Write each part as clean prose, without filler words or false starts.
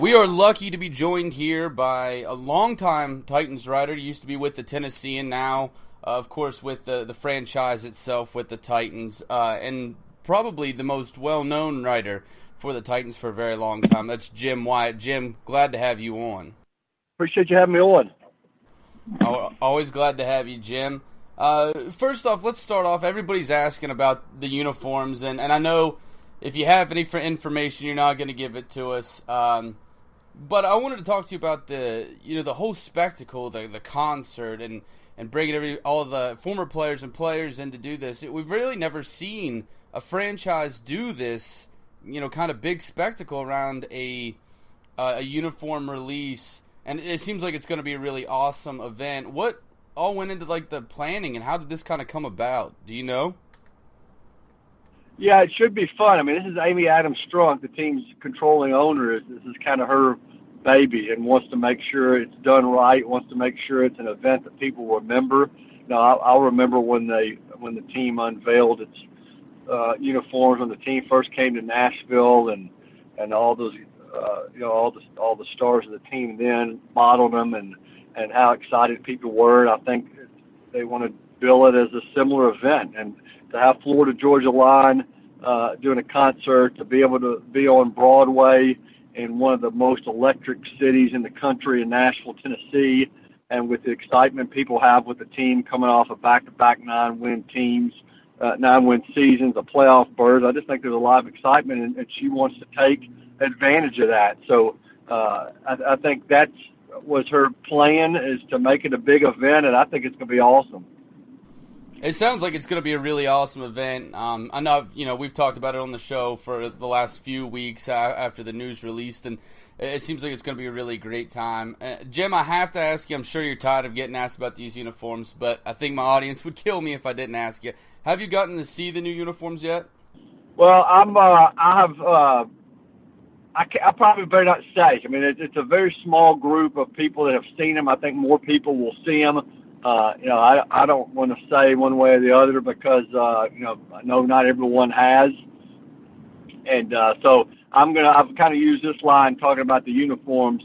We are lucky to be joined here by a longtime Titans writer. He used to be with the Tennessean, now, of course, with the franchise itself, with the Titans, and probably the most well-known writer for the Titans for a very long time. That's Jim Wyatt. Jim, glad to have you on. Appreciate you having me on. Always glad to have you, Jim. First off, let's start off. Everybody's asking about the uniforms, and I know if you have any information, you're not going to give it to us. But I wanted to talk to you about the whole spectacle, the concert, and bringing all the former players and players in to do this. We've really never seen a franchise do this, kind of big spectacle around a uniform release, and it seems like it's going to be a really awesome event. What all went into the planning, and how did this kind of come about? Do you know? Yeah, it should be fun. I mean, this is Amy Adams Strunk, the team's controlling owner. This is kind of her baby, and wants to make sure it's done right. Wants to make sure it's an event that people remember. I'll remember when the team unveiled its uniforms, when the team first came to Nashville, and all those all the stars of the team then modeled them, and how excited people were. And I think they want to bill it as a similar event, and to have Florida Georgia Line doing a concert, to be able to be on Broadway in one of the most electric cities in the country, in Nashville, Tennessee, and with the excitement people have with the team coming off of back-to-back 9-win seasons, a playoff berth. I just think there's a lot of excitement, and she wants to take advantage of that. So I think that was her plan, is to make it a big event, and I think it's going to be awesome. It sounds like it's going to be a really awesome event. I know, we've talked about it on the show for the last few weeks after the news released, and it seems like it's going to be a really great time. Jim, I have to ask you, I'm sure you're tired of getting asked about these uniforms, but I think my audience would kill me if I didn't ask you. Have you gotten to see the new uniforms yet? Well, I probably better not say. I mean, it's a very small group of people that have seen them. I think more people will see them. I don't want to say one way or the other, because I know not everyone has, and so I've kind of used this line talking about the uniforms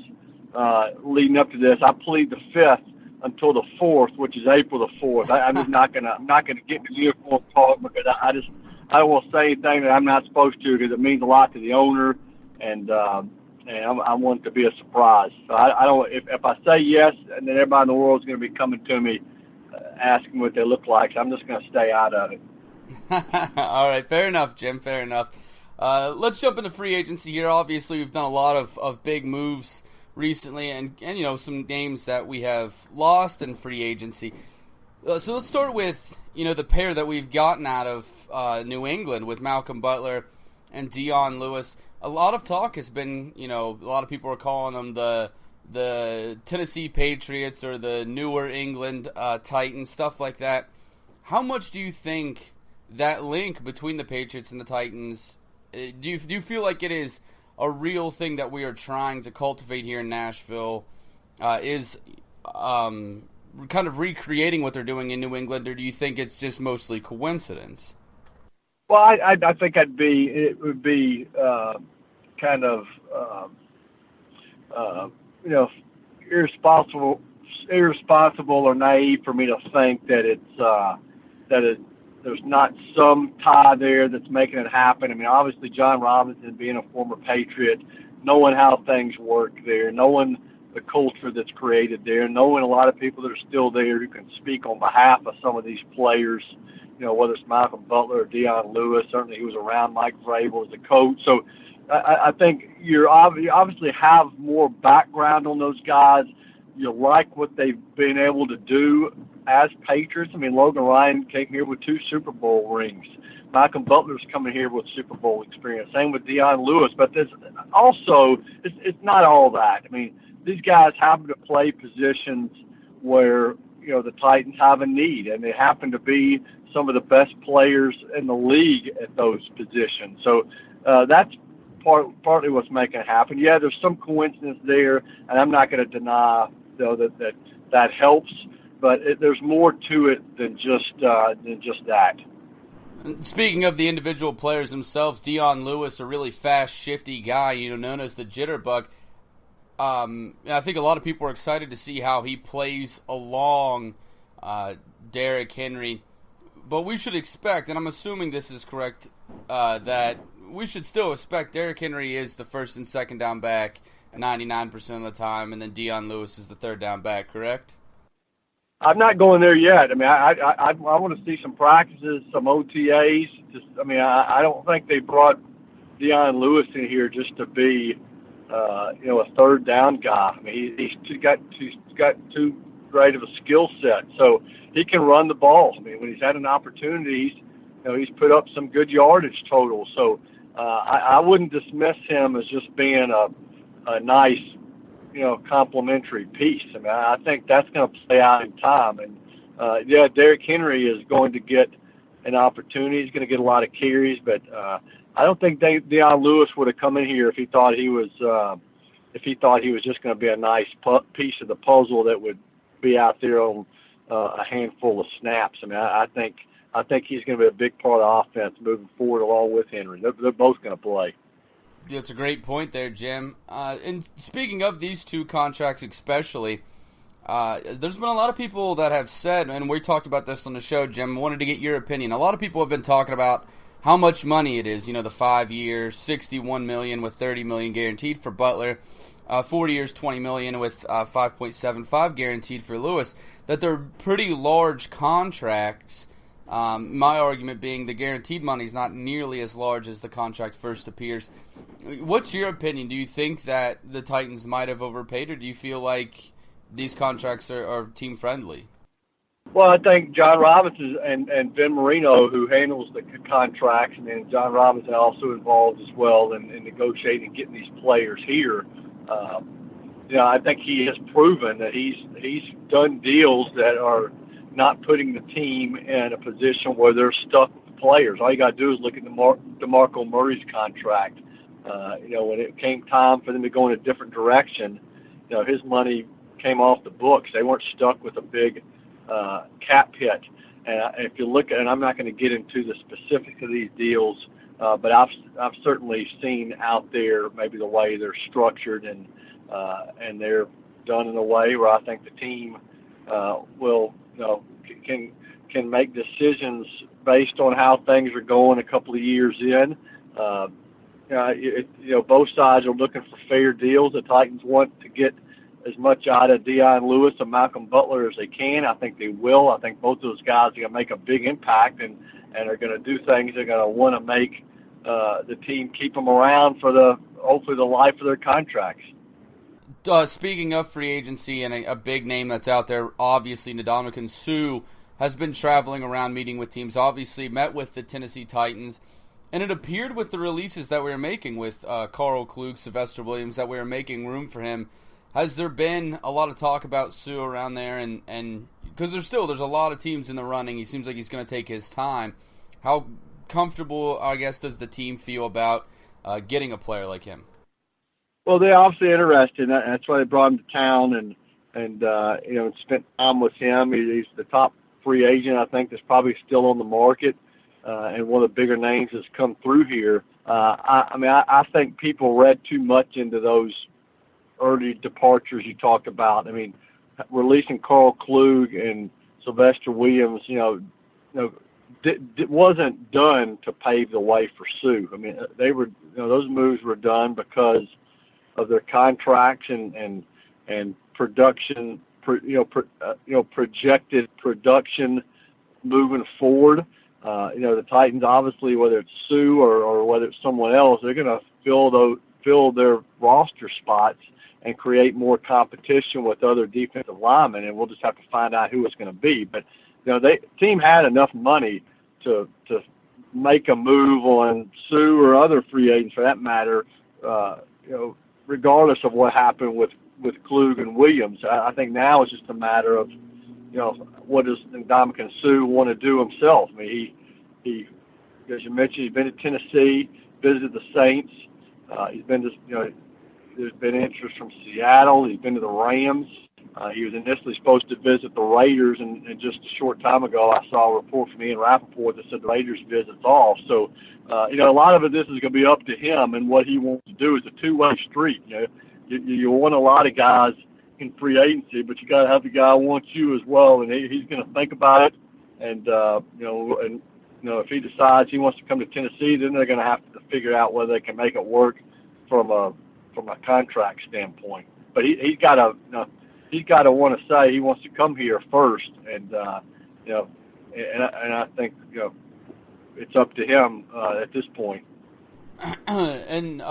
leading up to this. I plead the 5th until the 4th, which is April the 4th. I'm just not gonna get the uniform talk, because I don't want to say anything that I'm not supposed to, because it means a lot to the owner, and I want it to be a surprise. So I don't. If I say yes, and then everybody in the world is going to be coming to me asking what they look like, so I'm just going to stay out of it. All right, fair enough, Jim. Fair enough. Let's jump into free agency here. Obviously, we've done a lot of big moves recently, and some names that we have lost in free agency. So let's start with the pair that we've gotten out of New England with Malcolm Butler and Dion Lewis. A lot of talk has been, a lot of people are calling them the Tennessee Patriots or the newer England Titans, stuff like that. How much do you think that link between the Patriots and the Titans, do you feel like it is a real thing that we are trying to cultivate here in Nashville, is kind of recreating what they're doing in New England, or do you think it's just mostly coincidence? Well, I think it would be kind of irresponsible or naive for me to think that there's not some tie there that's making it happen. I mean, obviously John Robinson, being a former Patriot, knowing how things work there, knowing the culture that's created there, knowing a lot of people that are still there who can speak on behalf of some of these players, whether it's Malcolm Butler or Dion Lewis. Certainly he was around Mike Vrabel as a coach. So I think you obviously have more background on those guys. You like what they've been able to do as Patriots. I mean, Logan Ryan came here with 2 Super Bowl rings. Malcolm Butler's coming here with Super Bowl experience. Same with Dion Lewis. But there's also, it's not all that. I mean, these guys happen to play positions where, the Titans have a need, and they happen to be some of the best players in the league at those positions. So that's partly what's making it happen. Yeah, there's some coincidence there, and I'm not going to deny that helps, but there's more to it than just that. Speaking of the individual players themselves, Dion Lewis, a really fast, shifty guy, known as the Jitterbug. I think a lot of people are excited to see how he plays along Derrick Henry. But we should expect, and I'm assuming this is correct, that we should still expect Derrick Henry is the first and second down back 99% of the time, and then Dion Lewis is the third down back, correct? I'm not going there yet. I mean, I want to see some practices, some OTAs. I don't think they brought Dion Lewis in here just to be, a third down guy. I mean, he's got too great of a skill set, so he can run the ball. I mean, when he's had an opportunity, he's put up some good yardage totals. So I wouldn't dismiss him as just being a nice, complementary piece. I mean, I think that's going to play out in time. And Derrick Henry is going to get an opportunity. He's going to get a lot of carries, but I don't think Dion Lewis would have come in here if he thought he was just going to be a nice piece of the puzzle that would be out there on a handful of snaps. I mean, I think he's going to be a big part of the offense moving forward along with Henry. They're both going to play. That's a great point there, Jim. And speaking of these two contracts especially, there's been a lot of people that have said, and we talked about this on the show, Jim, I wanted to get your opinion. A lot of people have been talking about how much money it is, the 5 years, $61 million with $30 million guaranteed for Butler, 40 years, $20 million with $5.75 guaranteed for Lewis, that they're pretty large contracts. My argument being the guaranteed money is not nearly as large as the contract first appears. What's your opinion? Do you think that the Titans might have overpaid, or do you feel like these contracts are team-friendly? Well, I think John Robinson and Ben Marino, who handles the contracts, and then John Robinson also involved as well in negotiating getting these players here. I think he has proven that he's done deals that are not putting the team in a position where they're stuck with the players. All you got to do is look at DeMarco Murray's contract. When it came time for them to go in a different direction, his money came off the books. They weren't stuck with a big cap hit. And if you look at, and I'm not going to get into the specifics of these deals, but I've certainly seen out there maybe the way they're structured and they're done in a way where I think the team will can make decisions based on how things are going a couple of years in. Both sides are looking for fair deals. The Titans want to get as much out of Dion Lewis and Malcolm Butler as they can. I think they will. I think both those guys are going to make a big impact and are going to do things they're going to want to make the team keep them around for hopefully the life of their contracts. Speaking of free agency and a big name that's out there, obviously Ndamukong Suh has been traveling around meeting with teams, obviously met with the Tennessee Titans, and it appeared with the releases that we were making with Carl Klug, Sylvester Williams, that we were making room for him. Has there been a lot of talk about Suh around there? And because there's a lot of teams in the running, he seems like he's going to take his time. How comfortable, I guess, does the team feel about getting a player like him? Well, they're obviously interested. That's why they brought him to town and spent time with him. He's the top free agent, I think, that's probably still on the market, and one of the bigger names that's come through here. I think people read too much into those early departures you talked about. I mean, releasing Carl Klug and Sylvester Williams, wasn't done to pave the way for Suh. I mean, they were, those moves were done because of their contracts and production, projected production moving forward. The Titans, obviously, whether it's Suh or whether it's someone else, they're going to fill their roster spots and create more competition with other defensive linemen, and we'll just have to find out who it's going to be. But the team had enough money to make a move on Suh or other free agents for that matter. Regardless of what happened with Klug and Williams, I think now it's just a matter of what does Ndamukong Suh want to do himself. I mean, he as you mentioned, he's been to Tennessee, visited the Saints. He's been to there's been interest from Seattle. He's been to the Rams. He was initially supposed to visit the Raiders, and just a short time ago I saw a report from Ian Rappaport that said the Raiders visit's off. So, a lot of this is going to be up to him and what he wants to do. It's a two-way street. you want a lot of guys in free agency, but you got to have the guy who wants you as well, and he's going to think about it. And if he decides he wants to come to Tennessee, then they're going to have to figure out whether they can make it work from a contract standpoint. But he's got to want to say he wants to come here first, and I think it's up to him at this point. And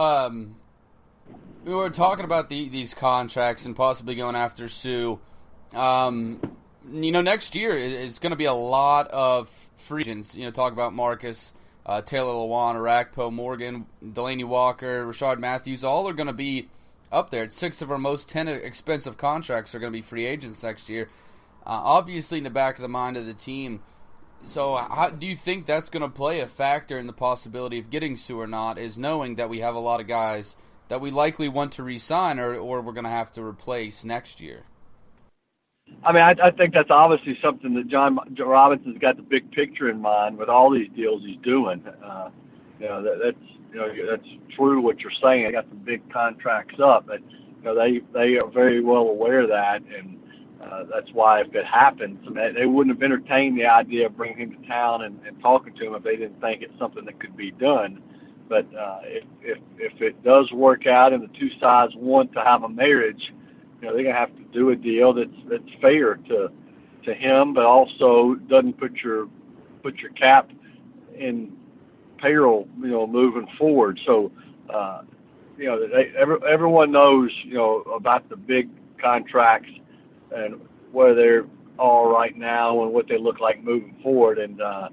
we were talking about these contracts and possibly going after Sue. Next year is going to be a lot of free agents. Talk about Marcus, Taylor Lewan, Arakpo, Morgan, Delaney Walker, Rashard Matthews. All are going to be up there. 6 of our most 10 expensive contracts are going to be free agents next year. Obviously, in the back of the mind of the team. So how do you think that's going to play a factor in the possibility of getting Sue or not, is knowing that we have a lot of guys that we likely want to re-sign or we're going to have to replace next year? I mean, I think that's obviously something that John Robinson's got the big picture in mind with all these deals he's doing. That's true what you're saying. They got some big contracts up, but they are very well aware of that, and that's why if it happens, they wouldn't have entertained the idea of bringing him to town and talking to him if they didn't think it's something that could be done. But if it does work out and the two sides want to have a marriage, they're going to have to do a deal that's fair to him, but also doesn't put your cap in peril, moving forward. So, everyone knows, about the big contracts and where they're all right now and what they look like moving forward, and that's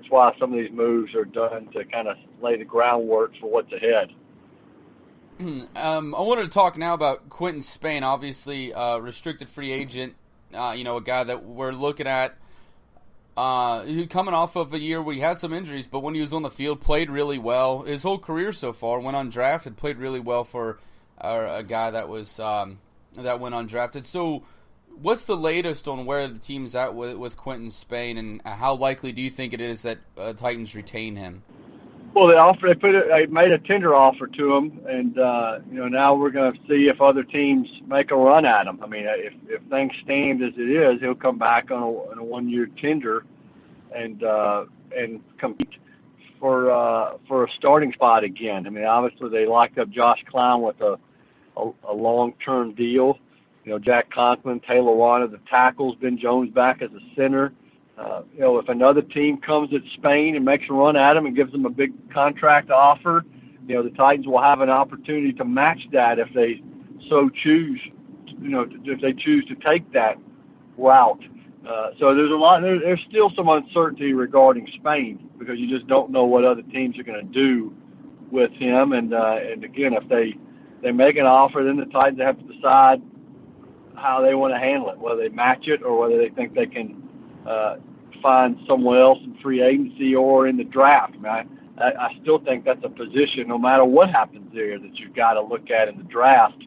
why some of these moves are done to kind of lay the groundwork for what's ahead. I wanted to talk now about Quentin Spain, obviously restricted free agent, a guy that we're looking at coming off of a year where he had some injuries, but when he was on the field, played really well. His whole career so far, went undrafted, played really well for a guy that was that went undrafted. So what's the latest on where the team's at with Quentin Spain, and how likely do you think it is that Titans retain him? Well, they made a tender offer to him, and now we're going to see if other teams make a run at him. I mean, if things stand as it is, he'll come back on a 1-year tender, and compete for a starting spot again. I mean, obviously they locked up Josh Klein with a long-term deal. Jack Conklin, Taylor Lewan as the tackles, Ben Jones back as a center. If another team comes at Spain and makes a run at him and gives them a big contract offer, the Titans will have an opportunity to match that if they so choose, if they choose to take that route. So there's still some uncertainty regarding Spain because you just don't know what other teams are going to do with him. And again, if they make an offer, then the Titans have to decide how they want to handle it, whether they match it or whether they think they can find someone else in free agency or in the draft. I mean, I still think that's a position, no matter what happens there, that you've got to look at in the draft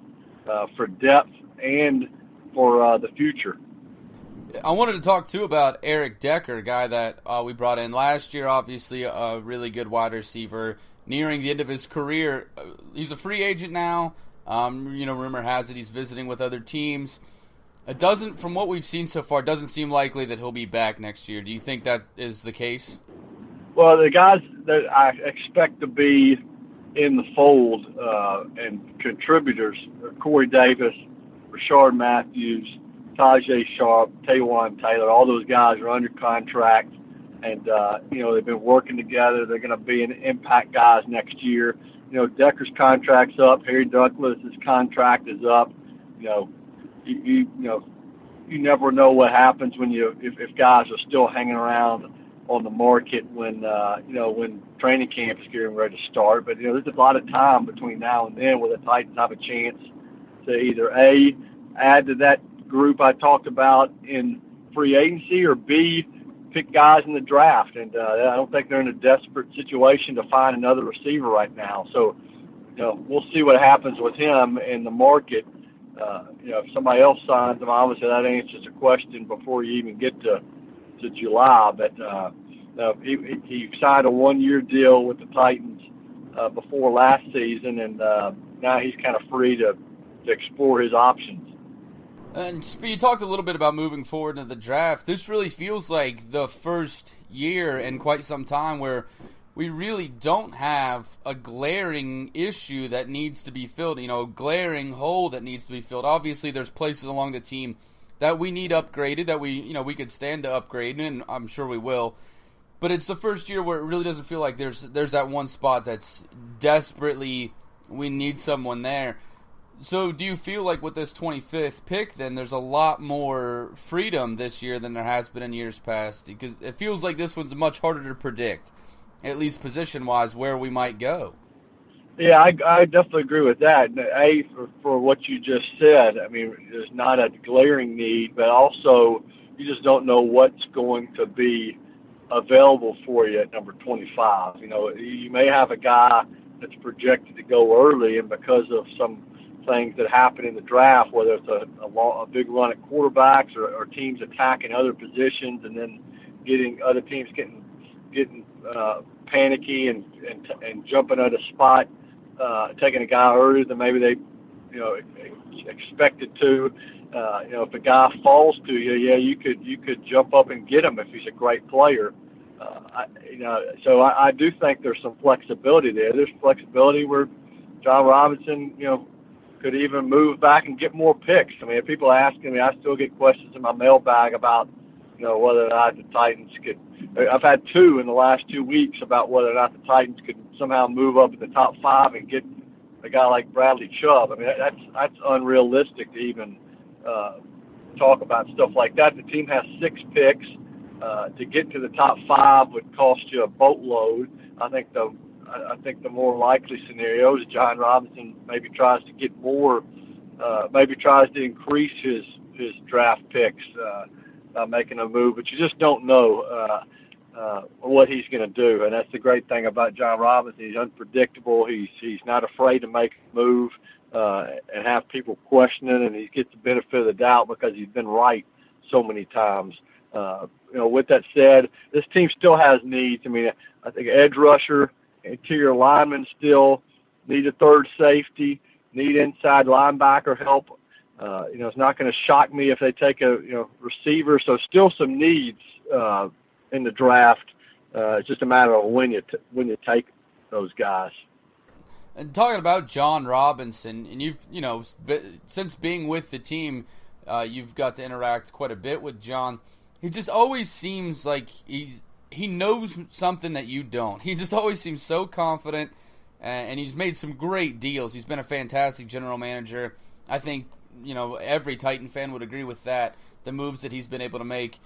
for depth and for the future. I wanted to talk, too, about Eric Decker, a guy that we brought in last year, obviously a really good wide receiver, nearing the end of his career. He's a free agent now. Rumor has it he's visiting with other teams. It doesn't, from what we've seen so far, doesn't seem likely that he'll be back next year. Do you think that is the case? Well, the guys that I expect to be in the fold and contributors are Corey Davis, Rashard Matthews, Tajay Sharp, Taywan Taylor. All those guys are under contract, and they've been working together. They're going to be impact guys next year. Decker's contract's up. Harry Douglas's contract is up. You never know what happens when if guys are still hanging around on the market when training camp is getting ready to start. But there's a lot of time between now and then where the Titans have a chance to either A, add to that group I talked about in free agency, or B, pick guys in the draft. And I don't think they're in a desperate situation to find another receiver right now. So we'll see what happens with him in the market. If somebody else signs him, obviously that answers the question before you even get to July. But he signed a 1-year deal with the Titans before last season, and now he's kind of free to explore his options. And you talked a little bit about moving forward into the draft. This really feels like the first year in quite some time where we really don't have a glaring issue that needs to be filled, a glaring hole that needs to be filled. Obviously, there's places along the team that we need upgraded, that we could stand to upgrade, and I'm sure we will. But it's the first year where it really doesn't feel like there's that one spot that's desperately, we need someone there. So do you feel like with this 25th pick, then there's a lot more freedom this year than there has been in years past? Because it feels like this one's much harder to predict, at least position-wise, where we might go. Yeah, I definitely agree with that. For what you just said, I mean, there's not a glaring need, but also you just don't know what's going to be available for you at number 25. You may have a guy that's projected to go early, and because of some things that happen in the draft, whether it's a big run at quarterbacks or teams attacking other positions and then getting other teams getting panicky and jumping at a spot, taking a guy earlier than maybe they expected to. If a guy falls to you, you could jump up and get him if he's a great player. So I do think there's some flexibility there. There's flexibility where John Robinson, could even move back and get more picks. I mean, if people are asking me, I still get questions in my mailbag about, whether or not the Titans could. I've had two in the last 2 weeks about whether or not the Titans could somehow move up in the top 5 and get a guy like Bradley Chubb. I mean, that's unrealistic to even talk about stuff like that. The team has 6 picks. To get to the top 5 would cost you a boatload. I think the more likely scenario is John Robinson maybe tries to get more, maybe tries to increase his draft picks by making a move, but you just don't know what he's going to do, and that's the great thing about John Robinson. He's unpredictable. He's not afraid to make a move and have people questioning, and he gets the benefit of the doubt because he's been right so many times. With that said, this team still has needs. I mean, I think edge rusher, interior linemen still need a third safety, need inside linebacker help. It's not going to shock me if they take a receiver. So still some needs in the draft. It's just a matter of when you take those guys. And talking about John Robinson, and you've since being with the team, you've got to interact quite a bit with John. He just always seems like he knows something that you don't. He just always seems so confident, and he's made some great deals. He's been a fantastic general manager. I think every Titan fan would agree with that. The moves that he's been able to make.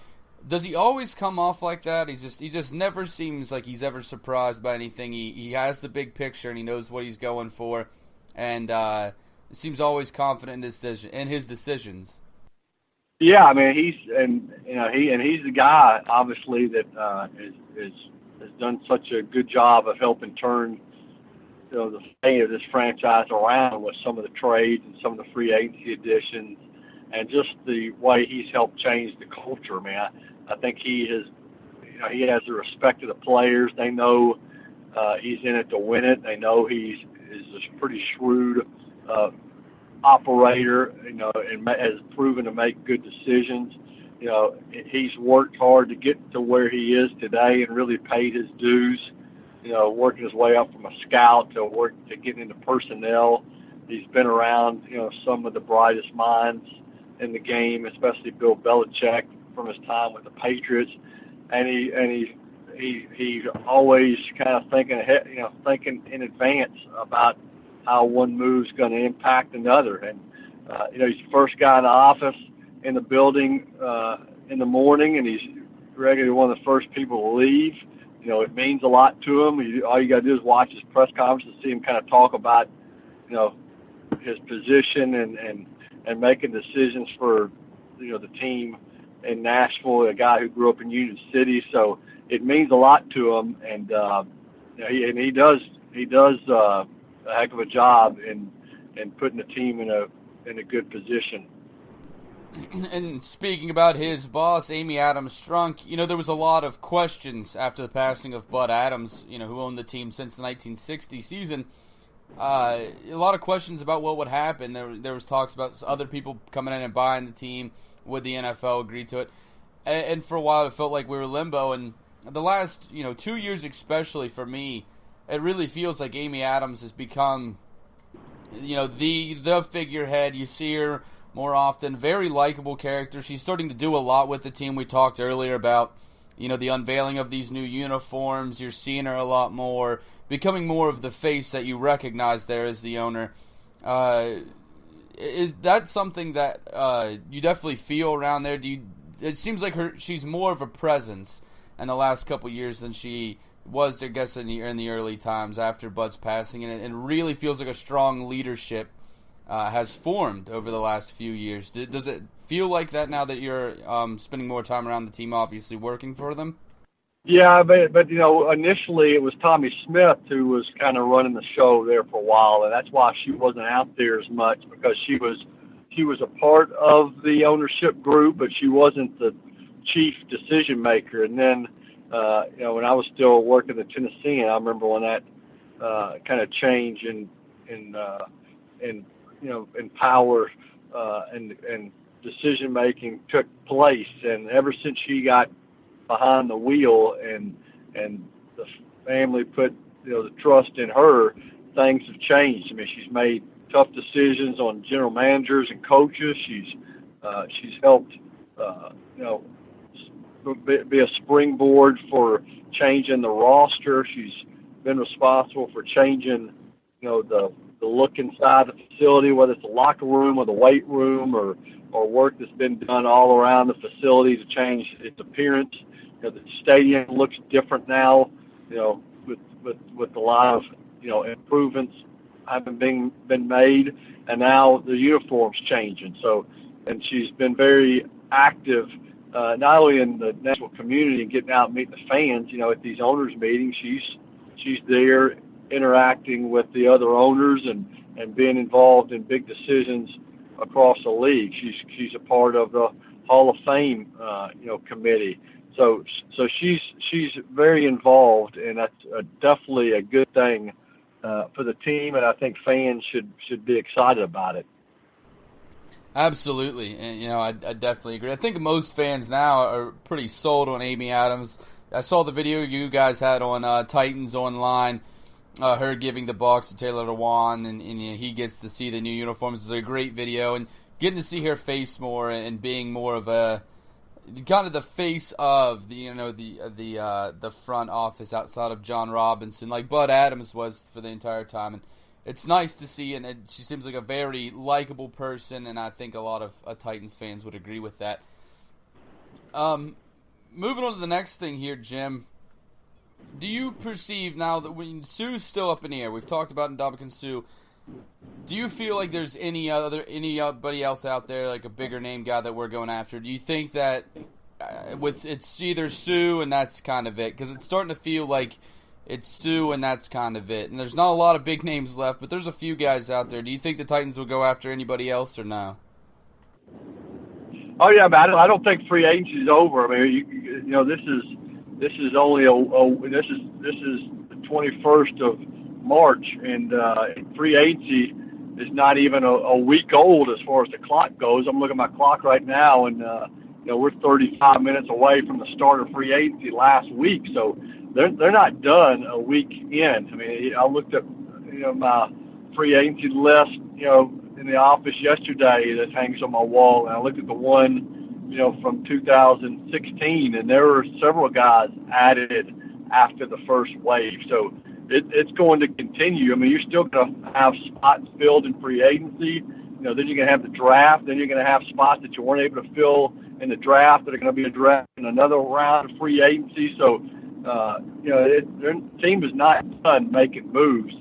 Does he always come off like that? He just never seems like he's ever surprised by anything. He has the big picture and he knows what he's going for, and seems always confident in his decisions. Yeah, I mean he's the guy obviously that has done such a good job of helping turn the fate of this franchise around with some of the trades and some of the free agency additions, and just the way he's helped change the culture. I mean, I think he has the respect of the players. They know he's in it to win it. They know he's a pretty shrewd operator, and has proven to make good decisions. He's worked hard to get to where he is today and really paid his dues. Working his way up from a scout to getting into personnel. He's been around, some of the brightest minds in the game, especially Bill Belichick from his time with the Patriots, and he's always kind of thinking ahead, thinking in advance about how one move's going to impact another. And he's the first guy in the office, in the building in the morning, and he's regularly one of the first people to leave. It means a lot to him. All you got to do is watch his press conference and see him kind of talk about, his position and making decisions for, the team in Nashville, a guy who grew up in Union City. So it means a lot to him, and he does a heck of a job in putting the team in a good position. And speaking about his boss, Amy Adams Strunk, there was a lot of questions after the passing of Bud Adams, who owned the team since the 1960 season. A lot of questions about what would happen. There was talks about other people coming in and buying the team. Would the NFL agree to it? And for a while, it felt like we were limbo. And the last, 2 years especially for me, it really feels like Amy Adams has become, the figurehead. You see her more often. Very likable character. She's starting to do a lot with the team. We talked earlier about, the unveiling of these new uniforms. You're seeing her a lot more, becoming more of the face that you recognize there as the owner. Is that something that you definitely feel around there? It seems like she's more of a presence in the last couple years than she was, I guess, in the early times after Bud's passing, and it really feels like a strong leadership has formed over the last few years. Does it feel like that now that you're spending more time around the team, obviously working for them? Yeah, but initially it was Tommy Smith who was kind of running the show there for a while, and that's why she wasn't out there as much, because she was a part of the ownership group, but she wasn't the chief decision maker. And then when I was still working at Tennessee, I remember when that kind of change in power and decision making took place. And ever since she got behind the wheel and the family put the trust in her, things have changed. I mean, she's made tough decisions on general managers and coaches. She's helped be a springboard for changing the roster. She's been responsible for changing the look inside the facility, whether it's the locker room or the weight room or work that's been done all around the facility to change its appearance. The stadium looks different now, with a lot of improvements having been made, and now the uniform's changing. So, and she's been very active, not only in the national community and getting out and meeting the fans. At these owners' meetings, she's there interacting with the other owners and being involved in big decisions across the league. She's a part of the Hall of Fame, committee. So she's very involved, and that's definitely a good thing for the team, and I think fans should be excited about it. Absolutely, and I definitely agree. I think most fans now are pretty sold on Amy Adams. I saw the video you guys had on Titans Online, her giving the box to Taylor Lewan, and he gets to see the new uniforms. It's a great video, and getting to see her face more and being more of a kind of the face of the front office outside of John Robinson, like Bud Adams was for the entire time. And it's nice to see, and she seems like a very likable person, and I think a lot of Titans fans would agree with that. Moving on to the next thing here, Jim. Do you perceive now that when Sue's still up in the air, we've talked about Ndamukong Suh, do you feel like there's anybody else out there, like a bigger name guy that we're going after? Do you think that it's either Suh and that's kind of it? Because it's starting to feel like it's Suh and that's kind of it. And there's not a lot of big names left, but there's a few guys out there. Do you think the Titans will go after anybody else or no? Oh yeah, but I don't think free agency is over. I mean, this is only this is the 21st of March, and free agency is not even a week old as far as the clock goes. I'm looking at my clock right now, and we're 35 minutes away from the start of free agency last week. So they're not done a week in. I mean, I looked at my free agency list in the office yesterday that hangs on my wall, and I looked at the one from 2016, and there were several guys added after the first wave. So it's going to continue. I mean, you're still going to have spots filled in free agency. Then you're going to have the draft. Then you're going to have spots that you weren't able to fill in the draft that are going to be addressed in another round of free agency. So, their team is not done making moves.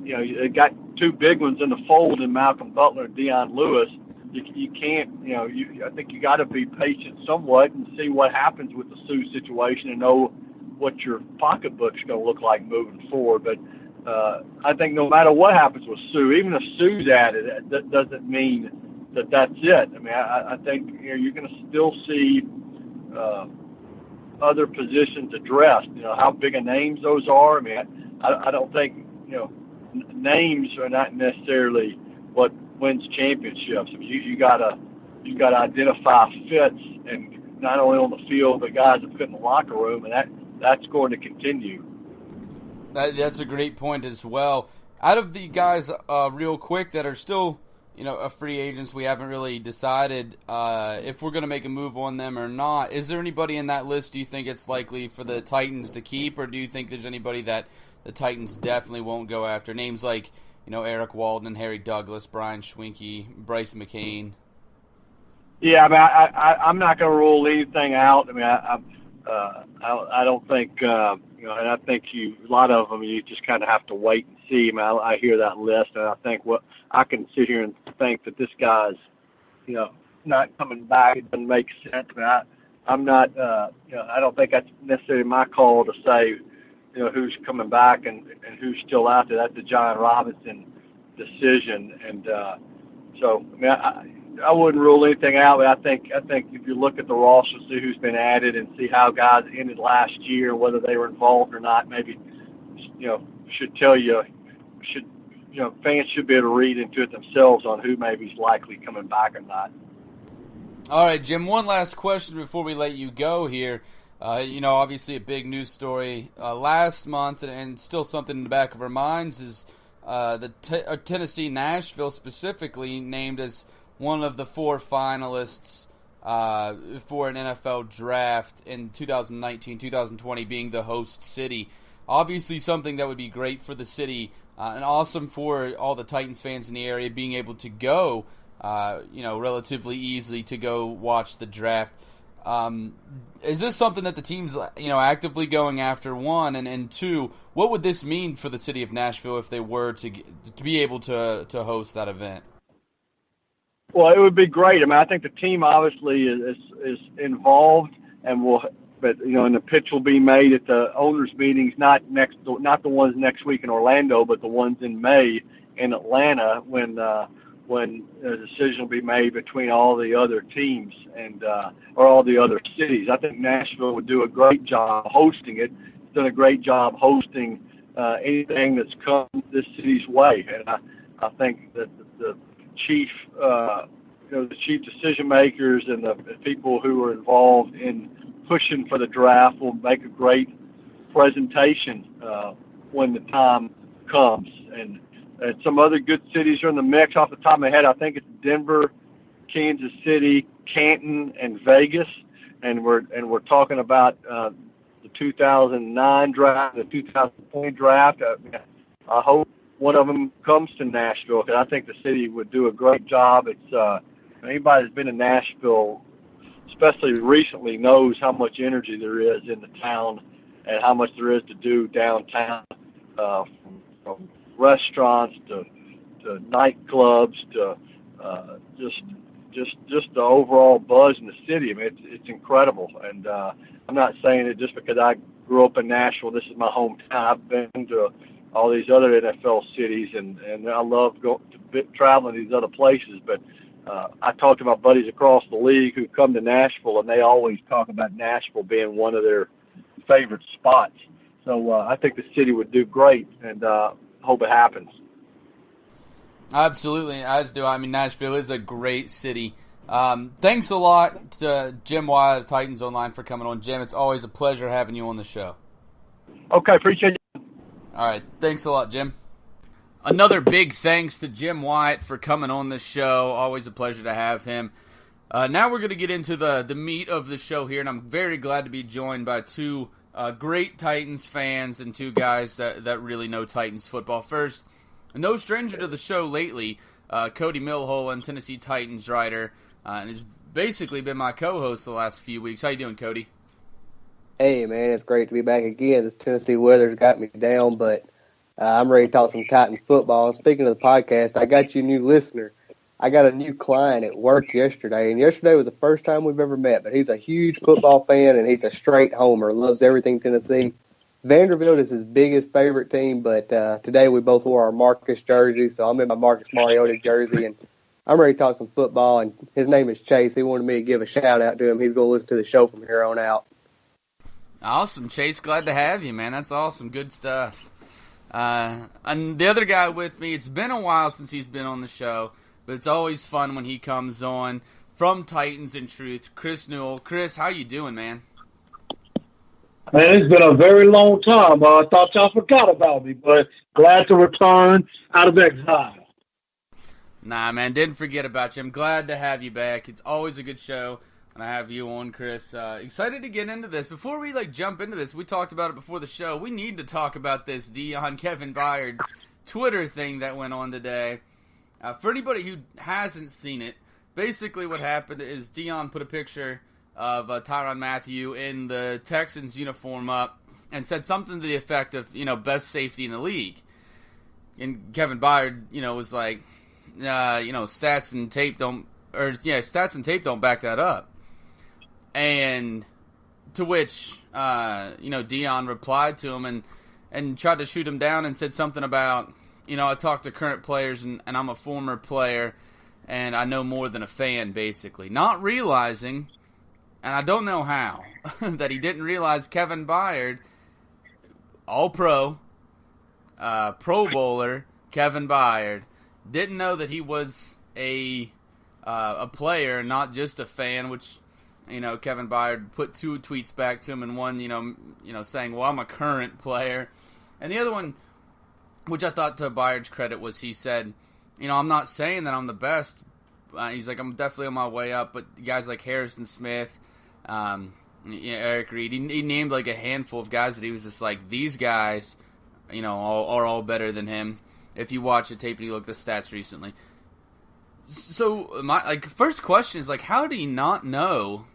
They got two big ones in the fold in Malcolm Butler and Dion Lewis. You can't, I think you got to be patient somewhat and see what happens with the Suh situation and know what your pocketbook's going to look like moving forward. But I think no matter what happens with Suh, even if Suh's added, that doesn't mean that's it. I mean, I think you're going to still see other positions addressed. How big of names those are. I mean, I don't think names are not necessarily what wins championships. I mean, you gotta identify fits, and not only on the field, but guys that fit in the locker room, and that's going to continue. That's a great point as well. Out of the guys, real quick, that are still, free agents, we haven't really decided if we're going to make a move on them or not. Is there anybody in that list do you think it's likely for the Titans to keep, or do you think there's anybody that the Titans definitely won't go after? Names like, Eric Walden, Harry Douglas, Brian Schwenke, Bryce McCain. Yeah, I mean, I'm not going to rule anything out. I mean, I don't think, and I think a lot of them, you just kind of have to wait and see. I mean, I hear that list, and I think I can sit here and think that this guy's, not coming back. It doesn't make sense. I mean, I'm not, I don't think that's necessarily my call to say, who's coming back and who's still out there. That's the John Robinson decision. And so, I mean, I wouldn't rule anything out, but I think if you look at the roster, see who's been added and see how guys ended last year, whether they were involved or not, maybe, should tell you, fans should be able to read into it themselves on who maybe is likely coming back or not. All right, Jim, one last question before we let you go here. Obviously a big news story last month, and still something in the back of our minds is Tennessee, Nashville specifically, named as one of the 4 finalists for an NFL draft in 2019-2020, being the host city. Obviously something that would be great for the city and awesome for all the Titans fans in the area, being able to go, relatively easily to go watch the draft. Is this something that the team's, actively going after, one, and two, what would this mean for the city of Nashville if they were to be able to host that event? Well, it would be great. I mean, I think the team obviously is involved, and and the pitch will be made at the owners' meetings, not the ones next week in Orlando, but the ones in May in Atlanta when a decision will be made between all the other teams and or all the other cities. I think Nashville would do a great job hosting it. It's done a great job hosting anything that's come this city's way, and I think that the chief decision makers and the people who are involved in pushing for the draft will make a great presentation when the time comes. And some other good cities are in the mix. Off the top of my head, I think it's Denver, Kansas City, Canton, and Vegas. And we're talking about the 2009 draft, the 2020 draft. I hope one of them comes to Nashville, because I think the city would do a great job. It's anybody that's been in Nashville, especially recently, knows how much energy there is in the town and how much there is to do downtown, from restaurants to nightclubs to just the overall buzz in the city. I mean, it's incredible. And I'm not saying it just because I grew up in Nashville. This is my hometown. I've been to all these other NFL cities, and I love traveling to these other places. But I talk to my buddies across the league who come to Nashville, and they always talk about Nashville being one of their favorite spots. So I think the city would do great, and hope it happens. Absolutely, as do I. I mean, Nashville is a great city. Thanks a lot to Jim Wyatt of Titans Online for coming on. Jim, it's always a pleasure having you on the show. Okay, appreciate you. All right, thanks a lot, Jim. Another big thanks to Jim Wyatt for coming on the show. Always a pleasure to have him. Now we're going to get into the meat of the show here, and I'm very glad to be joined by two great Titans fans and two guys that really know Titans football. First, no stranger to the show lately, Cody Milholland, Tennessee Titans writer, and has basically been my co-host the last few weeks. How you doing, Cody? Hey, man, it's great to be back again. This Tennessee weather's got me down, but I'm ready to talk some Titans football. And speaking of the podcast, I got you a new listener. I got a new client at work yesterday, and yesterday was the first time we've ever met, but he's a huge football fan, and he's a straight homer, loves everything Tennessee. Vanderbilt is his biggest favorite team, but today we both wore our Marcus jerseys, so I'm in my Marcus Mariota jersey, and I'm ready to talk some football, and his name is Chase. He wanted me to give a shout-out to him. He's going to listen to the show from here on out. Awesome, Chase. Glad to have you, man. That's awesome. Good stuff. And the other guy with me, it's been a while since he's been on the show, but it's always fun when he comes on from Titans in Truth, Chris Newell. Chris, how you doing, man? Man, it's been a very long time. I thought y'all forgot about me, but glad to return out of exile. Nah, man, didn't forget about you. I'm glad to have you back. It's always a good show when I have you on, Chris. Excited to get into this. Before we jump into this, we talked about it before the show. We need to talk about this Deion Kevin Byard Twitter thing that went on today. For anybody who hasn't seen it, basically what happened is Deion put a picture of Tyrann Mathieu in the Texans uniform up and said something to the effect of, best safety in the league. And Kevin Byard, was like, stats and tape don't back that up. And to which, Deion replied to him and tried to shoot him down and said something about, I talk to current players and I'm a former player and I know more than a fan, basically. Not realizing, and I don't know how, that he didn't realize Kevin Byard, All-Pro, Pro Bowler, Kevin Byard, didn't know that he was a player, not just a fan, which, Kevin Byard put 2 tweets back to him, and one, saying, well, I'm a current player. And the other one, which I thought to Byard's credit, was he said, I'm not saying that I'm the best. He's like, I'm definitely on my way up, but guys like Harrison Smith, Eric Reed, he named like a handful of guys that he was just like, these guys, are all better than him. If you watch the tape and you look at the stats recently. So my first question is how did he not know?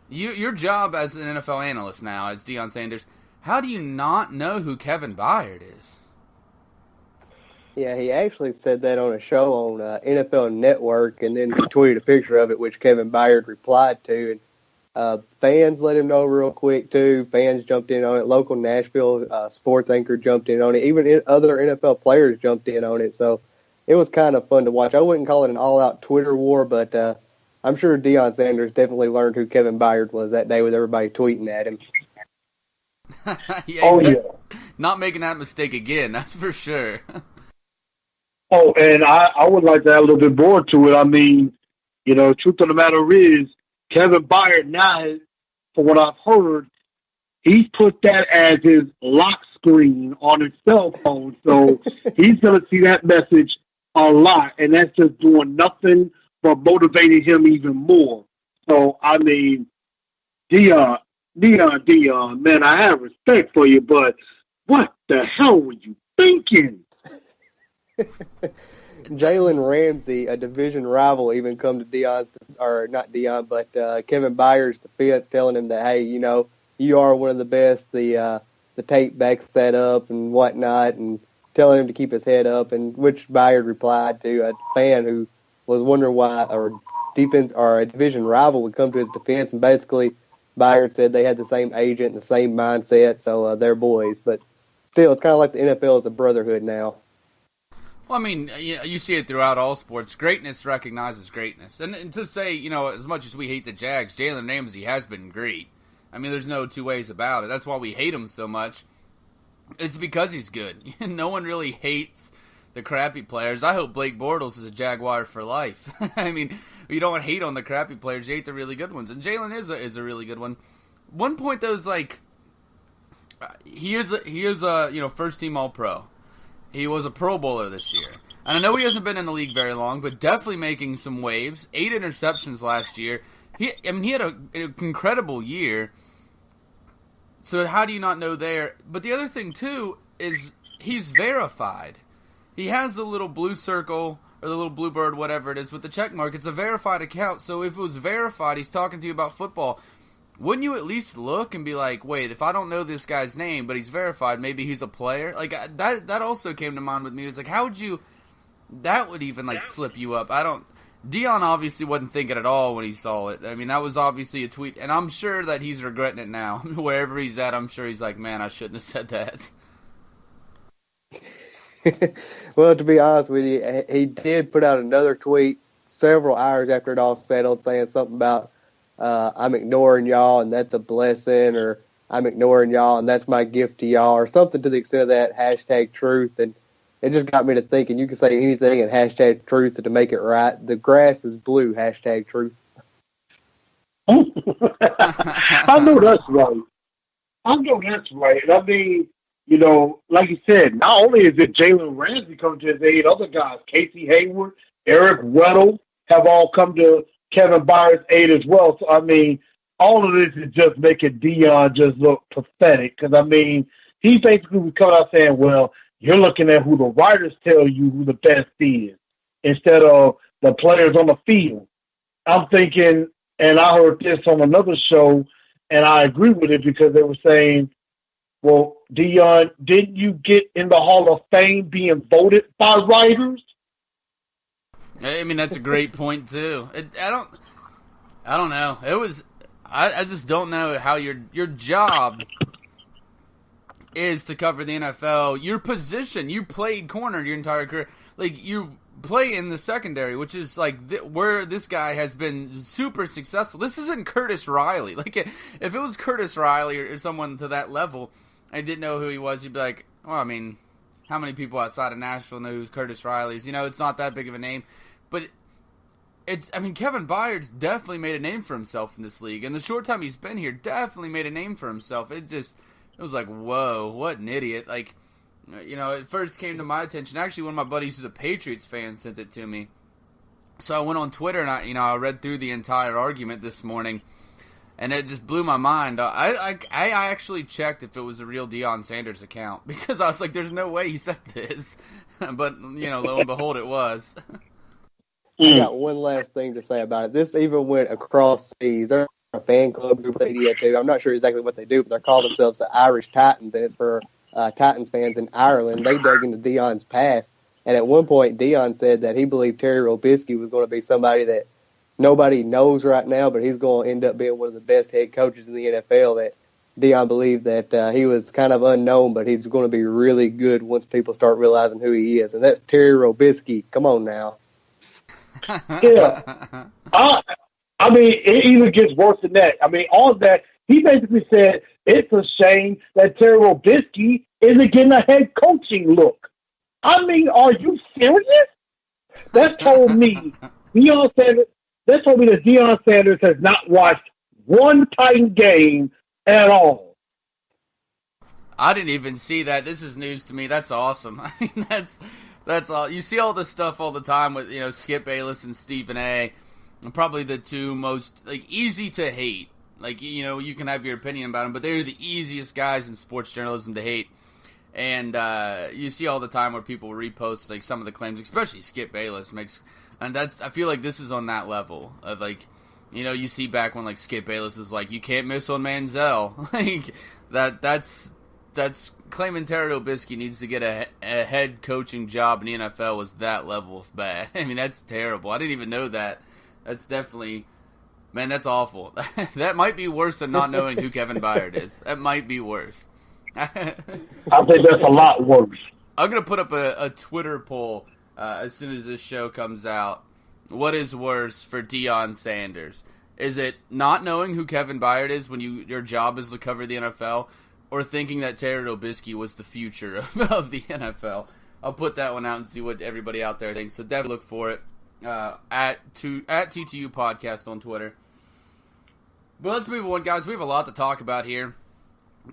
Your job as an NFL analyst now, as Deion Sanders, how do you not know who Kevin Byard is? Yeah, he actually said that on a show on NFL Network, and then he tweeted a picture of it, which Kevin Byard replied to. And fans let him know real quick, too. Fans jumped in on it. Local Nashville sports anchor jumped in on it. Even other NFL players jumped in on it. So it was kind of fun to watch. I wouldn't call it an all-out Twitter war, but I'm sure Deion Sanders definitely learned who Kevin Byard was that day with everybody tweeting at him. Yeah. Not making that mistake again, that's for sure. Oh, and I would like to add a little bit more to it. I mean, truth of the matter is, Kevin Byard now, for what I've heard, he's put that as his lock screen on his cell phone. So he's going to see that message a lot, and that's just doing nothing but motivating him even more. So, I mean, Deion, man, I have respect for you, but what the hell were you thinking? Jalen Ramsey, a division rival, even come to Kevin Byard's defense, telling him that, hey, you are one of the best. The tape backs that up and whatnot, and telling him to keep his head up. And which Byard replied to a fan who was wondering why a division rival would come to his defense, and basically Byard said they had the same agent and the same mindset, so they're boys. But still, it's kind of like the NFL is a brotherhood now. Well, I mean, you see it throughout all sports. Greatness recognizes greatness. And to say, as much as we hate the Jags, Jalen Ramsey has been great. I mean, there's no two ways about it. That's why we hate him so much. It's because he's good. No one really hates the crappy players. I hope Blake Bortles is a Jaguar for life. I mean, you don't hate on the crappy players. You hate the really good ones. And Jalen is a really good one. One point, though, is he is a first-team All-Pro. He was a Pro Bowler this year. And I know he hasn't been in the league very long, but definitely making some waves. 8 interceptions last year. He had an incredible year. So how do you not know there? But the other thing, too, is he's verified. He has the little blue circle, or the little blue bird, whatever it is, with the check mark. It's a verified account. So if it was verified, he's talking to you about football. Wouldn't you at least look and be like, wait, if I don't know this guy's name, but he's verified, maybe he's a player? That also came to mind with me. It was how would you, that would even slip you up. Deion obviously wasn't thinking at all when he saw it. I mean, that was obviously a tweet, and I'm sure that he's regretting it now. Wherever he's at, I'm sure he's like, man, I shouldn't have said that. Well, to be honest with you, he did put out another tweet several hours after it all settled saying something about I'm ignoring y'all and that's a blessing, or I'm ignoring y'all and that's my gift to y'all, or something to the extent of that, hashtag truth. And it just got me to thinking you can say anything in hashtag truth to make it right. The grass is blue, hashtag truth. I know that's right. I know that's right. And I mean, you know, like you said, not only is it Jalen Ramsey coming to his aid, other guys, Casey Hayward, Eric Weddle, have all come to Kevin Byard's aid as well. So, I mean, all of this is just making Deion just look pathetic. Because, I mean, he basically was coming out saying, well, you're looking at who the writers tell you who the best is instead of the players on the field. I'm thinking, and I heard this on another show, and I agree with it because they were saying, well, Deion, didn't you get in the Hall of Fame being voted by writers? I mean, that's a great point too. I don't know. I just don't know how your job is to cover the NFL. Your position, you played corner your entire career. Like, you play in the secondary, which is like where this guy has been super successful. This isn't Curtis Riley. Like, if it was Curtis Riley or someone to that level, I didn't know who he was, you'd be like, well, I mean, how many people outside of Nashville know who Curtis Riley is? You know, it's not that big of a name. But Kevin Byard's definitely made a name for himself in this league. And the short time he's been here, definitely made a name for himself. It was like, whoa, what an idiot. Like, you know, it first came to my attention. Actually, one of my buddies who's a Patriots fan sent it to me. So I went on Twitter and I read through the entire argument this morning. And it just blew my mind. I actually checked if it was a real Deion Sanders account. Because I was like, there's no way he said this. But, you know, lo and behold, it was. I got one last thing to say about it. This even went across seas. There's a fan club group at TTU too. I'm not sure exactly what they do, but they call themselves the Irish Titans, and it's for Titans fans in Ireland. They dug into Deion's past, and at one point, Deion said that he believed Terry Robisky was going to be somebody that nobody knows right now, but he's going to end up being one of the best head coaches in the NFL. That Deion believed that he was kind of unknown, but he's going to be really good once people start realizing who he is, and that's Terry Robisky. Come on now. Yeah. I mean, it even gets worse than that. I mean, all of that, he basically said it's a shame that Terry Robisky isn't getting a head coaching look. I mean, are you serious? That told me that Deion Sanders has not watched one Titan game at all. I didn't even see that. This is news to me. That's awesome. I mean, that's all. You see all this stuff all the time with, you know, Skip Bayless and Stephen A. And probably the two most, like, easy to hate. Like, you know, you can have your opinion about them, but they're the easiest guys in sports journalism to hate. And you see all the time where people repost, like, some of the claims, especially Skip Bayless and I feel like this is on that level of, like, you know, you see back when, like, Skip Bayless is like, you can't miss on Manziel. Like, that's claiming Terry Robisky needs to get a head coaching job in the NFL was that level of bad. I mean, that's terrible. I didn't even know that. That's definitely, man, that's awful. That might be worse than not knowing who Kevin Byard is. That might be worse. I think that's a lot worse. I'm going to put up a Twitter poll as soon as this show comes out. What is worse for Deion Sanders? Is it not knowing who Kevin Byard is when your job is to cover the NFL, or thinking that Terry Robisky was the future of the NFL? I'll put that one out and see what everybody out there thinks. So definitely look for it at TTU Podcast on Twitter. But let's move on, guys. We have a lot to talk about here.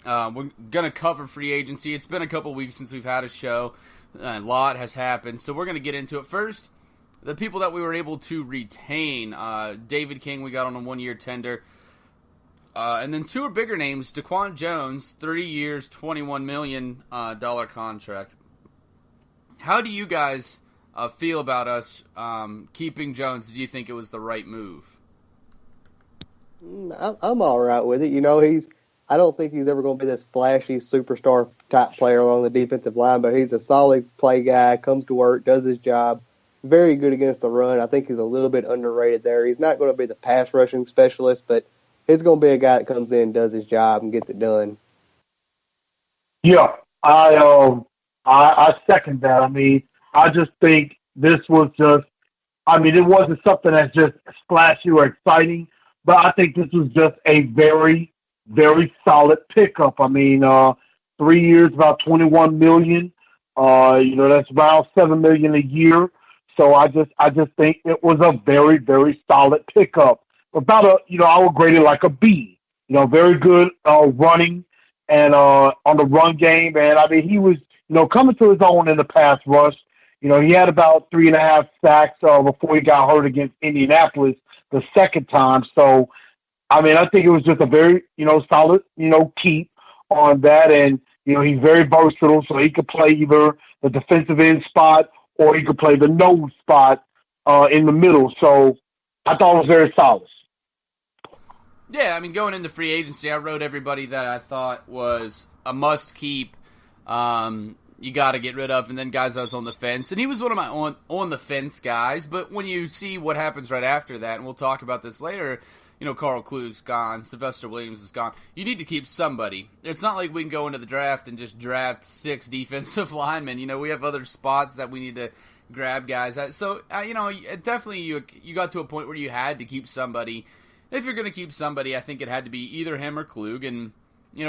We're going to cover free agency. It's been a couple weeks since we've had a show. A lot has happened, so we're going to get into it. First, the people that we were able to retain. David King, we got on a one-year tender. And then two are bigger names. Daquan Jones, 3 years, $21 million contract. How do you guys feel about us keeping Jones? Do you think it was the right move? I'm all right with it. You know, I don't think he's ever going to be this flashy superstar type player along the defensive line, but he's a solid play guy, comes to work, does his job, very good against the run. I think he's a little bit underrated there. He's not going to be the pass rushing specialist, but he's going to be a guy that comes in, does his job, and gets it done. Yeah, I second that. I mean, I just think this was just I mean, it wasn't something that's just splashy or exciting, but I think this was just a very, very solid pickup. I mean, 3 years, about $21 million. That's around $7 million a year. So I just think it was a very, very solid pickup. I would grade it like a B. Very good running and on the run game. And I mean, he was, coming to his own in the pass rush. He had about 3.5 sacks before he got hurt against Indianapolis the second time. So, I mean, I think it was just a very, solid, keep on that. And, he's very versatile, so he could play either the defensive end spot or he could play the nose spot in the middle. So I thought it was very solid. Yeah, I mean, going into free agency, I wrote everybody that I thought was a must-keep, you got to get rid of, and then guys I was on the fence. And he was one of my on-the-fence guys, but when you see what happens right after that, and we'll talk about this later, Carl Kluge's gone, Sylvester Williams is gone. You need to keep somebody. It's not like we can go into the draft and just draft 6 defensive linemen. We have other spots that we need to grab guys at. So, definitely you got to a point where you had to keep somebody. If you're going to keep somebody, I think it had to be either him or Kluge. And,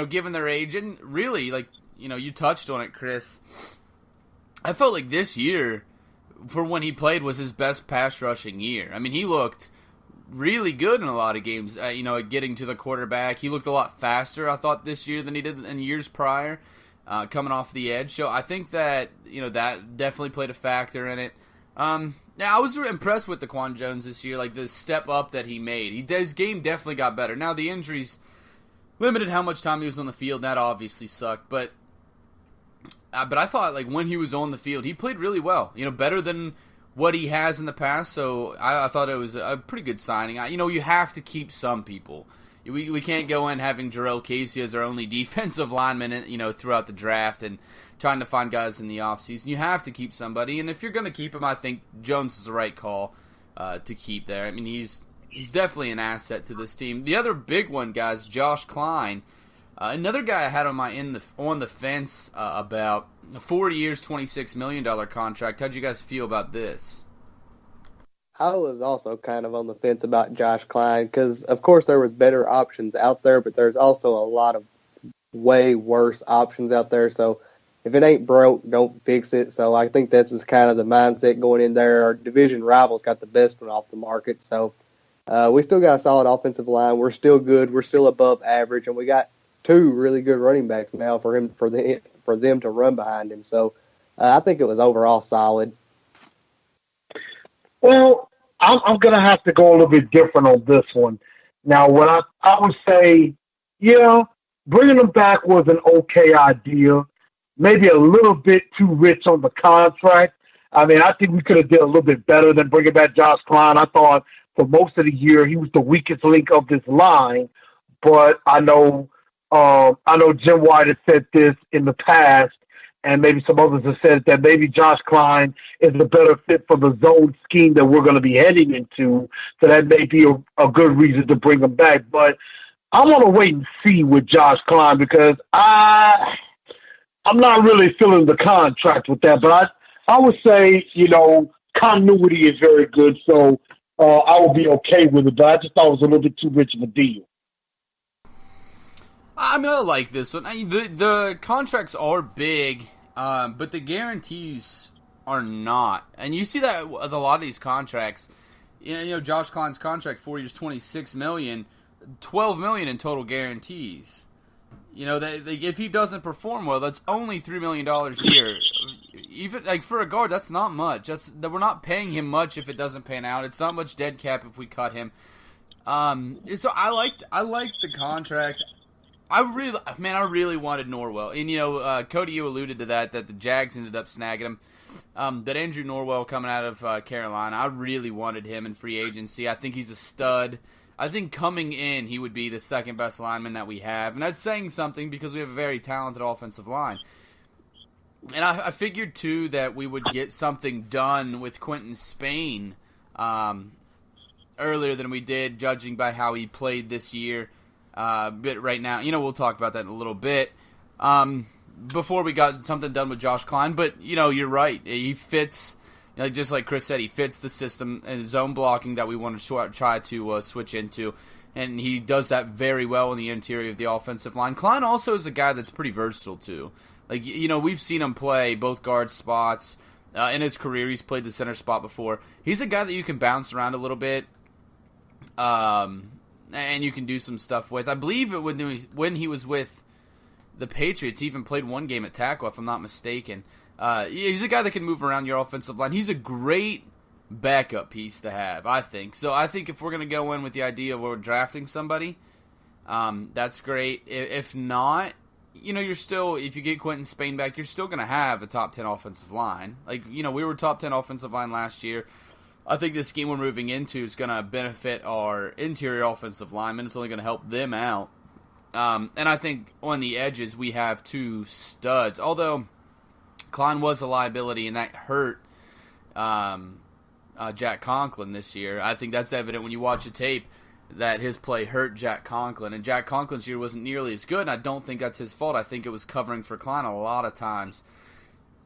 given their age, and really, you touched on it, Chris. I felt like this year, for when he played, was his best pass rushing year. I mean, he looked really good in a lot of games, at getting to the quarterback. He looked a lot faster, I thought, this year than he did in years prior, coming off the edge. So I think that, that definitely played a factor in it. Now, I was impressed with Daquan Jones this year, like the step up that he made. His game definitely got better. Now, the injuries limited how much time he was on the field, and that obviously sucked. But I thought, when he was on the field, he played really well. Better than what he has in the past. So I thought it was a pretty good signing. You have to keep some people. We can't go in having Jarrell Casey as our only defensive lineman, throughout the draft and trying to find guys in the offseason. You have to keep somebody. And if you're going to keep him, I think Jones is the right call to keep there. I mean, he's definitely an asset to this team. The other big one, guys, Josh Klein. Another guy I had on the fence about a 4 years, $26 million contract. How'd you guys feel about this? I was also kind of on the fence about Josh Klein because, of course, there was better options out there, but there's also a lot of way worse options out there. So if it ain't broke, don't fix it. So I think that's just kind of the mindset going in there. Our division rivals got the best one off the market. So we still got a solid offensive line. We're still good. We're still above average, and we got 2 really good running backs now for them to run behind him. So I think it was overall solid. Well, I'm going to have to go a little bit different on this one. Now, what I would say, bringing him back was an okay idea. Maybe a little bit too rich on the contract. I mean, I think we could have did a little bit better than bringing back Josh Klein. I thought for most of the year he was the weakest link of this line, but I know Jim White has said this in the past, and maybe some others have said that maybe Josh Klein is a better fit for the zone scheme that we're going to be heading into. So that may be a good reason to bring him back. But I want to wait and see with Josh Klein because I'm not really feeling the contract with that. But I would say, continuity is very good. So I would be okay with it. But I just thought it was a little bit too rich of a deal. I mean, I like this one. The contracts are big, but the guarantees are not. And you see that with a lot of these contracts. Josh Klein's contract, 4 years, $26 million, $12 million in total guarantees. If he doesn't perform well, that's only $3 million a year. Even for a guard, that's not much. We're not paying him much if it doesn't pan out. It's not much dead cap if we cut him. So I liked the contract. I really wanted Norwell. And, Cody, you alluded to that the Jags ended up snagging him. But Andrew Norwell coming out of Carolina, I really wanted him in free agency. I think he's a stud. I think coming in, he would be the second best lineman that we have. And that's saying something because we have a very talented offensive line. And I figured, too, that we would get something done with Quentin Spain earlier than we did, judging by how he played this year. But right now, we'll talk about that in a little bit. Before we got something done with Josh Klein, but you're right. He fits just like Chris said, he fits the system and zone blocking that we want to try to switch into, and he does that very well in the interior of the offensive line. Klein also is a guy that's pretty versatile too. Like, we've seen him play both guard spots in his career. He's played the center spot before. He's a guy that you can bounce around a little bit, and you can do some stuff with. I believe when he was with the Patriots, he even played one game at tackle, if I'm not mistaken. He's a guy that can move around your offensive line. He's a great backup piece to have, I think. So I think if we're going to go in with the idea of we're drafting somebody, that's great. If not, you're still, if you get Quentin Spain back, you're still going to have a top 10 offensive line. Like, we were top 10 offensive line last year. I think this scheme we're moving into is going to benefit our interior offensive linemen. It's only going to help them out. And I think on the edges we have two studs, although Klein was a liability, and that hurt Jack Conklin this year. I think that's evident when you watch the tape that his play hurt Jack Conklin. And Jack Conklin's year wasn't nearly as good, and I don't think that's his fault. I think it was covering for Klein a lot of times.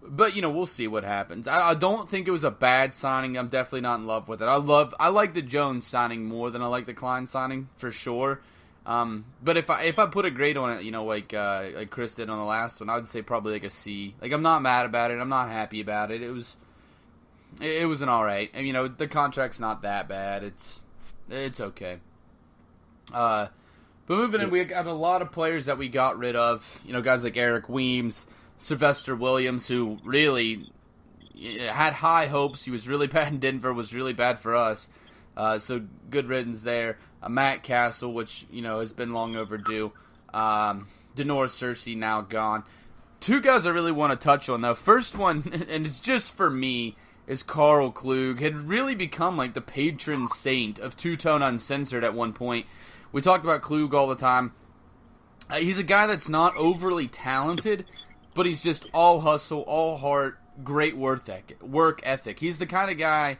But, we'll see what happens. I don't think it was a bad signing. I'm definitely not in love with it. I like the Jones signing more than I like the Klein signing, for sure. But if I put a grade on it, like Chris did on the last one, I would say probably like a C. Like, I'm not mad about it. I'm not happy about it. It was an all right. And, the contract's not that bad. It's okay. But moving in, we got a lot of players that we got rid of. Guys like Eric Weems, Sylvester Williams, who really had high hopes. He was really bad in Denver, was really bad for us. So good riddance there. Matt Castle, which, has been long overdue. Denora Cersei now gone. Two guys I really want to touch on, though. First one, and it's just for me, is Carl Klug. Had really become like the patron saint of Two-Tone Uncensored at one point. We talked about Klug all the time. He's a guy that's not overly talented, but he's just all hustle, all heart, great work ethic. He's the kind of guy,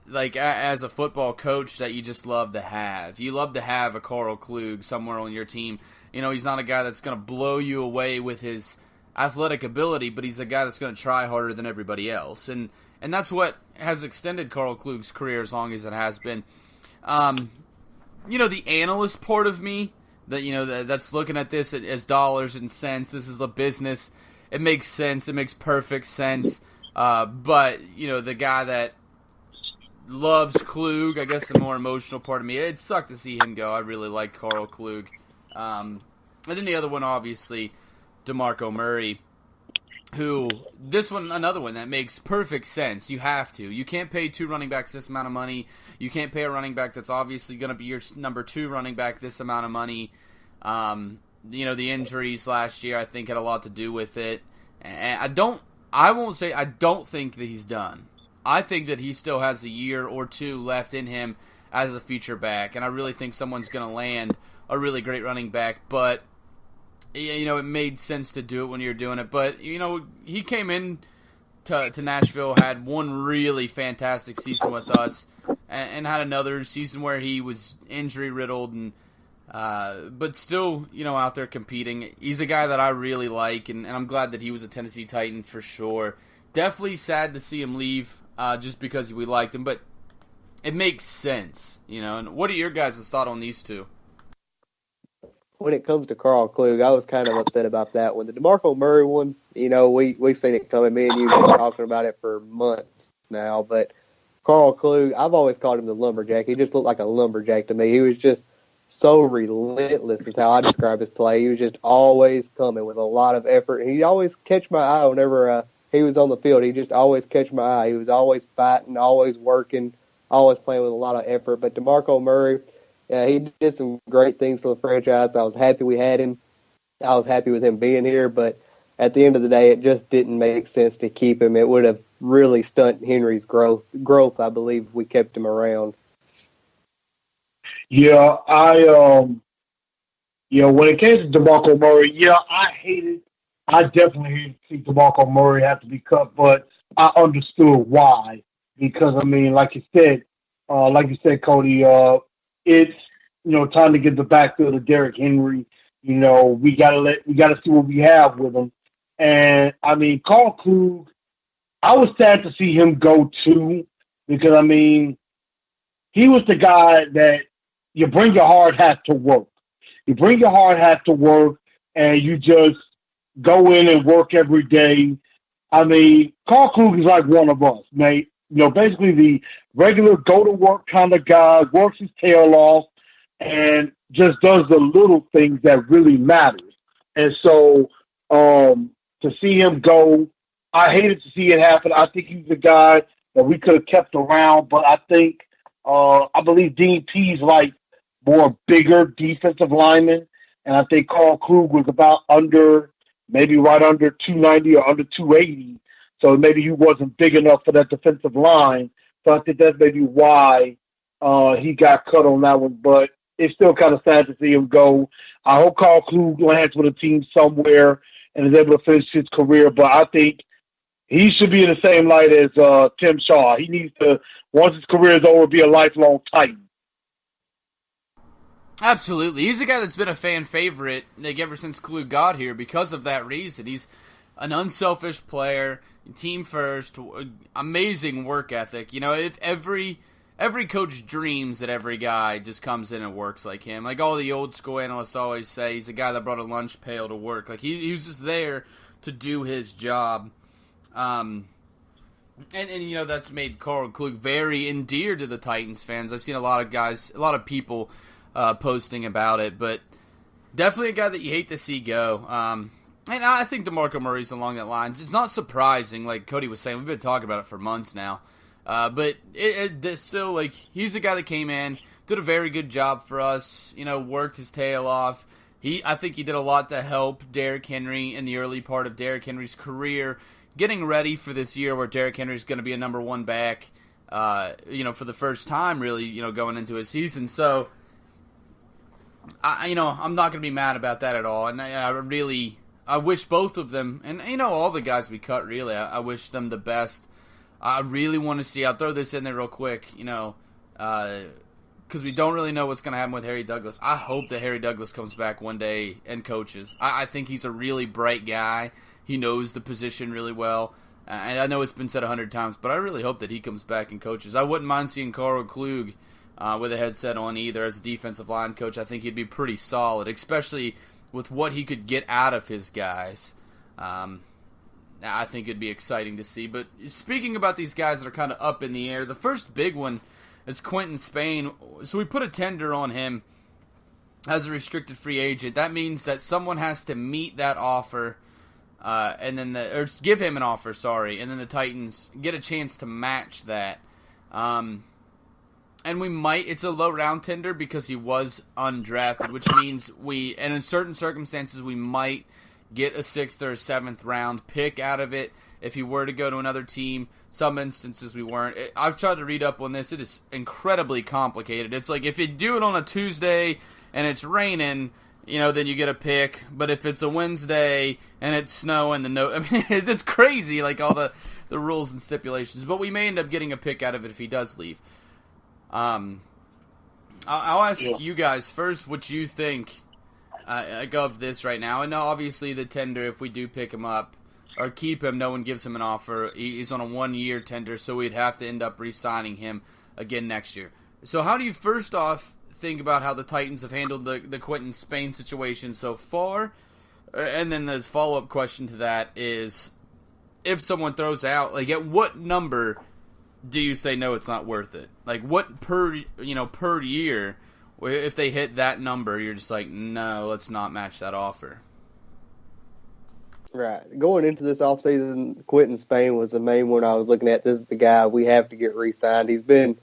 like, as a football coach, that you just love to have. You love to have a Carl Klug somewhere on your team. He's not a guy that's going to blow you away with his athletic ability, but he's a guy that's going to try harder than everybody else. And that's what has extended Carl Klug's career as long as it has been. The analyst part of me, that's looking at this as dollars and cents. This is a business. It makes sense. It makes perfect sense. But, the guy that loves Klug, I guess the more emotional part of me, it sucked to see him go. I really like Carl Klug. And then the other one, obviously, DeMarco Murray, who, this one, another one that makes perfect sense. You have to. You can't pay two running backs this amount of money. You can't pay a running back that's obviously going to be your number two running back this amount of money. The injuries last year, I think, had a lot to do with it. And I don't think that he's done. I think that he still has a year or two left in him as a feature back, and I really think someone's going to land a really great running back. But, it made sense to do it when you're doing it. But, he came in to Nashville, had one really fantastic season with us, and had another season where he was injury-riddled, and but still, out there competing. He's a guy that I really like, and I'm glad that he was a Tennessee Titan for sure. Definitely sad to see him leave, just because we liked him, but it makes sense, And what are your guys' thought on these two? When it comes to Carl Klug, I was kind of upset about that one. The DeMarco Murray one, we've seen it coming. Me and you have been talking about it for months now, but Carl Klug, I've always called him the lumberjack. He just looked like a lumberjack to me. He was just so relentless is how I describe his play. He was just always coming with a lot of effort. He'd always catch my eye whenever he was on the field. He'd just always catch my eye. He was always fighting, always working, always playing with a lot of effort. But DeMarco Murray, he did some great things for the franchise. I was happy we had him. I was happy with him being here. But at the end of the day, it just didn't make sense to keep him. It would have really stunted Henry's growth, I believe, if we kept him around. Yeah, when it came to DeMarco Murray, I definitely hated to see DeMarco Murray have to be cut, but I understood why. Because, like you said, Cody, it's, time to get the backfield of Derrick Henry. We gotta see what we have with him. And Carl Klug, I was sad to see him go too, because I mean, he was the guy that you bring your hard hat to work. You bring your hard hat to work, and you just go in and work every day. I mean, Carl Krug is like one of us, mate. You know, basically the regular go-to-work kind of guy, works his tail off, and just does the little things that really matters. And so to see him go, I hated to see it happen. I think he's the guy that we could have kept around, but I think I believe Dean Pease like more bigger defensive lineman, and I think Carl Krug was about maybe right under 290 or under 280. So maybe he wasn't big enough for that defensive line. So I think that's maybe why he got cut on that one. But it's still kind of sad to see him go. I hope Carl Krug lands with a team somewhere and is able to finish his career. But I think he should be in the same light as Tim Shaw. He needs to, once his career is over, be a lifelong Titan. Absolutely. He's a guy that's been a fan favorite ever since Klug got here because of that reason. He's an unselfish player, team first, amazing work ethic. You know, if every coach dreams that every guy just comes in and works like him. Like all the old school analysts always say, he's a guy that brought a lunch pail to work. Like he was just there to do his job. And you know, that's made Carl Klug very endeared to the Titans fans. I've seen a lot of people posting about it, but definitely a guy that you hate to see go. And I think DeMarco Murray's along that lines. It's not surprising, like Cody was saying. We've been talking about it for months now. But it's still, like, he's a guy that came in, did a very good job for us, you know, worked his tail off. I think he did a lot to help Derrick Henry in the early part of Derrick Henry's career, getting ready for this year where Derrick Henry's going to be a number one back, you know, for the first time, really, you know, going into his season. So, I'm not going to be mad about that at all. And I wish both of them, and, you know, all the guys we cut, really, I wish them the best. I really want to see, I'll throw this in there real quick, you know, because we don't really know what's going to happen with Harry Douglas. I hope that Harry Douglas comes back one day and coaches. I think he's a really bright guy. He knows the position really well. And I know it's been said 100 times, but I really hope that he comes back and coaches. I wouldn't mind seeing Carl Klug with a headset on either as a defensive line coach. I think he'd be pretty solid, especially with what he could get out of his guys. I think it'd be exciting to see. But speaking about these guys that are kind of up in the air, the first big one is Quentin Spain. So we put a tender on him as a restricted free agent. That means that someone has to meet that offer, and then or give him an offer, and then the Titans get a chance to match that. And it's a low round tender because he was undrafted, which means and in certain circumstances, we might get a 6th or a 7th round pick out of it if he were to go to another team. Some instances we weren't. I've tried to read up on this. It is incredibly complicated. It's like if you do it on a Tuesday and it's raining, you know, then you get a pick. But if it's a Wednesday and it's snowing, it's crazy, like all the rules and stipulations. But we may end up getting a pick out of it if he does leave. I'll ask you guys first what you think of this right now. And obviously the tender, if we do pick him up or keep him, no one gives him an offer. He's on a 1-year tender, so we'd have to end up re-signing him again next year. So how do you first off think about how the Titans have handled the Quentin Spain situation so far? And then the follow-up question to that is, if someone throws out, like, at what number do you say, no, it's not worth it? Like, what per year, if they hit that number, you're just like, no, let's not match that offer? Right. Going into this offseason, Quentin Spain was the main one I was looking at. This is the guy we have to get re-signed. He's been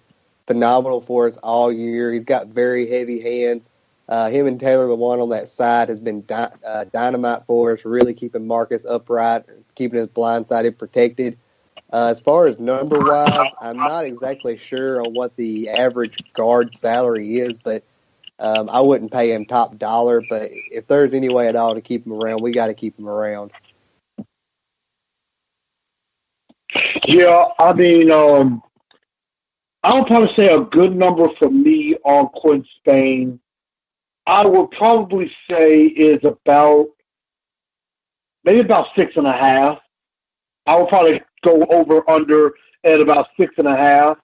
phenomenal for us all year. He's got very heavy hands. Him and Taylor Lewan on that side has been dynamite for us, really keeping Marcus upright, keeping his blind sided protected. As far as number-wise, I'm not exactly sure on what the average guard salary is, but I wouldn't pay him top dollar. But if there's any way at all to keep him around, we got to keep him around. Yeah, I mean, I would probably say a good number for me on Quentin Spain, I would probably say is maybe about 6.5. I would probably go over under at about 6.5.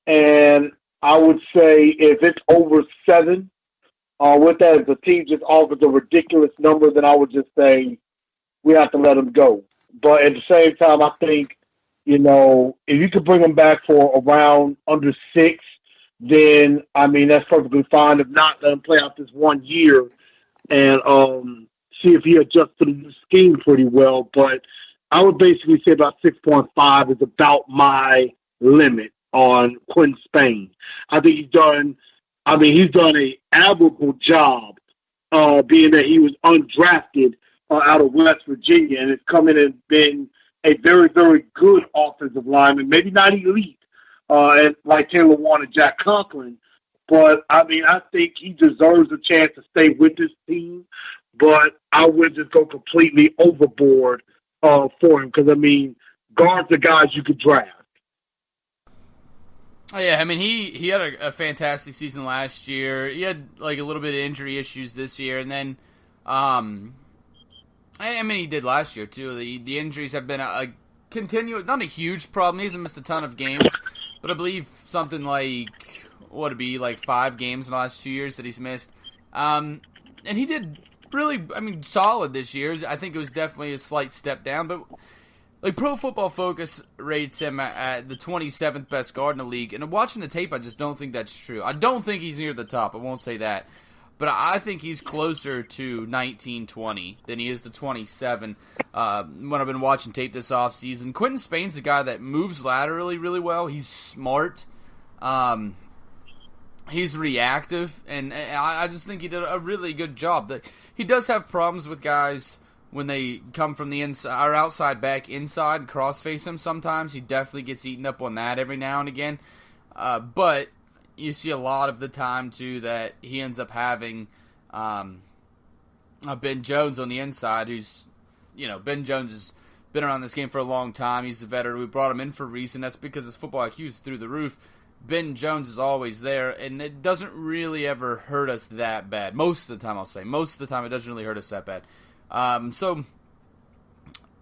And I would say if it's over 7, with that, if the team just offers a ridiculous number, then I would just say we have to let them go. But at the same time, I think, if you could bring them back for around under 6, then, that's perfectly fine. If not, let him play out this 1 year and see if he adjusts to the new scheme pretty well. But I would basically say about 6.5 is about my limit on Quentin Spain. I think he's done an admirable job, being that he was undrafted out of West Virginia and has come in and been a very, very good offensive lineman, maybe not elite, and like Taylor Warren and Jack Conklin. But, I think he deserves a chance to stay with this team, but I would just go completely overboard for him because, guards are guys you could draft. Oh, yeah, he had a fantastic season last year. He had, a little bit of injury issues this year, and then, he did last year, too. The injuries have been a continuous, not a huge problem. He hasn't missed a ton of games, but I believe something like, 5 games in the last 2 years that he's missed. And he did really, solid this year. I think it was definitely a slight step down, but Pro Football Focus rates him at the 27th best guard in the league, and watching the tape, I just don't think that's true. I don't think he's near the top, I won't say that, but I think he's closer to 19, 20 than he is to 27 when I've been watching tape this offseason. Quentin Spain's a guy that moves laterally really well. He's smart. He's reactive, and I just think he did a really good job. He does have problems with guys when they come from the inside or outside back inside and cross-face him sometimes. He definitely gets eaten up on that every now and again. But you see a lot of the time, too, that he ends up having Ben Jones on the inside, who's, Ben Jones has been around this game for a long time. He's a veteran. We brought him in for a reason. That's because his football IQ is through the roof. Ben Jones is always there, and it doesn't really ever hurt us that bad. Most of the time, I'll say. Most of the time, it doesn't really hurt us that bad. So,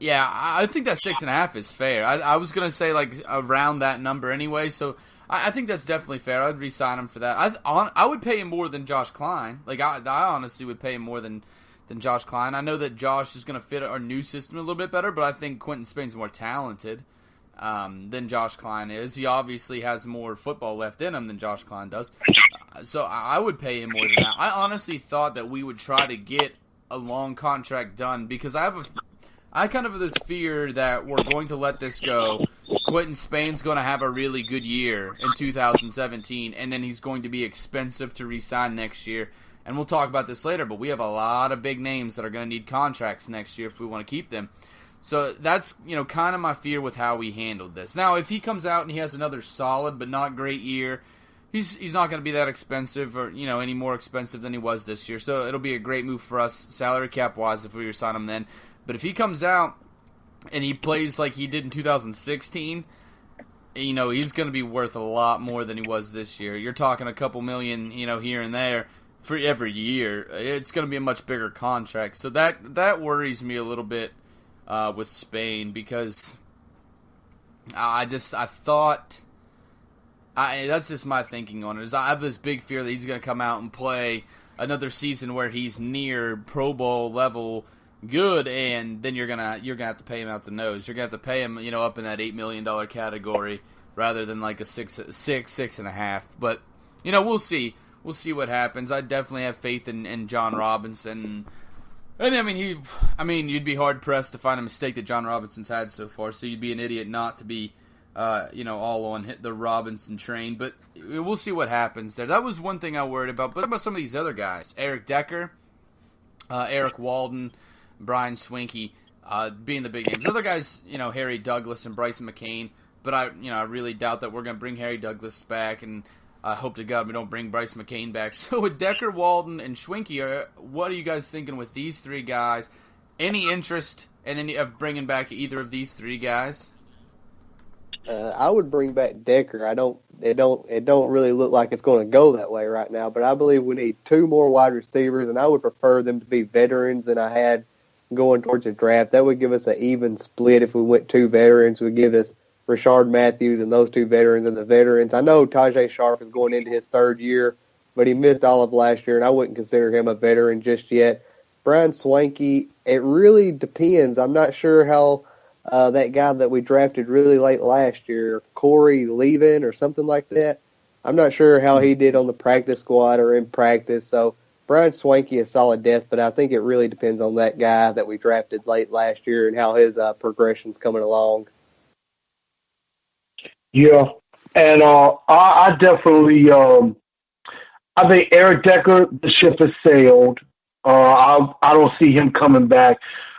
yeah, I think that 6.5 is fair. I was going to say, around that number anyway, so I think that's definitely fair. I'd re-sign him for that. I would pay him more than Josh Klein. I honestly would pay him more than Josh Klein. I know that Josh is going to fit our new system a little bit better, but I think Quentin Spain's more talented than Josh Klein is. He obviously has more football left in him than Josh Klein does. So I would pay him more than that. I honestly thought that we would try to get a long contract done because I kind of have this fear that we're going to let this go. Quentin Spain's going to have a really good year in 2017, and then he's going to be expensive to re-sign next year. And we'll talk about this later, but we have a lot of big names that are going to need contracts next year if we want to keep them. So that's, kind of my fear with how we handled this. Now, if he comes out and he has another solid but not great year, he's not going to be that expensive or, any more expensive than he was this year. So it'll be a great move for us salary cap-wise if we resign him then. But if he comes out and he plays like he did in 2016, he's going to be worth a lot more than he was this year. You're talking a couple million, here and there for every year. It's going to be a much bigger contract. So that worries me a little bit with Spain because that's just my thinking on it. Is I have this big fear that he's going to come out and play another season where he's near Pro Bowl level good, and then you're gonna have to pay him out the nose. You're gonna have to pay him, up in that $8 million category rather than like a 6.5. But we'll see. We'll see what happens. I definitely have faith in John Robinson. And you'd be hard pressed to find a mistake that John Robinson's had so far. So you'd be an idiot not to be, all on hit the Robinson train. But we'll see what happens there. That was one thing I worried about. But about some of these other guys, Eric Decker, Eric Walden, Brian Swinkie, being the big names. Other guys, Harry Douglas and Bryson McCain. But I really doubt that we're going to bring Harry Douglas back, and I hope to God we don't bring Bryce McCain back. So with Decker, Walden, and Schwinke, what are you guys thinking with these three guys? Any interest in of bringing back either of these three guys? I would bring back Decker. It don't really look like it's going to go that way right now. But I believe we need 2 more wide receivers, and I would prefer them to be veterans than I had going towards the draft. That would give us an even split if we went 2 veterans. It would give us Rashard Matthews and those 2 veterans and the veterans. I know Tajay Sharp is going into his 3rd year, but he missed all of last year, and I wouldn't consider him a veteran just yet. Brian Swanky, it really depends. I'm not sure how that guy that we drafted really late last year, Corey Levin or something like that, I'm not sure how he did on the practice squad or in practice. So Brian Swanky is solid depth, but I think it really depends on that guy that we drafted late last year and how his progression's coming along. Yeah, and I definitely I think Eric Decker, the ship has sailed. I don't see him coming back.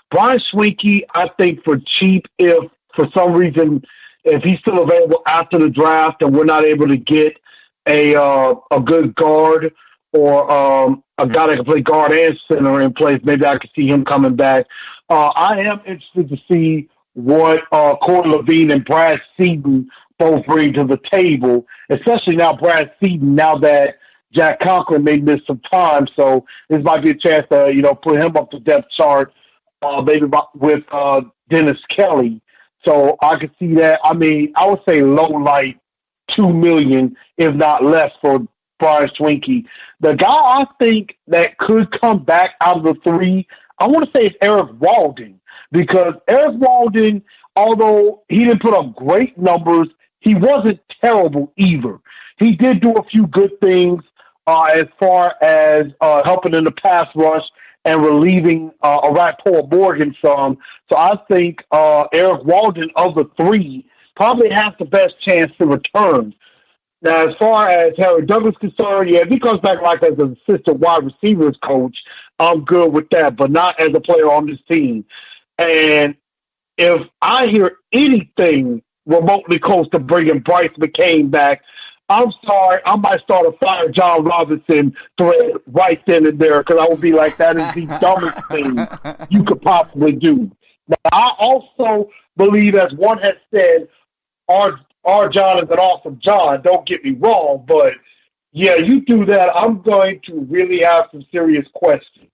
Brian Swinkie, I think for cheap, if for some reason, if he's still available after the draft and we're not able to get a good guard or a guy that can play guard and center in place, maybe I could see him coming back. I am interested to see what Corey Levine and Brad Seaton both bring to the table, especially now Brad Seaton, now that Jack Conklin may miss some time. So this might be a chance to, put him up the depth chart, maybe with Dennis Kelly. So I could see that. I mean, I would say low light $2 million, if not less, for Brian Swinkie. The guy I think that could come back out of the 3, I want to say it's Eric Walden, because Eric Walden, although he didn't put up great numbers, he wasn't terrible either. He did do a few good things as far as helping in the pass rush and relieving Iraq Paul Morgan some. So I think Eric Walden of the 3 probably has the best chance to return. Now, as far as Harry Douglas is concerned, yeah, if he comes back like as an assistant wide receivers coach, I'm good with that, but not as a player on this team. And if I hear anything remotely close to bringing Bryce McCain back, I'm sorry, I might start a Fire John Robinson thread right then and there, because I would be like, that is the dumbest thing you could possibly do. Now, I also believe, as one has said, our John is an awesome John, don't get me wrong, but yeah, you do that, I'm going to really have some serious questions.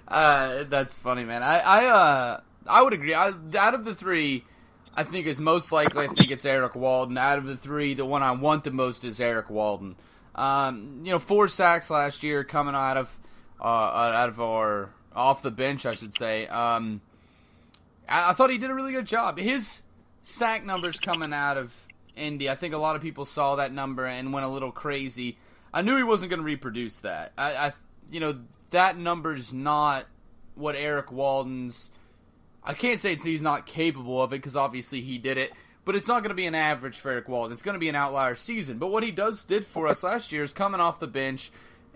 That's funny, man. I would agree. Out of the 3, I think is most likely. I think it's Eric Walden. Out of the 3, the one I want the most is Eric Walden. 4 sacks last year coming out of our off the bench, I should say. I thought he did a really good job. His sack numbers coming out of Indy, I think a lot of people saw that number and went a little crazy. I knew he wasn't going to reproduce that. That number's not what Eric Walden's. I can't say he's not capable of it, because obviously he did it, but it's not going to be an average for Eric Walden. It's going to be an outlier season. But what he did for us last year is, coming off the bench,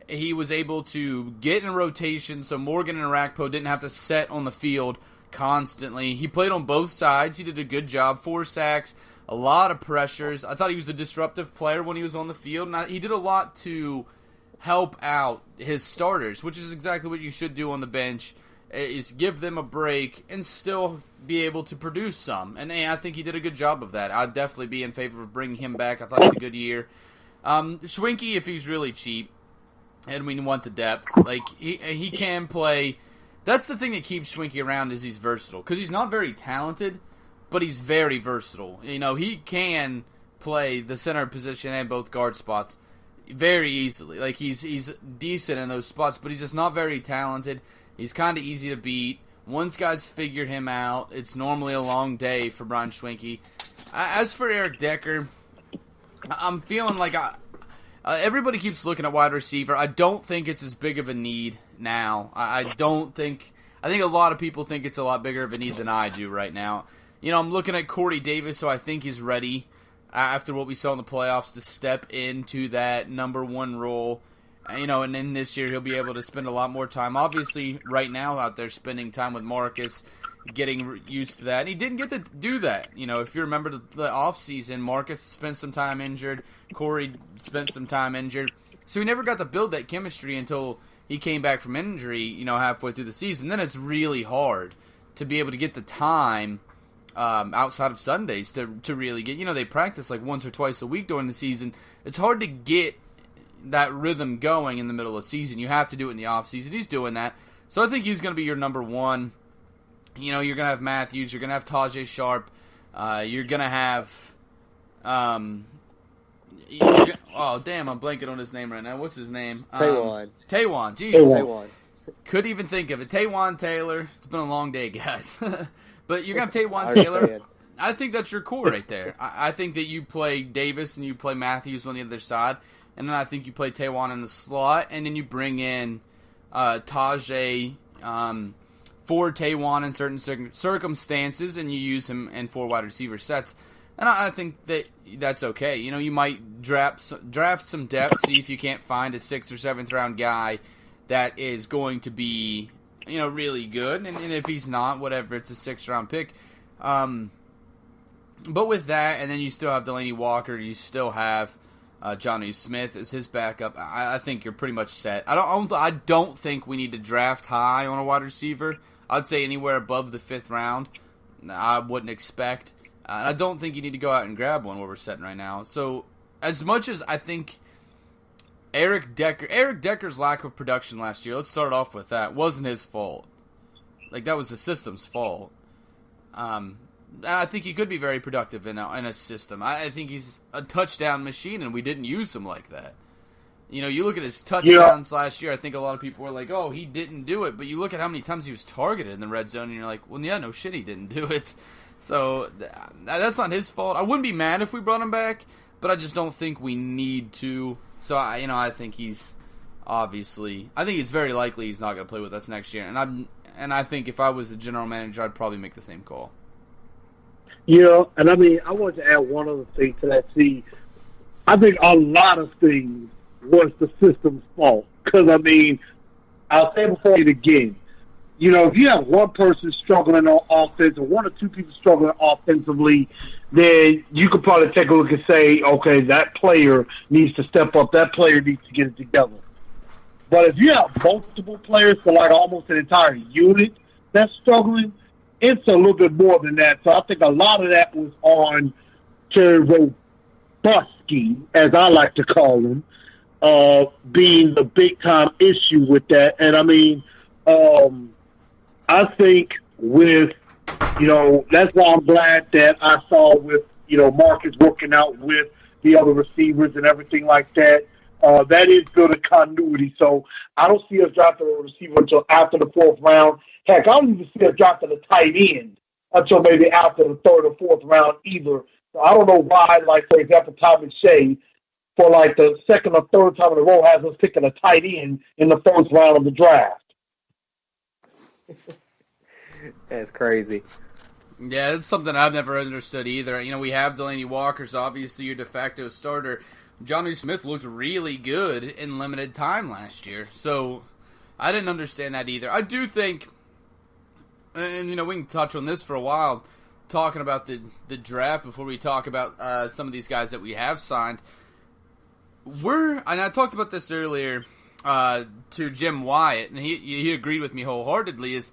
he was able to get in rotation, so Morgan and Arakpo didn't have to set on the field constantly. He played on both sides. He did a good job. 4 sacks, a lot of pressures. I thought he was a disruptive player when he was on the field, and he did a lot to help out his starters, which is exactly what you should do on the bench, is give them a break and still be able to produce some. And I think he did a good job of that. I'd definitely be in favor of bringing him back. I thought he had a good year. Schwinkie, if he's really cheap, and we want the depth, like he can play. That's the thing that keeps Schwinkie around, is he's versatile. Because he's not very talented, but he's very versatile. He can play the center position and both guard spots very easily. Like, he's decent in those spots, but he's just not very talented. He's kind of easy to beat. Once guys figure him out, it's normally a long day for Brian Schwinkie. As for Eric Decker, I'm feeling like everybody keeps looking at wide receiver. I don't think it's as big of a need now. I think a lot of people think it's a lot bigger of a need than I do right now. I'm looking at Corey Davis, so I think he's ready after what we saw in the playoffs to step into that number 1 role. And then this year he'll be able to spend a lot more time. Obviously, right now out there spending time with Marcus, getting used to that. And he didn't get to do that. If you remember the offseason, Marcus spent some time injured. Corey spent some time injured. So he never got to build that chemistry until he came back from injury, halfway through the season. Then it's really hard to be able to get the time outside of Sundays to really get. They practice like once or twice a week during the season. It's hard to get that rhythm going in the middle of the season. You have to do it in the off season. He's doing that. So I think he's going to be your number one. You know, you're going to have Matthews. You're going to have Tajay Sharp. You're going to have... oh, damn, I'm blanking on his name right now. What's his name? Taywan. Jesus. Taywan. Couldn't even think of it. Taywan Taylor. It's been a long day, guys. But you're going to have Taywan Taylor. I think that's your core right there. I think that you play Davis and you play Matthews on the other side. And then I think you play Taywan in the slot. And then you bring in Tajay for Taywan in certain circumstances. And you use him in 4 wide receiver sets. And I think that that's okay. You know, you might draft some depth, see if you can't find a 6th or 7th round guy that is going to be, you know, really good. And if he's not, whatever, it's a 6th round pick. But with that, and then you still have Delaney Walker, you still have Jonnu Smith as his backup. I think you're pretty much set. I don't think we need to draft high on a wide receiver. I'd say anywhere above the 5th round. I wouldn't expect. I don't think you need to go out and grab one where we're sitting right now. So, as much as I think Eric Decker's lack of production last year, let's start off with that, wasn't his fault. Like, that was the system's fault. I think he could be very productive in a system. I think he's a touchdown machine, and we didn't use him like that. You know, you look at his touchdowns last year, I think a lot of people were like, oh, he didn't do it. But you look at how many times he was targeted in the red zone, and you're like, well, yeah, no shit, he didn't do it. So that's not his fault. I wouldn't be mad if we brought him back, but I just don't think we need to. So I think he's obviously. I think it's very likely he's not going to play with us next year. And I think if I was the general manager, I'd probably make the same call. Yeah, and I mean, I want to add one other thing to that. See, I think a lot of things was the system's fault. Because, I mean, I'll say before it again. You know, if you have one person struggling on offense or 1 or 2 people struggling offensively, then you could probably take a look and say, okay, that player needs to step up. That player needs to get it together. But if you have multiple players for like almost an entire unit that's struggling, it's a little bit more than that. So I think a lot of that was on Terry Robusky, as I like to call him, being the big-time issue with that. And, I mean, I think with, you know, that's why I'm glad that I saw with, you know, Marcus working out with the other receivers and everything like that. That is building continuity. So I don't see us drafting a receiver until after the 4th round. Heck, I don't even see us drafting a tight end until maybe after the 3rd or 4th round either. So I don't know why, like, for example, Tommy Shea, for like the 2nd or 3rd time in a row, has us picking a tight end in the 1st round of the draft. That's crazy. Yeah, it's something I've never understood either. You know, we have Delaney Walker's obviously your de facto starter. Jonnu Smith looked really good in limited time last year, so I didn't understand that either. I do think, and you know, we can touch on this for a while, talking about the draft before we talk about some of these guys that we have signed. And I talked about this earlier to Jim Wyatt, and he agreed with me wholeheartedly, is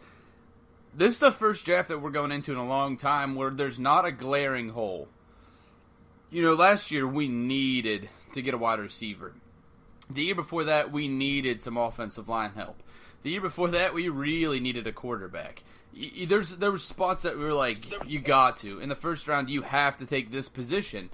this is the first draft that we're going into in a long time where there's not a glaring hole. You know, last year we needed to get a wide receiver. The year before that, we needed some offensive line help. The year before that, we really needed a quarterback. There were spots that we were like, you got to. In the first round, you have to take this position.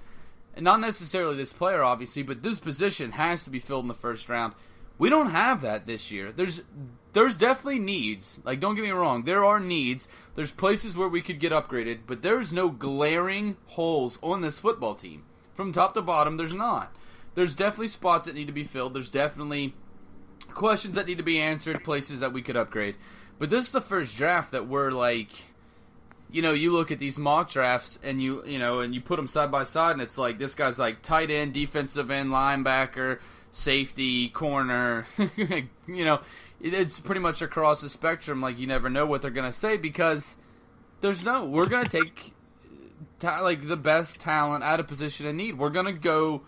And not necessarily this player, obviously, but this position has to be filled in the first round. We don't have that this year. There's definitely needs. Like, don't get me wrong. There are needs. There's places where we could get upgraded, but there's no glaring holes on this football team. From top to bottom, there's not. There's definitely spots that need to be filled. There's definitely questions that need to be answered, places that we could upgrade. But this is the first draft that we're like, you know, you look at these mock drafts and you put them side by side, and it's like this guy's like tight end, defensive end, linebacker, safety, corner. You know, it's pretty much across the spectrum. Like, you never know what they're gonna say because we're gonna take like the best talent at a position in need. We're gonna go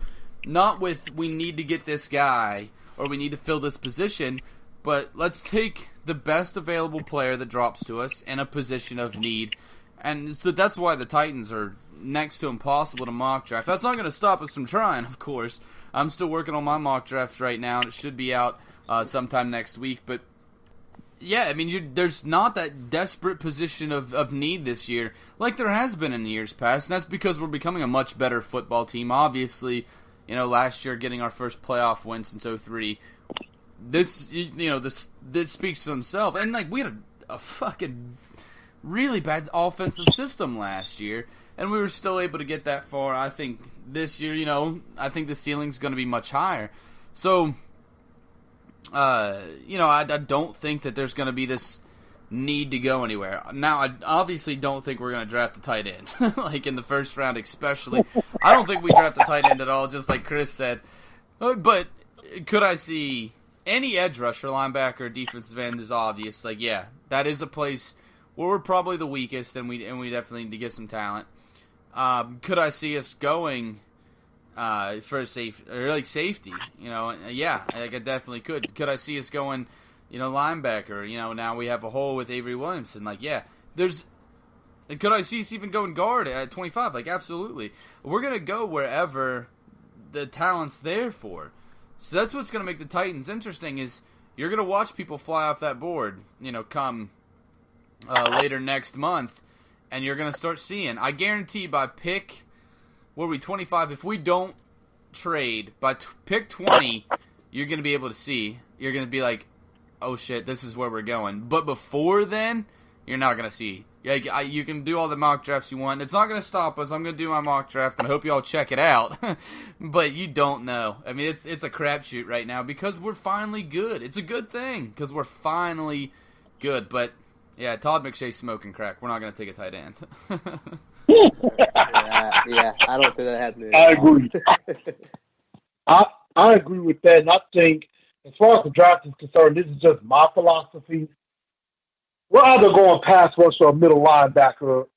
not with we need to get this guy or we need to fill this position, but let's take the best available player that drops to us in a position of need. And so that's why the Titans are next to impossible to mock draft. That's not going to stop us from trying, of course. I'm still working on my mock draft right now, and it should be out sometime next week. But Yeah, I mean, there's not that desperate position of need this year like there has been in the years past, and that's because we're becoming a much better football team. Obviously, last year getting our first playoff win since '03. This speaks for themselves. And, like, we had a fucking really bad offensive system last year, and we were still able to get that far. I think this year, I think the ceiling's going to be much higher. So, I don't think that there's going to be this need to go anywhere. Now, I obviously don't think we're going to draft a tight end, like in the first round especially. I don't think we draft a tight end at all, just like Chris said. But could I see any edge rusher, linebacker, defensive end is obvious. Like, yeah, that is a place where we're probably the weakest, and we definitely need to get some talent. Could I see us going for a safety? Yeah, like I definitely could. Could I see us going, linebacker? Now we have a hole with Avery Williamson. Like, yeah, could I see us even going guard at 25? Like, absolutely. We're gonna go wherever the talent's there for. So that's what's gonna make the Titans interesting. Is you're gonna watch people fly off that board, come later next month, and you're going to start seeing, I guarantee by pick, 25, if we don't trade, by pick 20, you're going to be able to see, you're going to be like, oh shit, this is where we're going. But before then, you're not going to see. You can do all the mock drafts you want. It's not going to stop us. I'm going to do my mock draft, and I hope you all check it out. But you don't know. I mean, it's a crapshoot right now because we're finally good. It's a good thing because we're finally good, but yeah, Todd McShay's smoking crack. We're not going to take a tight end. yeah, I don't see that happening. I agree. I agree with that, and I think as far as the draft is concerned, this is just my philosophy. We're either going pass rush or a middle linebacker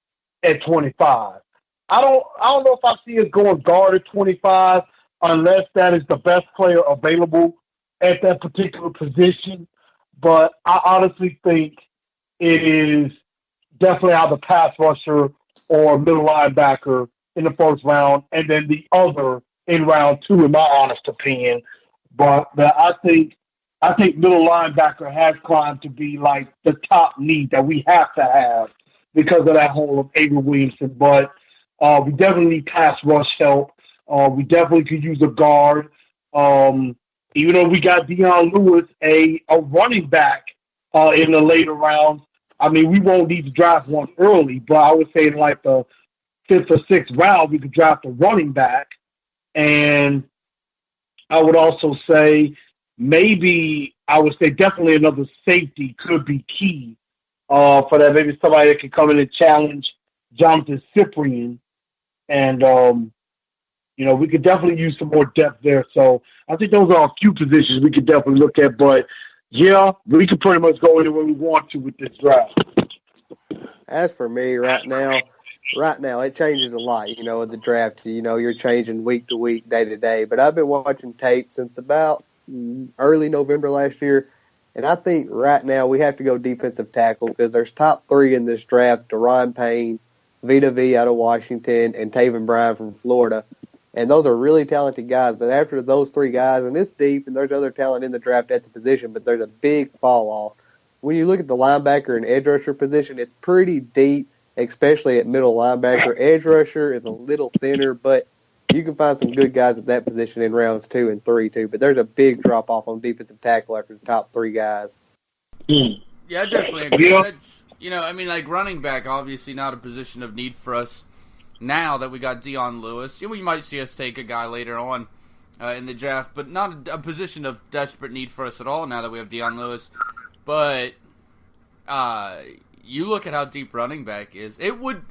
at 25. I don't know if I see us going guard at 25 unless that is the best player available at that particular position. But I honestly think it is definitely either pass rusher or middle linebacker in the first round, and then the other in round 2, in my honest opinion. But I think middle linebacker has climbed to be like the top need that we have to have because of that hole of Avery Williamson. But we definitely need pass rush help. We definitely could use a guard. Even though we got Dion Lewis, a running back in the later rounds. I mean, we won't need to draft one early, but I would say in like the 5th or 6th round, we could draft a running back. And I would also say definitely another safety could be key for that. Maybe somebody that can come in and challenge Jonathan Cyprian. And, we could definitely use some more depth there. So I think those are a few positions we could definitely look at. But, yeah, we could pretty much go anywhere we want to with this draft. As for me right now, it changes a lot, with the draft. You're changing week to week, day to day. But I've been watching tape since about early November last year, and I think right now we have to go defensive tackle because there's top 3 in this draft: Deron Payne, Vita V out of Washington, and Taven Bryan from Florida. And those are really talented guys. But after those 3 guys, and it's deep, and there's other talent in the draft at the position, but there's a big fall off. When you look at the linebacker and edge rusher position, it's pretty deep, especially at middle linebacker. Edge rusher is a little thinner, but you can find some good guys at that position in rounds 2 and 3 too. But there's a big drop off on defensive tackle after the top 3 guys. Yeah, I definitely agree. Yeah. That's, running back, obviously not a position of need for us now that we got Dion Lewis. We might see us take a guy later on in the draft, but not a position of desperate need for us at all now that we have Dion Lewis. But you look at how deep running back is. It would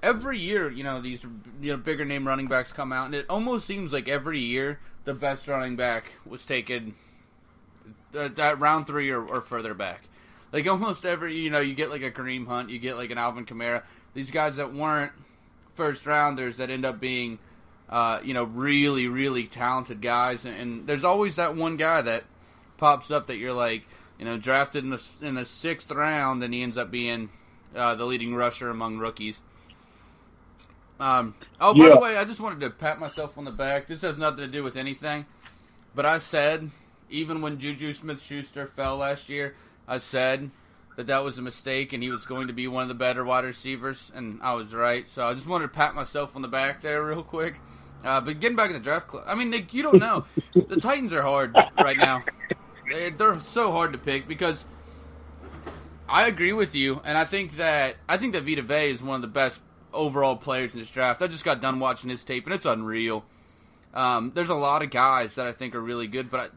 every year, these bigger name running backs come out, and it almost seems like every year the best running back was taken at round 3 or further back. Like almost every, you get like a Kareem Hunt, you get like an Alvin Kamara. These guys that weren't first rounders that end up being, really, really talented guys. And there's always that one guy that pops up that you're like, drafted in the 6th round, and he ends up being the leading rusher among rookies. By the way, I just wanted to pat myself on the back. This has nothing to do with anything, but I said, even when Juju Smith-Schuster fell last year, I said that was a mistake and he was going to be one of the better wide receivers, and I was right. So I just wanted to pat myself on the back there real quick. But getting back in the draft club, I mean, Nick, you don't know. The Titans are hard right now. They're so hard to pick because I agree with you, and I think that Vita Vea is one of the best overall players in this draft. I just got done watching his tape, and it's unreal. There's a lot of guys that I think are really good, but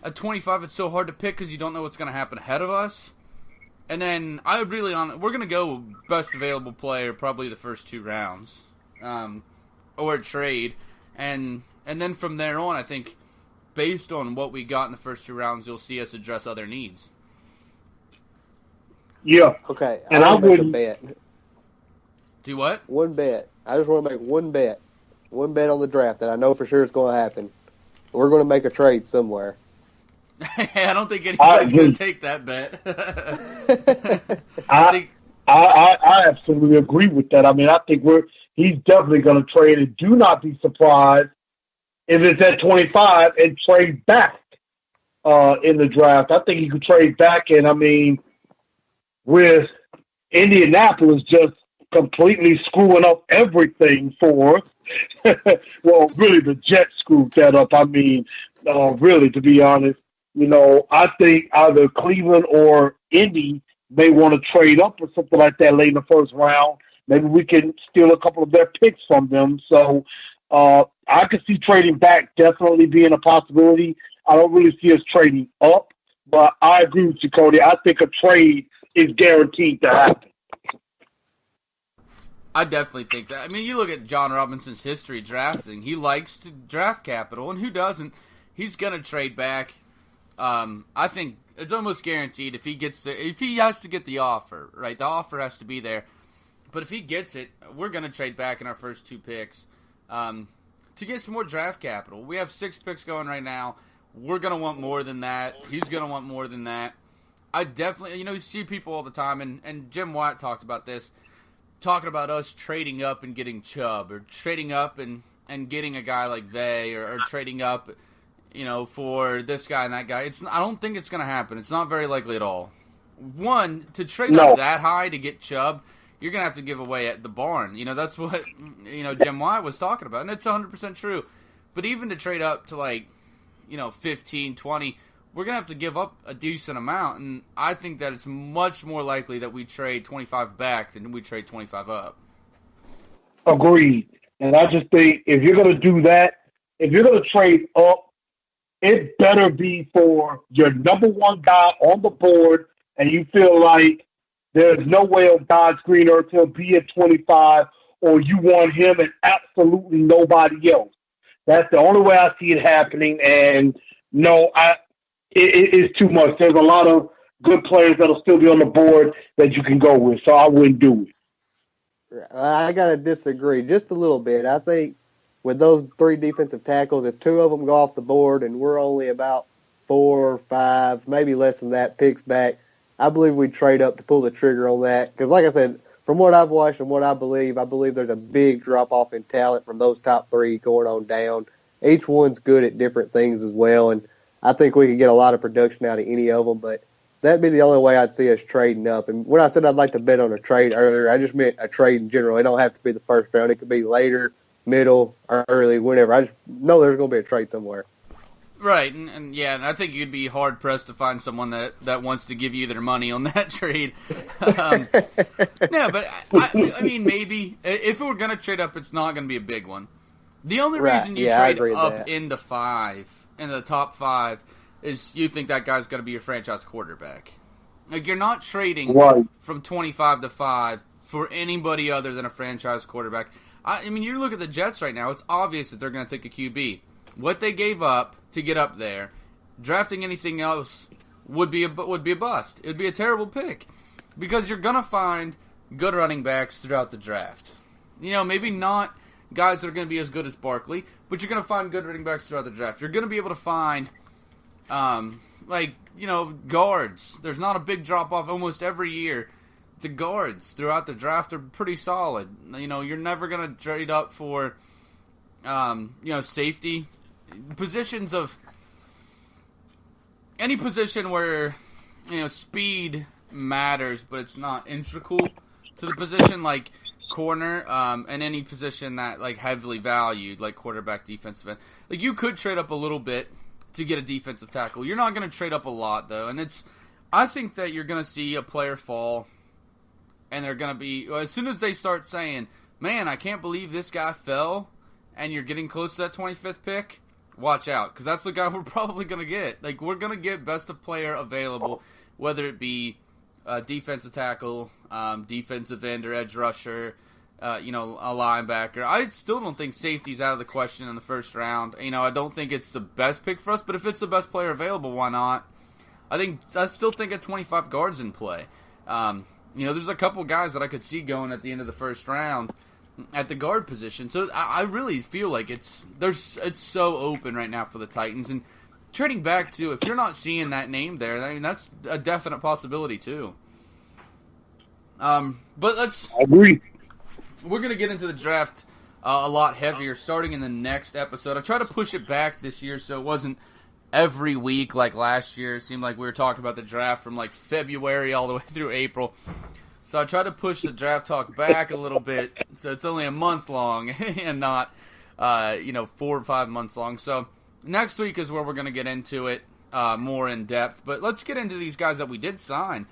at 25, it's so hard to pick because you don't know what's going to happen ahead of us. And then we're going to go best available player probably the first 2 rounds, or trade, and then from there on, I think based on what we got in the first 2 rounds, you'll see us address other needs. Yeah. Okay, and I would bet. Do what? One bet. I just want to make one bet. One bet on the draft that I know for sure is going to happen. We're going to make a trade somewhere. I don't think anybody's going to take that bet. I absolutely agree with that. I mean, I think he's definitely going to trade, and do not be surprised if it's at 25 and trade back in the draft. I think he could trade back, and I mean, with Indianapolis just completely screwing up everything for us. Well, really, the Jets screwed that up. I mean, really, to be honest, I think either Cleveland or Indy may want to trade up or something like that late in the first round. Maybe we can steal a couple of their picks from them. So I could see trading back definitely being a possibility. I don't really see us trading up, but I agree with you, Cody. I think a trade is guaranteed to happen. I definitely think that. I mean, you look at John Robinson's history drafting. He likes to draft capital, and who doesn't? He's going to trade back. I think it's almost guaranteed if he has to get the offer, right? The offer has to be there. But if he gets it, we're going to trade back in our first 2 picks to get some more draft capital. We have 6 picks going right now. We're going to want more than that. He's going to want more than that. I definitely, you see people all the time, and Jim White talked about this, talking about us trading up and getting Chubb, or trading up and getting a guy like Vey, or trading up, for this guy and that guy. I don't think it's going to happen. It's not very likely at all. One, to trade up that high to get Chubb, you're going to have to give away at the barn. That's what, Jim White was talking about, and it's 100% true. But even to trade up to 15, 20, we're going to have to give up a decent amount, and I think that it's much more likely that we trade 25 back than we trade 25 up. Agreed. And I just think if you're going to do that, if you're going to trade up, it better be for your number 1 guy on the board, and you feel like there's no way on God's green earth he'll be at 25, or you want him and absolutely nobody else. That's the only way I see it happening, and no, it's too much. There's a lot of good players that'll still be on the board that you can go with, so I wouldn't do it. I got to disagree just a little bit. I think with those 3 defensive tackles, if 2 of them go off the board and we're only about 4 or 5, maybe less than that, picks back, I believe we'd trade up to pull the trigger on that. Because like I said, from what I've watched and what I believe there's a big drop-off in talent from those top 3 going on down. Each one's good at different things as well, and I think we could get a lot of production out of any of them, but that'd be the only way I'd see us trading up. And when I said I'd like to bet on a trade earlier, I just meant a trade in general. It don't have to be the first round. It could be later, middle, early, whenever. I just know there's going to be a trade somewhere. Right, and I think you'd be hard-pressed to find someone that wants to give you their money on that trade. No, but I mean, maybe. If we're going to trade up, it's not going to be a big one. The only reason you trade up into the top 5, is you think that guy's going to be your franchise quarterback. Like, you're not trading from 25 to 5 for anybody other than a franchise quarterback. I mean, you look at the Jets right now, it's obvious that they're going to take a QB. What they gave up to get up there, drafting anything else would be a bust. It would be a terrible pick, because you're going to find good running backs throughout the draft. Maybe not guys that are going to be as good as Barkley, but you're going to find good running backs throughout the draft. You're going to be able to find, guards. There's not a big drop-off almost every year. The guards throughout the draft are pretty solid. You're never going to trade up for, safety. Positions of any position where, speed matters, but it's not integral to the position like corner, and any position that like heavily valued, like quarterback, defensive end. Like you could trade up a little bit to get a defensive tackle. You're not going to trade up a lot though, and I think that you're going to see a player fall, and they're going to be as soon as they start saying, "Man, I can't believe this guy fell," and you're getting close to that 25th pick. Watch out, because that's the guy we're probably going to get. Like we're going to get best of player available, whether it be defensive tackle, defensive end or edge rusher, a linebacker. I still don't think safety's out of the question in the first round. I don't think it's the best pick for us, but if it's the best player available, why not? I still think at 25 guards in play. There's a couple guys that I could see going at the end of the first round at the guard position. So I really feel like it's so open right now for the Titans. And trading back to, if you're not seeing that name there, I mean, that's a definite possibility too. But I agree. We're going to get into the draft a lot heavier starting in the next episode. I try to push it back this year so it wasn't every week like last year. It seemed like we were talking about the draft from like February all the way through April. So I try to push the draft talk back a little bit so it's only a month long and not 4 or 5 months long. So next week is where we're going to get into it more in depth. But let's get into these guys that we did sign.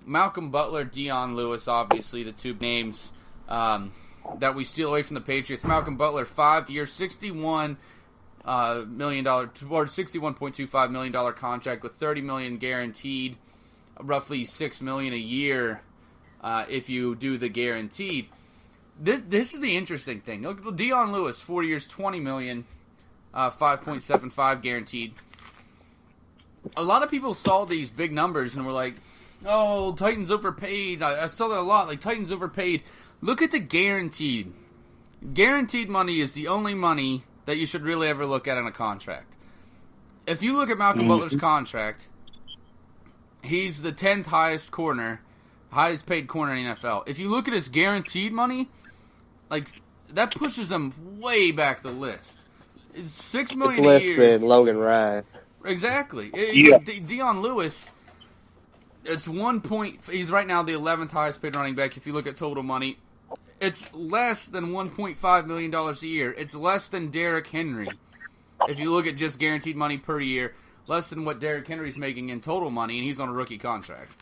Malcolm Butler, Dion Lewis, obviously the two names that we steal away from the Patriots. Malcolm Butler, 5 years, $61 million, or $61.25 million contract with $30 million guaranteed, roughly $6 million a year if you do the guaranteed. This is the interesting thing. Look, Dion Lewis, 4 years, $20 million, 5.75 guaranteed. A lot of people saw these big numbers and were like, "Oh, Titans overpaid." I saw that a lot. Like Titans overpaid. Look at the guaranteed. Guaranteed money is the only money that you should really ever look at in a contract. If you look at Malcolm Butler's contract, he's the 10th highest paid corner in the NFL. If you look at his guaranteed money, like that pushes him way back the list. It's $6 million less a year. than Logan Ryan. Exactly. Yeah. Dion Lewis, it's 1 point. He's right now the 11th highest paid running back. If you look at total money, it's less than $1.5 million a year. It's less than Derrick Henry. If you look at just guaranteed money per year, less than what Derrick Henry's making in total money, and he's on a rookie contract.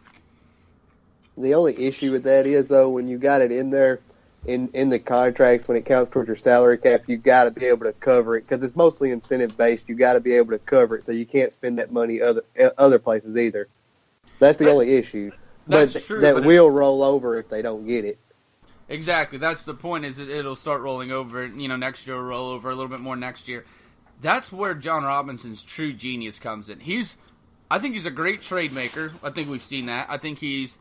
The only issue with that is, though, when you got it in there, in the contracts, when it counts towards your salary cap, you got to be able to cover it because it's mostly incentive based. You got to be able to cover it, so you can't spend that money other places either. That's the only issue. That's but true, that but will roll over if they don't get it. Exactly. That's the point. Is it'll start rolling over. Next year will roll over a little bit more next year. That's where John Robinson's true genius comes in. I think he's a great trade maker. I think we've seen that. I think he's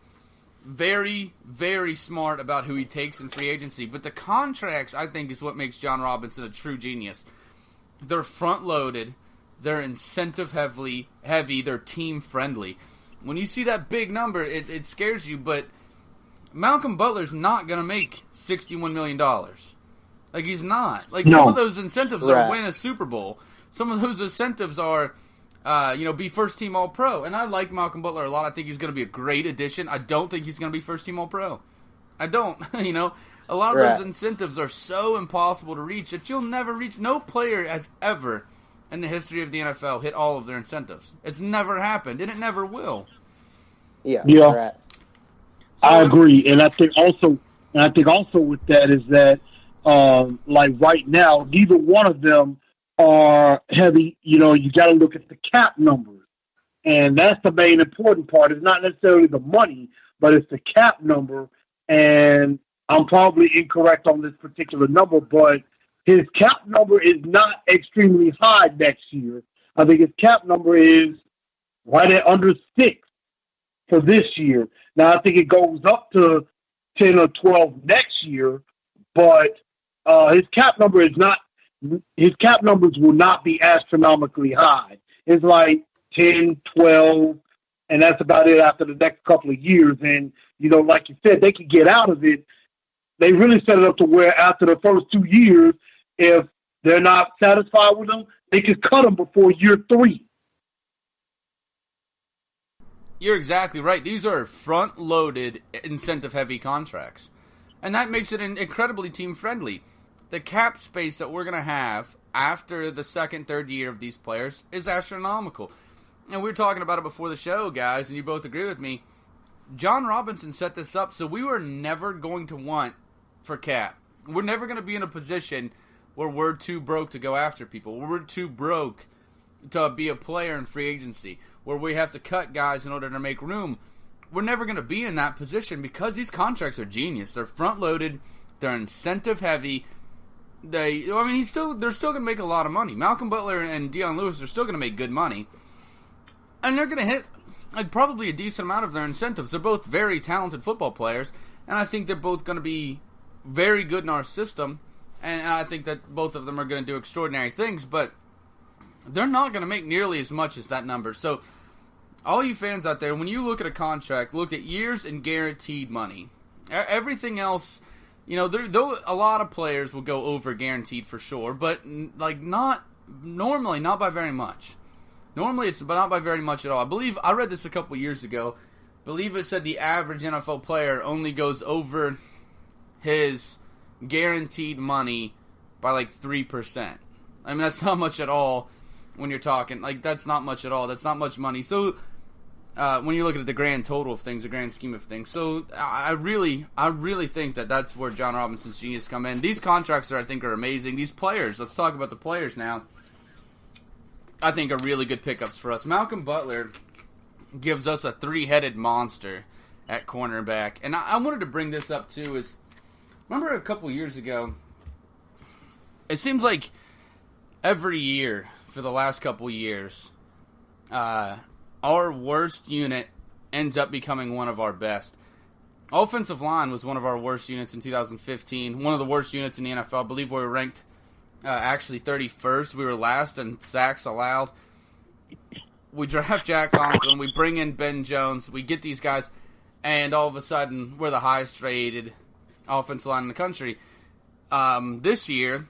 very, very smart about who he takes in free agency. But the contracts, I think, is what makes John Robinson a true genius. They're front-loaded. They're incentive-heavy. They're team-friendly. When you see that big number, it scares you. But Malcolm Butler's not going to make $61 million. Like, he's not. Like, some of those incentives are win a Super Bowl. Some of those incentives are be first-team All-Pro. And I like Malcolm Butler a lot. I think he's going to be a great addition. I don't think he's going to be first-team All-Pro. I don't. A lot of those incentives are so impossible to reach that you'll never reach. No player has ever, in the history of the NFL, hit all of their incentives. It's never happened, and it never will. Yeah. Right. So, I agree. And I think also with that is that, like right now, neither one of them are heavy. You got to look at the cap numbers. And that's the main important part. It's not necessarily the money, but it's the cap number. And I'm probably incorrect on this particular number, but his cap number is not extremely high next year. I think his cap number is right at under 6 for this year. Now, I think it goes up to 10 or 12 next year, but his cap numbers will not be astronomically high. It's like 10, 12, and that's about it after the next couple of years. And, like you said, they could get out of it. They really set it up to where after the first 2 years, if they're not satisfied with them, they could cut them before year 3. You're exactly right. These are front-loaded, incentive-heavy contracts. And that makes it incredibly team-friendly. The cap space that we're going to have after the second, third year of these players is astronomical. And we were talking about it before the show, guys, and you both agree with me. John Robinson set this up, so we were never going to want for cap. We're never going to be in a position where we're too broke to go after people. Where we're too broke to be a player in free agency. Where we have to cut guys in order to make room. We're never going to be in that position because these contracts are genius. They're front-loaded. They're incentive-heavy. They're still going to make a lot of money. Malcolm Butler and Dion Lewis are still going to make good money. And they're going to hit probably a decent amount of their incentives. They're both very talented football players. And I think they're both going to be very good in our system. And I think that both of them are going to do extraordinary things. But they're not going to make nearly as much as that number. So all you fans out there, when you look at a contract, look at years and guaranteed money. Everything else, though a lot of players will go over guaranteed for sure, but not by very much. Normally it's not by very much at all. I read this a couple years ago. I believe it said the average NFL player only goes over his guaranteed money by 3%. I mean, that's not much at all when you're talking. That's not much at all. That's not much money. So when you look at the grand total of things, the grand scheme of things. So I really think that that's where John Robinson's genius come in. These contracts I think are amazing. These players, let's talk about the players now, I think are really good pickups for us. Malcolm Butler gives us a three-headed monster at cornerback. And I wanted to bring this up too, is remember a couple years ago, it seems like every year for the last couple years, our worst unit ends up becoming one of our best. Offensive line was one of our worst units in 2015, one of the worst units in the NFL. I believe we were ranked actually 31st. We were last in sacks allowed. We draft Jack Conklin, we bring in Ben Jones, we get these guys, and all of a sudden we're the highest rated offensive line in the country. This year,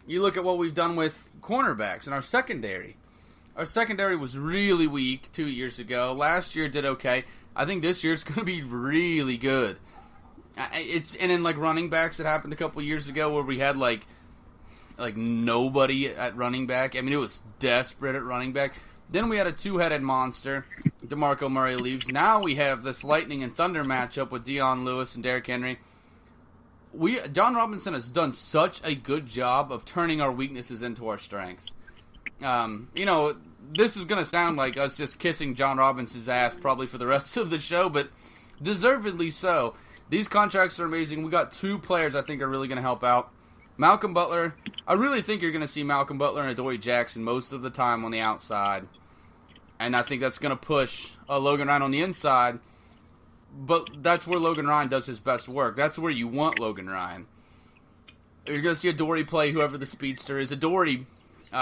you look at what we've done with cornerbacks and our secondary. Our secondary was really weak 2 years ago. Last year did okay. I think this year it's going to be really good. And in running backs, it happened a couple years ago where we had nobody at running back. I mean, it was desperate at running back. Then we had a two-headed monster. DeMarco Murray leaves. Now we have this lightning and thunder matchup with Dion Lewis and Derrick Henry. John Robinson has done such a good job of turning our weaknesses into our strengths. This is going to sound like us just kissing John Robinson's ass probably for the rest of the show, but deservedly so. These contracts are amazing. We got two players I think are really going to help out. Malcolm Butler, I really think you're going to see Malcolm Butler and Adoree Jackson most of the time on the outside. And I think that's going to push Logan Ryan on the inside. But that's where Logan Ryan does his best work. That's where you want Logan Ryan. You're going to see Adoree play whoever the speedster is. Adoree, he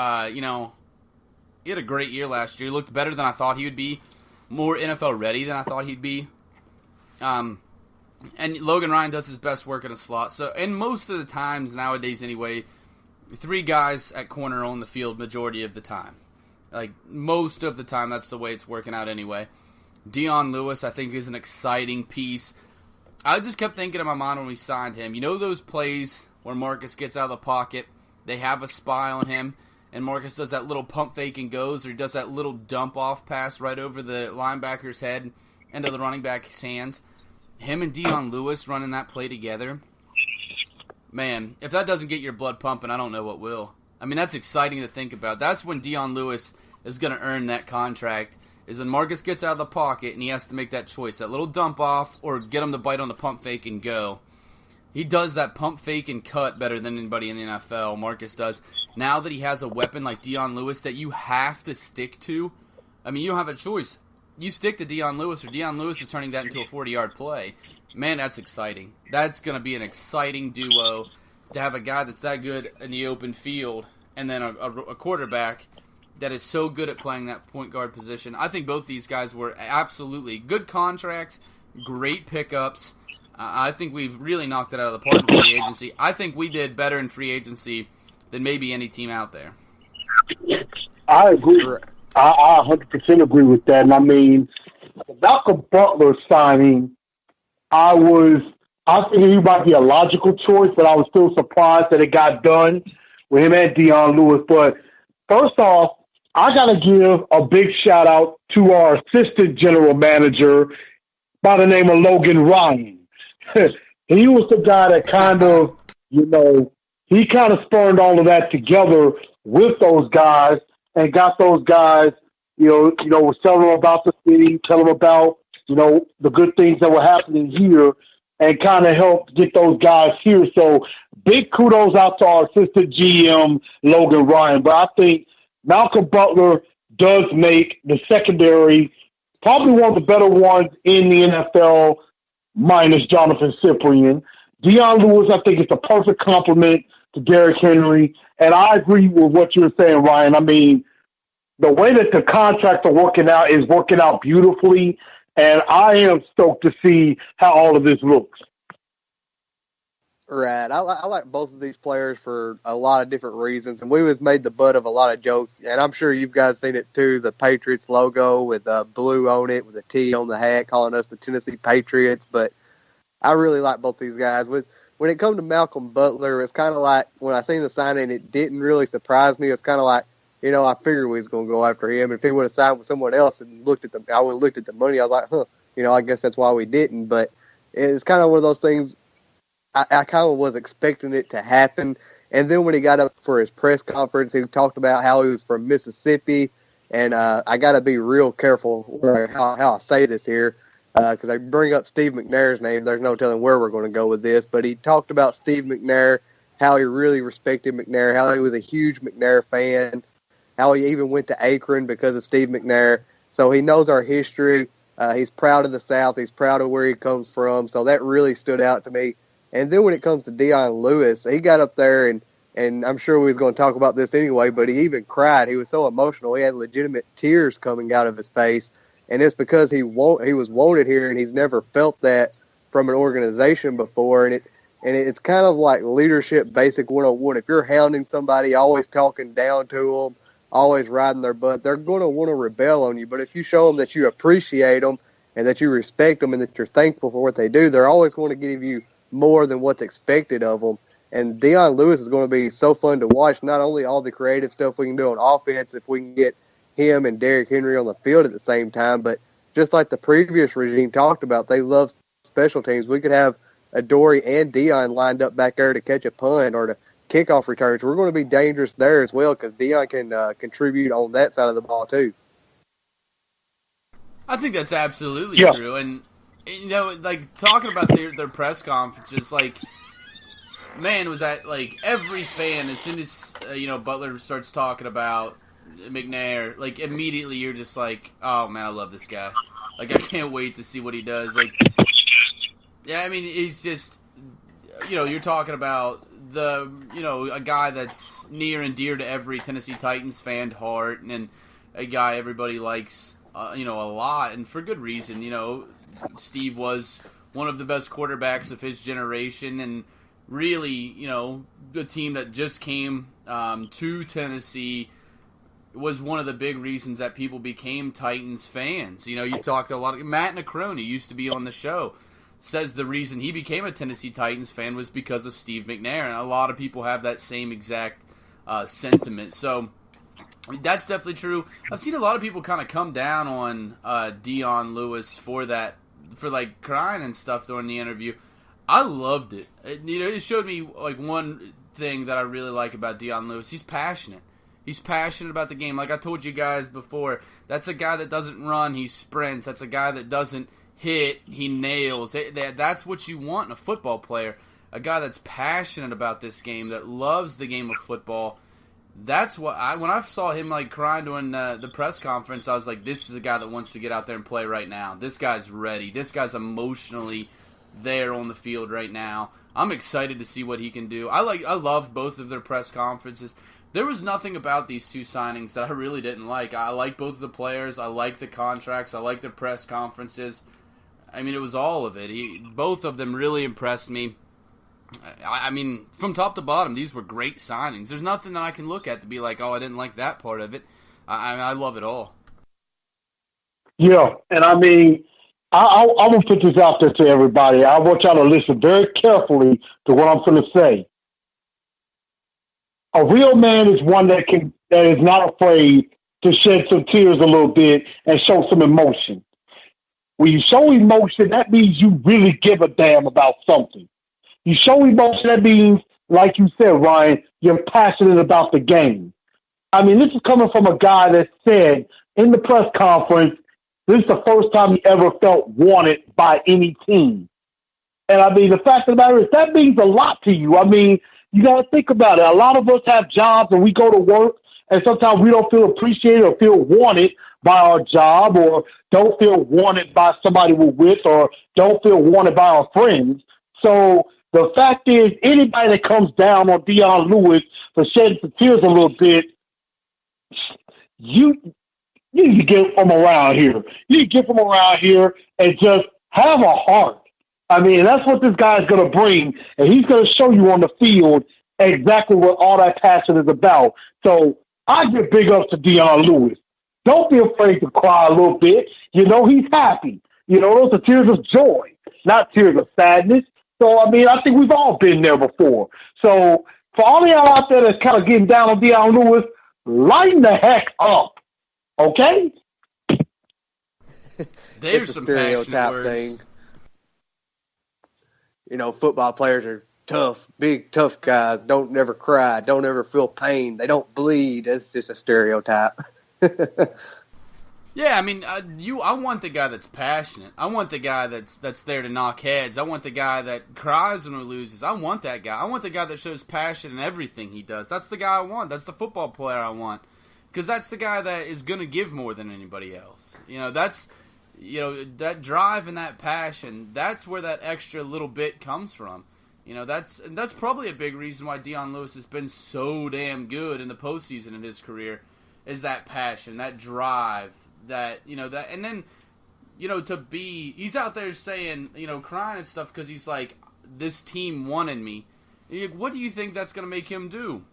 had a great year last year. He looked better than I thought he would be. More NFL ready than I thought he'd be. And Logan Ryan does his best work in a slot. So, and most of the times nowadays anyway, three guys at corner on the field majority of the time. Most of the time, that's the way it's working out anyway. Dion Lewis, I think, is an exciting piece. I just kept thinking in my mind when we signed him, those plays where Marcus gets out of the pocket, they have a spy on him, and Marcus does that little pump fake and goes, or he does that little dump-off pass right over the linebacker's head into the running back's hands. Him and Dion Lewis running that play together, man, if that doesn't get your blood pumping, I don't know what will. I mean, that's exciting to think about. That's when Dion Lewis is going to earn that contract, is when Marcus gets out of the pocket and he has to make that choice, that little dump off or get him to bite on the pump fake and go. He does that pump fake and cut better than anybody in the NFL, Marcus does. Now that he has a weapon like Dion Lewis that you have to stick to, I mean, you don't have a choice. You stick to Dion Lewis, or Dion Lewis is turning that into a 40-yard play. Man, that's exciting. That's going to be an exciting duo to have a guy that's that good in the open field and then a quarterback that is so good at playing that point guard position. I think both these guys were absolutely good contracts, great pickups. I think we've really knocked it out of the park in free agency. I think we did better in free agency than maybe any team out there. I agree. I 100% agree with that. And I mean, the Malcolm Butler signing, I think he might be a logical choice, but I was still surprised that it got done with him and Dion Lewis. But first off, I got to give a big shout out to our assistant general manager by the name of Logan Ryan. He was the guy that kind of, he kind of spurned all of that together with those guys and got those guys, was telling them about the city, tell them about, the good things that were happening here and kind of helped get those guys here. So big kudos out to our assistant GM, Logan Ryan. But I think Malcolm Butler does make the secondary probably one of the better ones in the NFL, minus Jonathan Cyprien. Dion Lewis, I think, is the perfect complement to Derrick Henry. And I agree with what you're saying, Ryan. I mean, the way that the contracts are working out is working out beautifully. And I am stoked to see how all of this looks. Right. I like both of these players for a lot of different reasons. And we was made the butt of a lot of jokes. And I'm sure you guys seen it too, the Patriots logo with blue on it, with a T on the hat, calling us the Tennessee Patriots. But I really like both these guys. When it comes to Malcolm Butler, it's kind of like when I seen the signing, it didn't really surprise me. It's kind of like, I figured we was going to go after him. If he would have signed with someone else and I would have looked at the money, I was like, I guess that's why we didn't. But it's kind of one of those things. I kind of was expecting it to happen. And then when he got up for his press conference, he talked about how he was from Mississippi. And I got to be real careful how I say this here because I bring up Steve McNair's name. There's no telling where we're going to go with this. But he talked about Steve McNair, how he really respected McNair, how he was a huge McNair fan, how he even went to Akron because of Steve McNair. So he knows our history. He's proud of the South. He's proud of where he comes from. So that really stood out to me. And then when it comes to Dion Lewis, he got up there, and I'm sure we was going to talk about this anyway, but he even cried. He was so emotional. He had legitimate tears coming out of his face. And it's because he was wanted here, and he's never felt that from an organization before. And it's kind of like leadership basic 101. If you're hounding somebody, always talking down to them, always riding their butt, they're going to want to rebel on you. But if you show them that you appreciate them and that you respect them and that you're thankful for what they do, they're always going to give you more than what's expected of them. And Dion Lewis is going to be so fun to watch, not only all the creative stuff we can do on offense if we can get him and Derrick Henry on the field at the same time, but just like the previous regime talked about, they love special teams. We could have Adoree and Dion lined up back there to catch a punt or to kickoff returns. We're going to be dangerous there as well because Dion can contribute on that side of the ball too. I think that's absolutely true. And, like, talking about their press conferences, like, man, was that, like, every fan, as soon as, Butler starts talking about McNair, like, immediately you're just like, oh, man, I love this guy. Like, I can't wait to see what he does. Like, yeah, I mean, he's just, you're talking about a guy that's near and dear to every Tennessee Titans fan heart, and a guy everybody likes, a lot, and for good reason. Steve was one of the best quarterbacks of his generation, and really, the team that just came to Tennessee was one of the big reasons that people became Titans fans. You talked a lot of Matt Necrone used to be on the show, says the reason he became a Tennessee Titans fan was because of Steve McNair, and a lot of people have that same exact sentiment. So that's definitely true. I've seen a lot of people kind of come down on Dion Lewis for that, for like crying and stuff during the interview. I loved it. It showed me like one thing that I really like about Dion Lewis. He's passionate. He's passionate about the game. Like I told you guys before, that's a guy that doesn't run, he sprints. That's a guy that doesn't hit, he nails. That's what you want in a football player. A guy that's passionate about this game, that loves the game of football. That's what when I saw him like crying during the press conference, I was like, this is a guy that wants to get out there and play right now. This guy's ready. This guy's emotionally there on the field right now. I'm excited to see what he can do. I love both of their press conferences. There was nothing about these two signings that I really didn't like. I like both of the players. I like the contracts. I like their press conferences. I mean, it was all of it. Both of them really impressed me. I mean, from top to bottom, these were great signings. There's nothing that I can look at to be like, oh, I didn't like that part of it. I love it all. Yeah, and I mean, I'm going to put this out there to everybody. I want y'all to listen very carefully to what I'm going to say. A real man is one that is not afraid to shed some tears a little bit and show some emotion. When you show emotion, that means you really give a damn about something. You show emotion, that means, like you said, Ryan, you're passionate about the game. I mean, this is coming from a guy that said in the press conference, this is the first time he ever felt wanted by any team. And I mean, the fact of the matter is that means a lot to you. I mean, you got to think about it. A lot of us have jobs and we go to work, and sometimes we don't feel appreciated or feel wanted by our job, or don't feel wanted by somebody we're with, or don't feel wanted by our friends. So the fact is, anybody that comes down on Dion Lewis for shedding some tears a little bit, you need to get from around here. You need to get from around here and just have a heart. I mean, that's what this guy's going to bring, and he's going to show you on the field exactly what all that passion is about. So I give big ups to Dion Lewis. Don't be afraid to cry a little bit. You know, he's happy. You know, those are tears of joy, not tears of sadness. So, I mean, I think we've all been there before. So for all of y'all out there that's kind of getting down on Dion Lewis, lighten the heck up, okay? There's It's a some passionate stereotype words. thing. You know, football players are tough, big, tough guys. Don't never cry. Don't ever feel pain. They don't bleed. That's just a stereotype. Yeah, I mean, I want the guy that's passionate. I want the guy that's there to knock heads. I want the guy that cries when he loses. I want that guy. I want the guy that shows passion in everything he does. That's the guy I want. That's the football player I want. Because that's the guy that is going to give more than anybody else. You know, that drive and that passion, that's where that extra little bit comes from. You know, that's probably a big reason why Dion Lewis has been so damn good in the postseason in his career, is that passion, that drive, that, you know, that, and then, you know, he's out there saying, you know, crying and stuff because he's like, this team wanted me. What do you think that's going to make him do?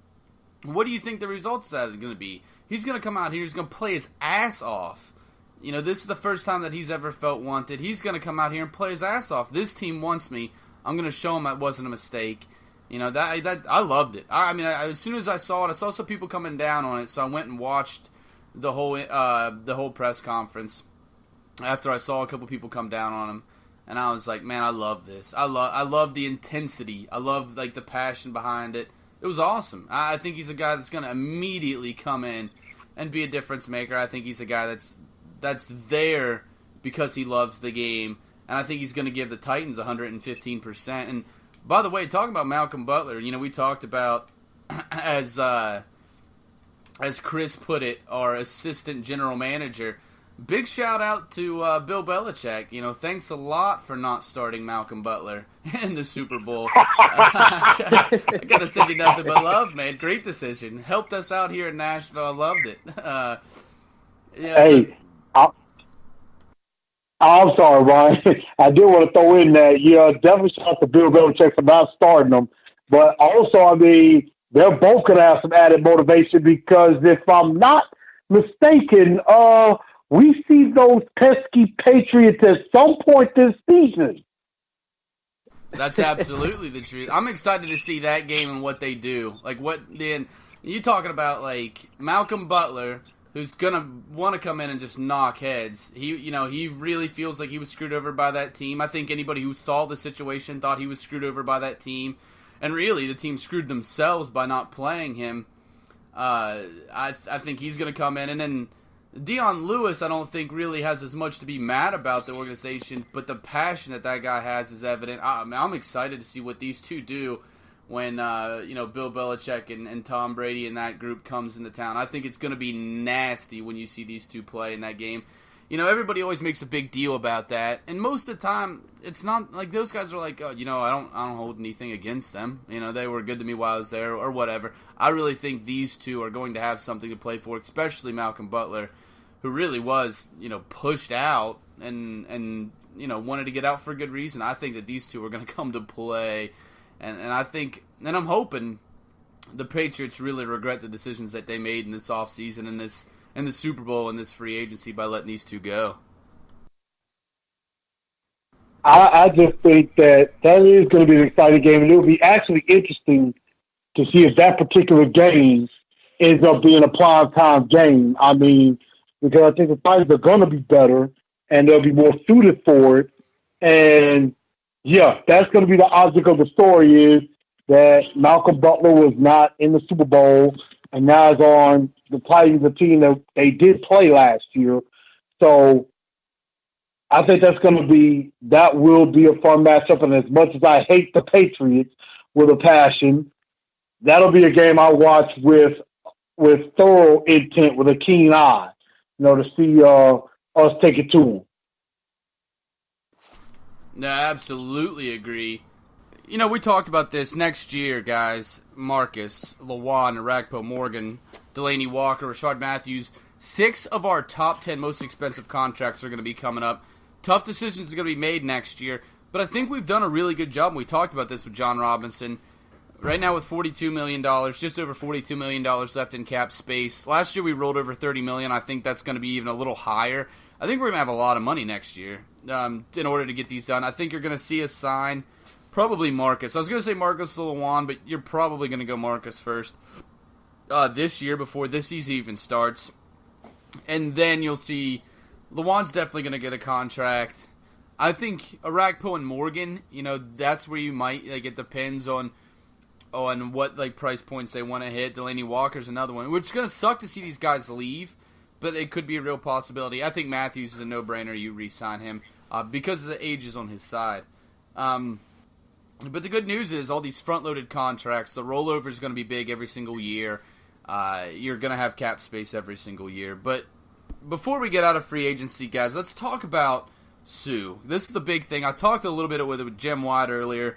What do you think the results of that are going to be? He's going to come out here, he's going to play his ass off. You know, this is the first time that he's ever felt wanted. He's going to come out here and play his ass off. This team wants me. I'm going to show him that wasn't a mistake. You know, that I loved it. I mean, as soon as I saw it, I saw some people coming down on it, so I went and watched the whole press conference after I saw a couple people come down on him, and I was like, man, I love this. I love the intensity. I love, like, the passion behind it. It was awesome. I think he's a guy that's going to immediately come in and be a difference maker. I think he's a guy that's there because he loves the game, and I think he's going to give the Titans 115%. And by the way, talking about Malcolm Butler, you know, we talked about, as Chris put it, our assistant general manager, big shout out to Bill Belichick. You know, thanks a lot for not starting Malcolm Butler in the Super Bowl. I got to send you nothing but love, man. Great decision. Helped us out here in Nashville. I loved it. Hey, I'm sorry, Ryan. I did want to throw in that, definitely shout out to Bill Belichick for not starting them. But also, I mean, they're both going to have some added motivation because if I'm not mistaken, we see those pesky Patriots at some point this season. That's absolutely the truth. I'm excited to see that game and what they do. Like, what then? You talking about, like, Malcolm Butler, who's gonna want to come in and just knock heads. He really feels like he was screwed over by that team. I think anybody who saw the situation thought he was screwed over by that team, and really the team screwed themselves by not playing him. I think he's gonna come in, and then Dion Lewis, I don't think really has as much to be mad about the organization, but the passion that guy has is evident. I'm excited to see what these two do when Bill Belichick and Tom Brady and that group comes into town. I think it's going to be nasty when you see these two play in that game. You know, everybody always makes a big deal about that, and most of the time, it's not like those guys are like, I don't hold anything against them. You know, they were good to me while I was there, or whatever. I really think these two are going to have something to play for, especially Malcolm Butler, who really was, pushed out and wanted to get out for a good reason. I think that these two are going to come to play. And I think, and I'm hoping the Patriots really regret the decisions that they made in this offseason and in the Super Bowl in this free agency by letting these two go. I just think that is going to be an exciting game, and it will be actually interesting to see if that particular game ends up being a prime-time game. I mean, because I think the Titans are going to be better, and they'll be more suited for it. And, yeah, that's going to be the object of the story is that Malcolm Butler was not in the Super Bowl, and now is on the Titans, a team that they did play last year. So I think that will be a fun matchup. And as much as I hate the Patriots with a passion, that'll be a game I watch with thorough intent, with a keen eye, to see us take it to them. No, I absolutely agree. We talked about this next year, guys. Marcus, Lawan, Arakpo, Morgan, Delaney Walker, Rashard Matthews. 6 of our top 10 most expensive contracts are going to be coming up. Tough decisions are going to be made next year, but I think we've done a really good job. We talked about this with John Robinson. Right now with $42 million, just over $42 million left in cap space. Last year we rolled over $30 million. I think that's going to be even a little higher. I think we're going to have a lot of money next year in order to get these done. I think you're going to see us sign probably Marcus. I was going to say Marcus Lawan, but you're probably going to go Marcus first this year before this season even starts. And then you'll see Lawan's definitely going to get a contract. I think Arakpo and Morgan, that's where you might, it depends on what, price points they want to hit. Delaney Walker's another one, which is going to suck to see these guys leave, but it could be a real possibility. I think Matthews is a no-brainer. You re-sign him because of the age is on his side. But the good news is all these front-loaded contracts, the rollover is going to be big every single year. You're going to have cap space every single year. But before we get out of free agency, guys, let's talk about Sue. This is the big thing. I talked a little bit with Jim White earlier.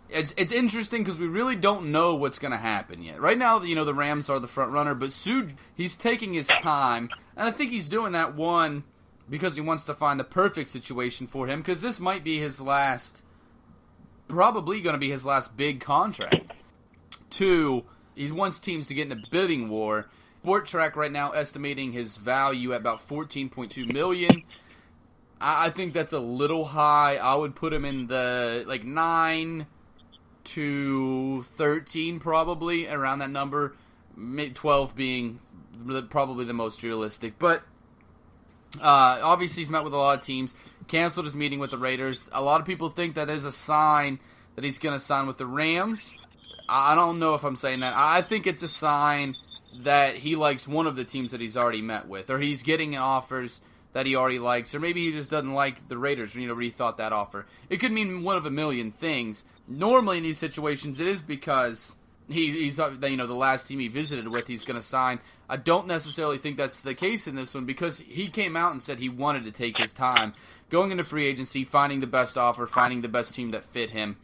It's interesting because we really don't know what's going to happen yet. Right now, the Rams are the front runner, but Sue, he's taking his time, and I think he's doing that, one, because he wants to find the perfect situation for him, because this might be probably going to be his last big contract. 2, he wants teams to get in a bidding war. Sport Track right now estimating his value at about $14.2 million. I think that's a little high. I would put him in the 9 to 13 probably, around that number. 12 being probably the most realistic. But obviously he's met with a lot of teams. Canceled his meeting with the Raiders. A lot of people think that is a sign that he's going to sign with the Rams. I don't know if I'm saying that. I think it's a sign that he likes one of the teams that he's already met with, or he's getting offers that he already likes, or maybe he just doesn't like the Raiders, rethought that offer. It could mean one of a million things. Normally in these situations, it is because he's the last team he visited with, he's going to sign. I don't necessarily think that's the case in this one, because he came out and said he wanted to take his time, going into free agency, finding the best offer, finding the best team that fit him.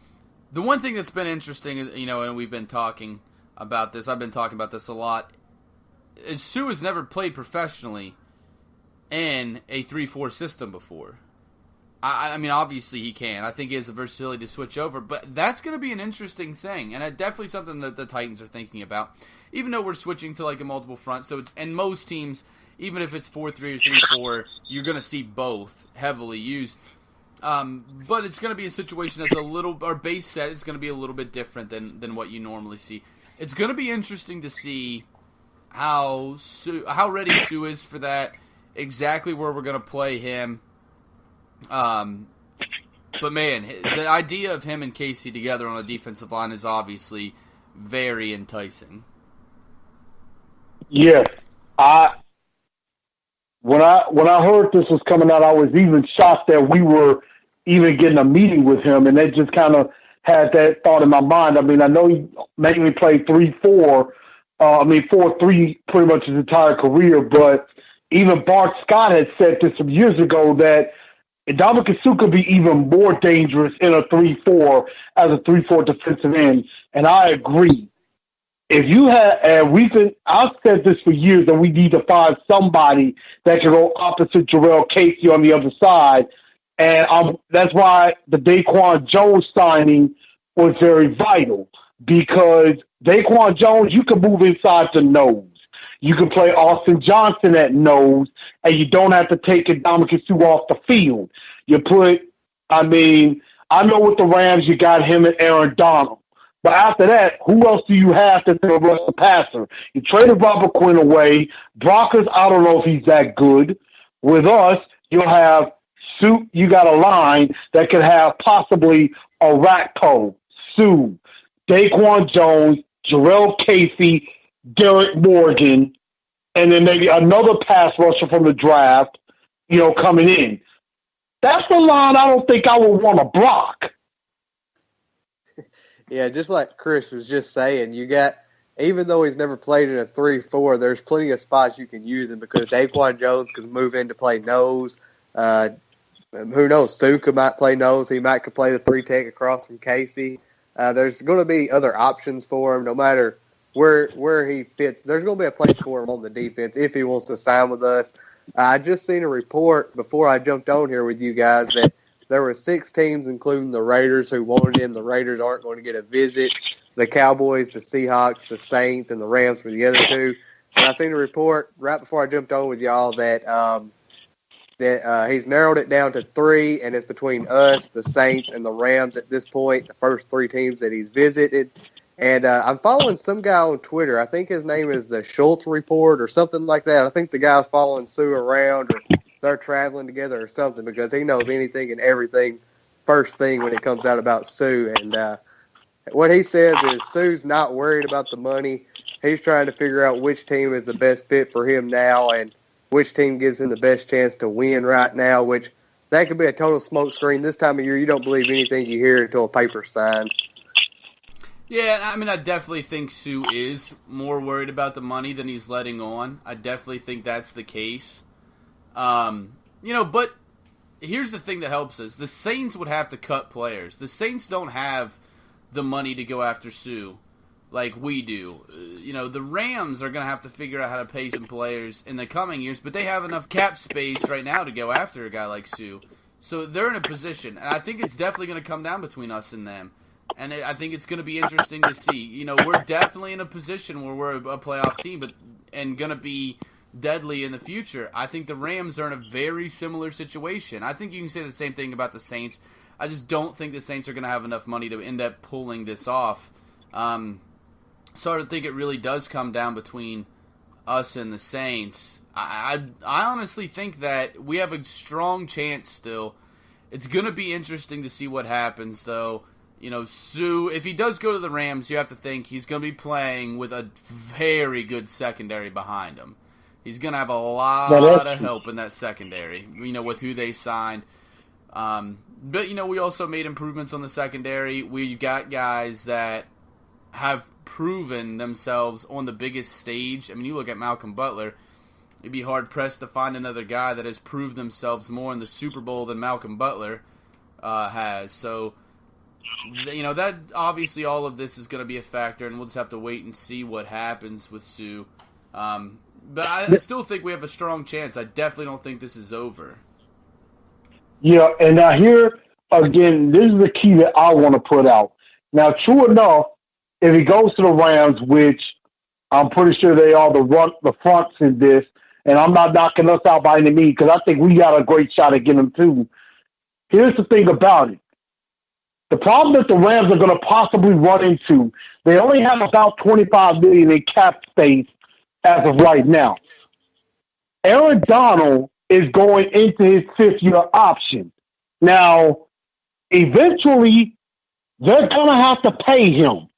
The one thing that's been interesting, and we've been talking about this, I've been talking about this a lot, is Sue has never played professionally in a 3-4 system before. I mean, obviously he can. I think he has the versatility to switch over, but that's going to be an interesting thing, and definitely something that the Titans are thinking about. Even though we're switching to a multiple front, and most teams, even if it's 4-3 or 3-4, you're going to see both heavily used. But it's going to be a situation that's our base set is going to be a little bit different than what you normally see. It's going to be interesting to see how ready Sue is for that, exactly where we're going to play him. But man, the idea of him and Casey together on a defensive line is obviously very enticing. Yes, when I heard this was coming out, I was even shocked that we were even getting a meeting with him, and that just kind of had that thought in my mind. I mean, I know he mainly played 3-4. 4-3 pretty much his entire career, but even Bart Scott had said this some years ago that Ndamukong Suh could be even more dangerous in a 3-4 as a 3-4 defensive end, and I agree. If you have, I've said this for years, that we need to find somebody that can go opposite Jarrell Casey on the other side, and that's why the Daquan Jones signing was very vital, because Daquan Jones, you can move inside the nose. You can play Austin Johnson at nose, and you don't have to take Ndamukong Suh off the field. You put, I know with the Rams you got him and Aaron Donald. But after that, who else do you have to rush the passer? You traded Robert Quinn away. Brockers, I don't know if he's that good. With us, you'll have Suh. You got a line that could have possibly Orakpo, Suh, Daquan Jones, Jarrell Casey, Derek Morgan, and then maybe another pass rusher from the draft, coming in. That's the line I don't think I would want to block. Yeah, just like Chris was just saying, you got, even though he's never played in a 3-4, there's plenty of spots you can use him because Daquan Jones can move in to play nose. Who knows? Suh might play nose. He might could play the 3-tech across from Casey. There's going to be other options for him no matter where he fits. There's going to be a place for him on the defense if he wants to sign with us. I just seen a report before I jumped on here with you guys that there were 6 teams, including the Raiders, who wanted him. The Raiders aren't going to get a visit. The Cowboys, the Seahawks, the Saints, and the Rams were the other 2. And I seen a report right before I jumped on with y'all that he's narrowed it down to 3, and it's between us, the Saints, and the Rams at this point, the first 3 teams that he's visited. And I'm following some guy on Twitter. I think his name is the Schultz Report or something like that. I think the guy's following Suh around or they're traveling together or something because he knows anything and everything first thing when it comes out about Suh. And what he says is Suh's not worried about the money. He's trying to figure out which team is the best fit for him now and which team gives him the best chance to win right now, which that could be a total smokescreen. This time of year, you don't believe anything you hear until a paper's signed. Yeah, I definitely think Suh is more worried about the money than he's letting on. I definitely think that's the case. But here's the thing that helps us. The Saints would have to cut players. The Saints don't have the money to go after Suh like we do. The Rams are going to have to figure out how to pay some players in the coming years, but they have enough cap space right now to go after a guy like Suh. So they're in a position, and I think it's definitely going to come down between us and them. And I think it's going to be interesting to see. We're definitely in a position where we're a playoff team and going to be deadly in the future. I think the Rams are in a very similar situation. I think you can say the same thing about the Saints. I just don't think the Saints are going to have enough money to end up pulling this off. So I think it really does come down between us and the Saints. I honestly think that we have a strong chance still. It's going to be interesting to see what happens, though. Suh, if he does go to the Rams, you have to think he's going to be playing with a very good secondary behind him. He's going to have a lot of help in that secondary, with who they signed. But, we also made improvements on the secondary. We got guys that have proven themselves on the biggest stage. You look at Malcolm Butler, it'd be hard-pressed to find another guy that has proved themselves more in the Super Bowl than Malcolm Butler has. So, that obviously all of this is going to be a factor, and we'll just have to wait and see what happens with Suh. But I still think we have a strong chance. I definitely don't think this is over. Yeah, and now here, again, this is the key that I want to put out. Now, true enough, if he goes to the Rams, which I'm pretty sure they are the fronts in this, and I'm not knocking us out by any means because I think we got a great shot at getting him too. Here's the thing about it. The problem that the Rams are going to possibly run into, they only have about $25 million in cap space as of right now. Aaron Donald is going into his 5th-year option. Now, eventually, they're going to have to pay him.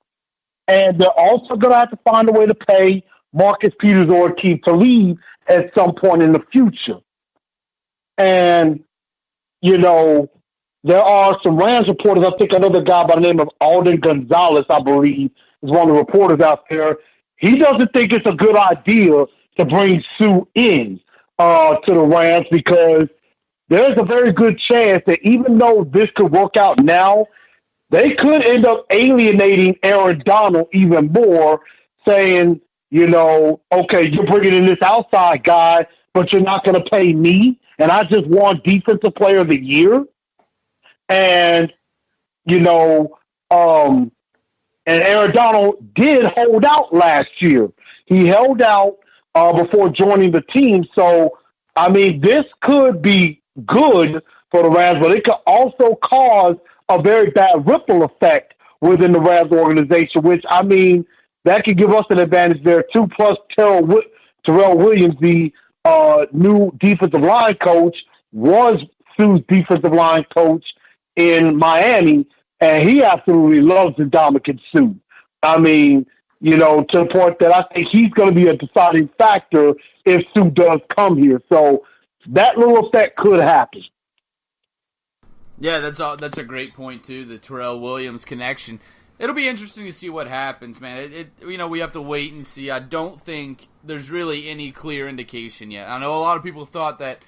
And they're also going to have to find a way to pay Marcus Peters or Keith to leave at some point in the future. And, there are some Rams reporters. I think another guy by the name of Alden Gonzalez, I believe, is one of the reporters out there. He doesn't think it's a good idea to bring Suh in to the Rams because there's a very good chance that even though this could work out now, they could end up alienating Aaron Donald even more, saying, okay, you're bringing in this outside guy, but you're not going to pay me, and I just won Defensive Player of the Year. And, and Aaron Donald did hold out last year. He held out before joining the team. So, I mean, this could be good for the Rams, but it could also cause a very bad ripple effect within the Rams organization, which, I mean, that could give us an advantage there too. Plus, Terrell Williams, the new defensive line coach, was Sue's defensive line coach in Miami, and he absolutely loves Ndamukong Suh. I mean, you know, to the point that I think he's going to be a deciding factor if Sue does come here. So that little effect could happen. Yeah, that's a great point too. The Terrell Williams connection. It'll be interesting to see what happens, man. You know, we have to wait and see. I don't think there's really any clear indication yet. I know a lot of people thought that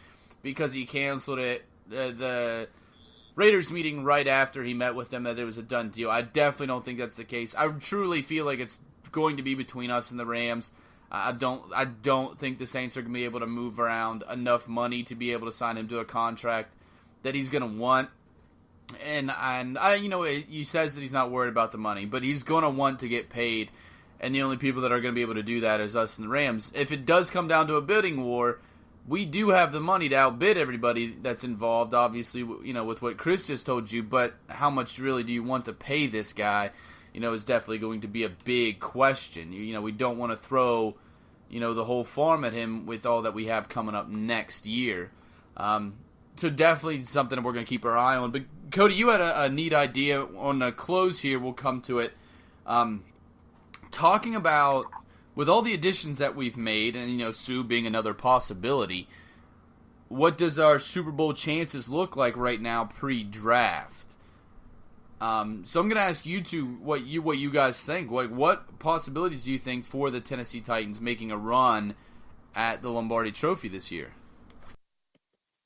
because he canceled it, the Raiders meeting right after he met with them, that it was a done deal. I definitely don't think that's the case. I truly feel like it's going to be between us and the Rams. I don't think the Saints are going to be able to move around enough money to be able to sign him to a contract that he's going to want. And I, you know, he says that he's not worried about the money, but he's going to want to get paid. And the only people that are going to be able to do that is us and the Rams. If it does come down to a bidding war, we do have the money to outbid everybody that's involved, obviously, you know, with what Chris just told you. But how much really do you want to pay this guy, you know, is definitely going to be a big question. You know, we don't want to throw, you know, the whole farm at him with all that we have coming up next year. So definitely something that we're going to keep our eye on. But Cody, you had a neat idea on the close here. We'll come to it. Talking about, with all the additions that we've made, and, you know, Sue being another possibility, what does our Super Bowl chances look like right now pre-draft? So I'm going to ask you two what you guys think. Like, what possibilities do you think for the Tennessee Titans making a run at the Lombardi Trophy this year?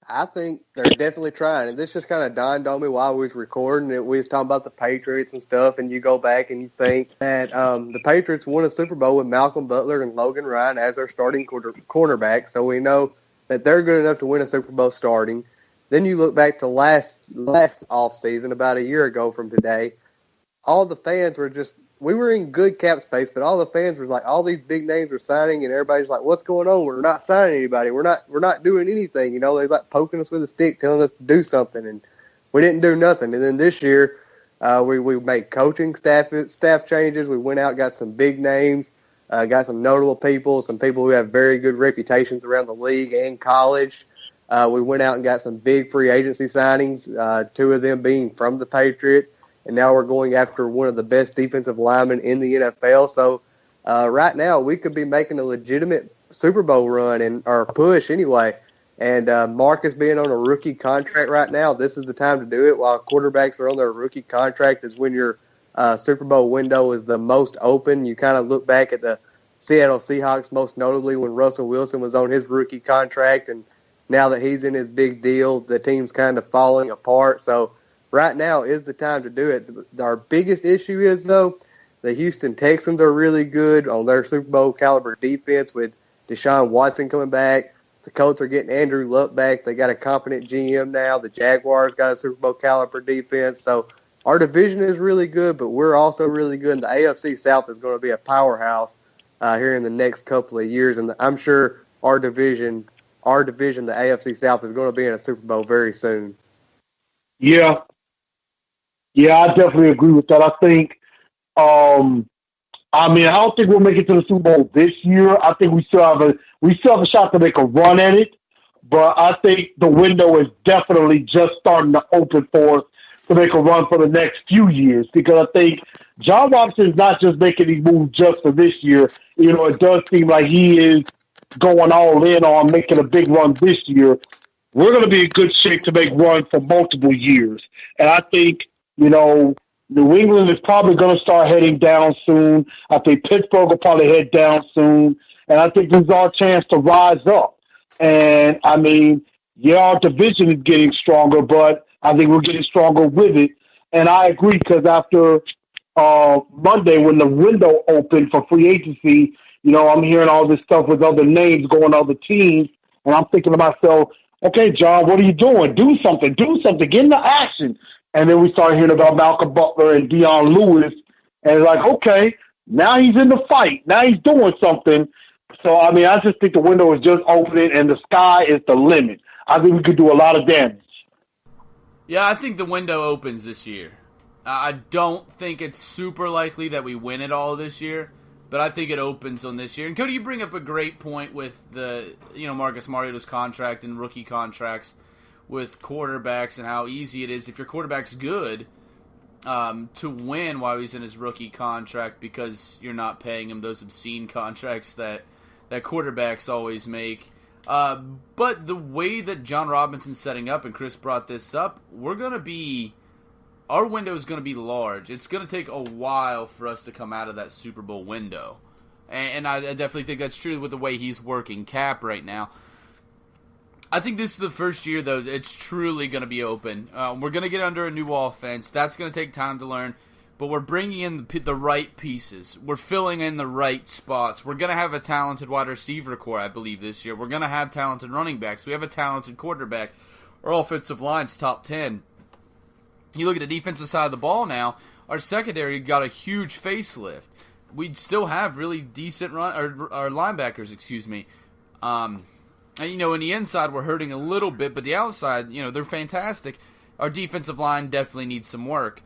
I think they're definitely trying. And this just kind of dawned on me while we was recording it. We was talking about the Patriots and stuff, and you go back and you think that the Patriots won a Super Bowl with Malcolm Butler and Logan Ryan as their starting cornerback, so we know that they're good enough to win a Super Bowl starting. Then you look back to last offseason, about a year ago from today, all the fans were just, we were in good cap space, but all the fans were like, all these big names were signing, and everybody's like, what's going on? We're not signing anybody. We're not doing anything. You know, they're like poking us with a stick, telling us to do something, and we didn't do nothing. And then this year, we made coaching staff changes. We went out, got some big names, got some notable people, some people who have very good reputations around the league and college. We went out and got some big free agency signings, two of them being from the Patriots. And now we're going after one of the best defensive linemen in the NFL. So right now we could be making a legitimate Super Bowl run or push anyway. And Marcus being on a rookie contract right now, this is the time to do it. While quarterbacks are on their rookie contract is when your Super Bowl window is the most open. You kind of look back at the Seattle Seahawks, most notably when Russell Wilson was on his rookie contract. And now that he's in his big deal, the team's kind of falling apart. So right now is the time to do it. Our biggest issue is, though, the Houston Texans are really good on their Super Bowl caliber defense with Deshaun Watson coming back. The Colts are getting Andrew Luck back. They got a competent GM now. The Jaguars got a Super Bowl caliber defense. So our division is really good, but we're also really good. And the AFC South is going to be a powerhouse here in the next couple of years. And I'm sure our division, the AFC South, is going to be in a Super Bowl very soon. Yeah, I definitely agree with that. I think, I don't think we'll make it to the Super Bowl this year. I think we still have a shot to make a run at it, but I think the window is definitely just starting to open for us to make a run for the next few years, because I think John Robinson is not just making these moves just for this year. You know, it does seem like he is going all in on making a big run this year. We're going to be in good shape to make runs for multiple years. And I think, you know, New England is probably going to start heading down soon. I think Pittsburgh will probably head down soon. And I think this is our chance to rise up. And, I mean, yeah, our division is getting stronger, but I think we're getting stronger with it. And I agree, because after Monday, when the window opened for free agency, you know, I'm hearing all this stuff with other names going to other teams. And I'm thinking to myself, okay, John, what are you doing? Do something. Get into action. And then we started hearing about Malcolm Butler and Dion Lewis. And it's like, okay, now he's in the fight. Now he's doing something. So, I mean, I just think the window is just opening and the sky is the limit. I think we could do a lot of damage. Yeah, I think the window opens this year. I don't think it's super likely that we win it all this year, but I think it opens on this year. And Cody, you bring up a great point with the, Marcus Mariota's contract and rookie contracts with quarterbacks and how easy it is if your quarterback's good to win while he's in his rookie contract because you're not paying him those obscene contracts that quarterbacks always make. But the way that John Robinson's setting up, and Chris brought this up, our window is going to be large. It's going to take a while for us to come out of that Super Bowl window. And I definitely think that's true with the way he's working cap right now. I think this is the first year, though, it's truly going to be open. We're going to get under a new offense. That's going to take time to learn. But we're bringing in the right pieces. We're filling in the right spots. We're going to have a talented wide receiver core, I believe, this year. We're going to have talented running backs. We have a talented quarterback. Our offensive line's top 10. You look at the defensive side of the ball now, our secondary got a huge facelift. We still have really decent our linebackers, excuse me. And, in the inside we're hurting a little bit, but the outside, they're fantastic. Our defensive line definitely needs some work.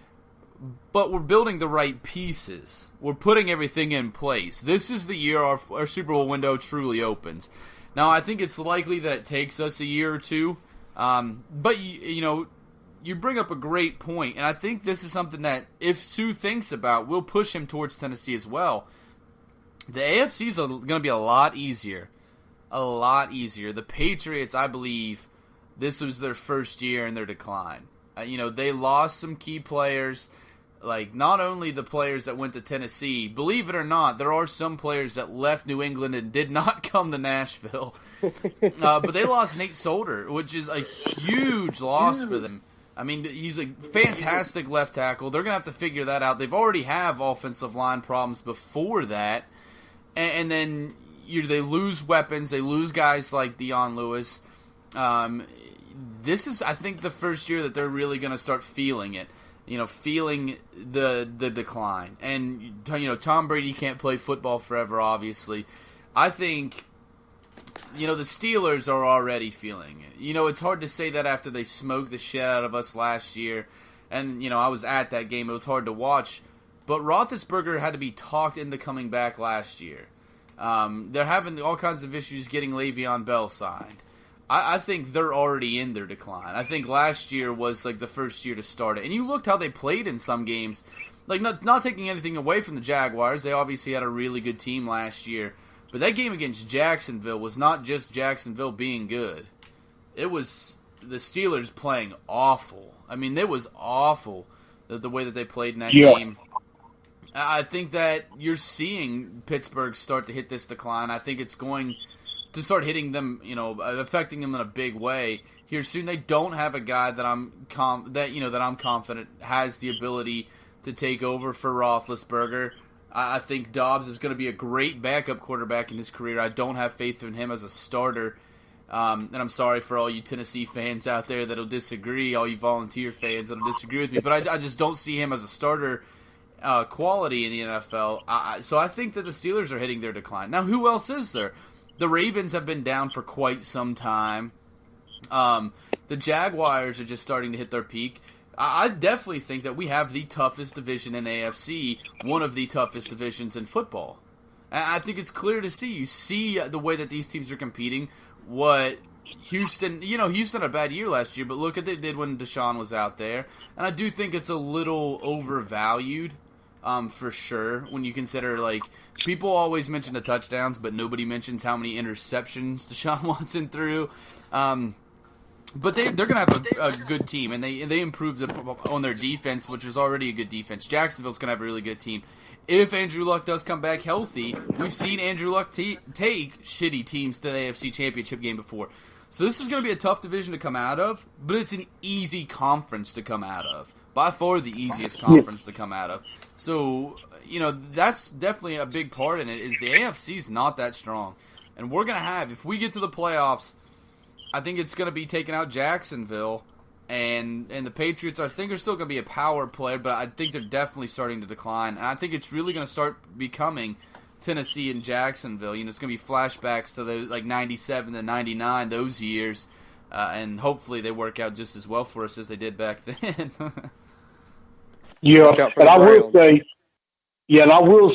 But we're building the right pieces. We're putting everything in place. This is the year our Super Bowl window truly opens. Now, I think it's likely that it takes us a year or two. But, you bring up a great point, and I think this is something that if Sue thinks about, we'll push him towards Tennessee as well. The AFC is going to be a lot easier. A lot easier. The Patriots, I believe, this was their first year in their decline. They lost some key players, like not only the players that went to Tennessee. Believe it or not, there are some players that left New England and did not come to Nashville. But they lost Nate Solder, which is a huge loss for them. I mean, he's a fantastic left tackle. They're going to have to figure that out. They've already have offensive line problems before that. And then they lose weapons. They lose guys like Dion Lewis. This is, I think, the first year that they're really going to start feeling it. Feeling the decline. And, Tom Brady can't play football forever, obviously. I think, the Steelers are already feeling it. It's hard to say that after they smoked the shit out of us last year. And, I was at that game. It was hard to watch. But Roethlisberger had to be talked into coming back last year. They're having all kinds of issues getting Le'Veon Bell signed. I think they're already in their decline. I think last year was like the first year to start it. And you looked how they played in some games. Like, not taking anything away from the Jaguars. They obviously had a really good team last year. But that game against Jacksonville was not just Jacksonville being good. It was the Steelers playing awful. I mean, it was awful the way that they played in that game. I think that you're seeing Pittsburgh start to hit this decline. I think it's going to start hitting them, affecting them in a big way here soon. They don't have a guy that I'm confident has the ability to take over for Roethlisberger. I think Dobbs is going to be a great backup quarterback in his career. I don't have faith in him as a starter. And I'm sorry for all you Tennessee fans out there that'll disagree, all you Volunteer fans that'll disagree with me, but I just don't see him as a starter quality in the NFL. So I think that the Steelers are hitting their decline. Now, who else is there? The Ravens have been down for quite some time. The Jaguars are just starting to hit their peak. I definitely think that we have the toughest division in AFC, one of the toughest divisions in football. And I think it's clear to see. You see the way that these teams are competing. What Houston had a bad year last year, but look at what they did when Deshaun was out there. And I do think it's a little overvalued, for sure, when you consider, like, people always mention the touchdowns, but nobody mentions how many interceptions Deshaun Watson threw. But they're going to have a good team, and they improved on their defense, which was already a good defense. Jacksonville's going to have a really good team. If Andrew Luck does come back healthy, we've seen Andrew Luck take shitty teams to the AFC Championship game before. So this is going to be a tough division to come out of, but it's an easy conference to come out of. By far the easiest conference to come out of. So, that's definitely a big part in it, is the AFC's not that strong. And we're going to have, if we get to the playoffs, I think it's going to be taking out Jacksonville, and the Patriots, I think, are still going to be a power player, but I think they're definitely starting to decline. And I think it's really going to start becoming Tennessee and Jacksonville. It's going to be flashbacks to those like 97 to 99, those years, and hopefully they work out just as well for us as they did back then. Yeah, and I will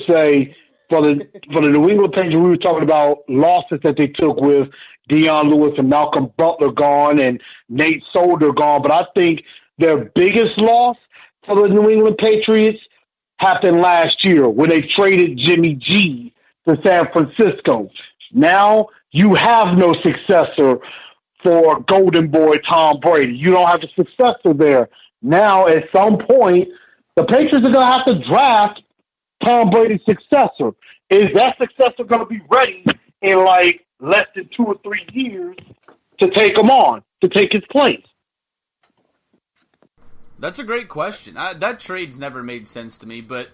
say, for the New England Patriots, we were talking about losses that they took with Deion Lewis and Malcolm Butler gone and Nate Solder gone, but I think their biggest loss for the New England Patriots happened last year when they traded Jimmy G to San Francisco. Now you have no successor for Golden Boy Tom Brady. You don't have a successor there. Now, at some point, the Patriots are going to have to draft Tom Brady's successor. Is that successor going to be ready in like less than 2 or 3 years to take him on, to take his place? That's a great question. That trade's never made sense to me, but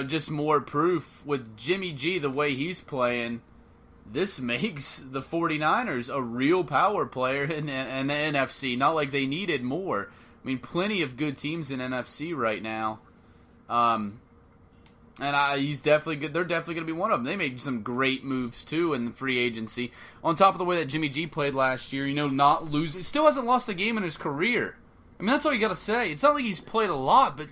just more proof with Jimmy G, the way he's playing, this makes the 49ers a real power player in the NFC. Not like they needed more. I mean, plenty of good teams in NFC right now. He's definitely good. They're definitely going to be one of them. They made some great moves, too, in the free agency. On top of the way that Jimmy G played last year, not losing. Still hasn't lost a game in his career. I mean, that's all you got to say. It's not like he's played a lot, but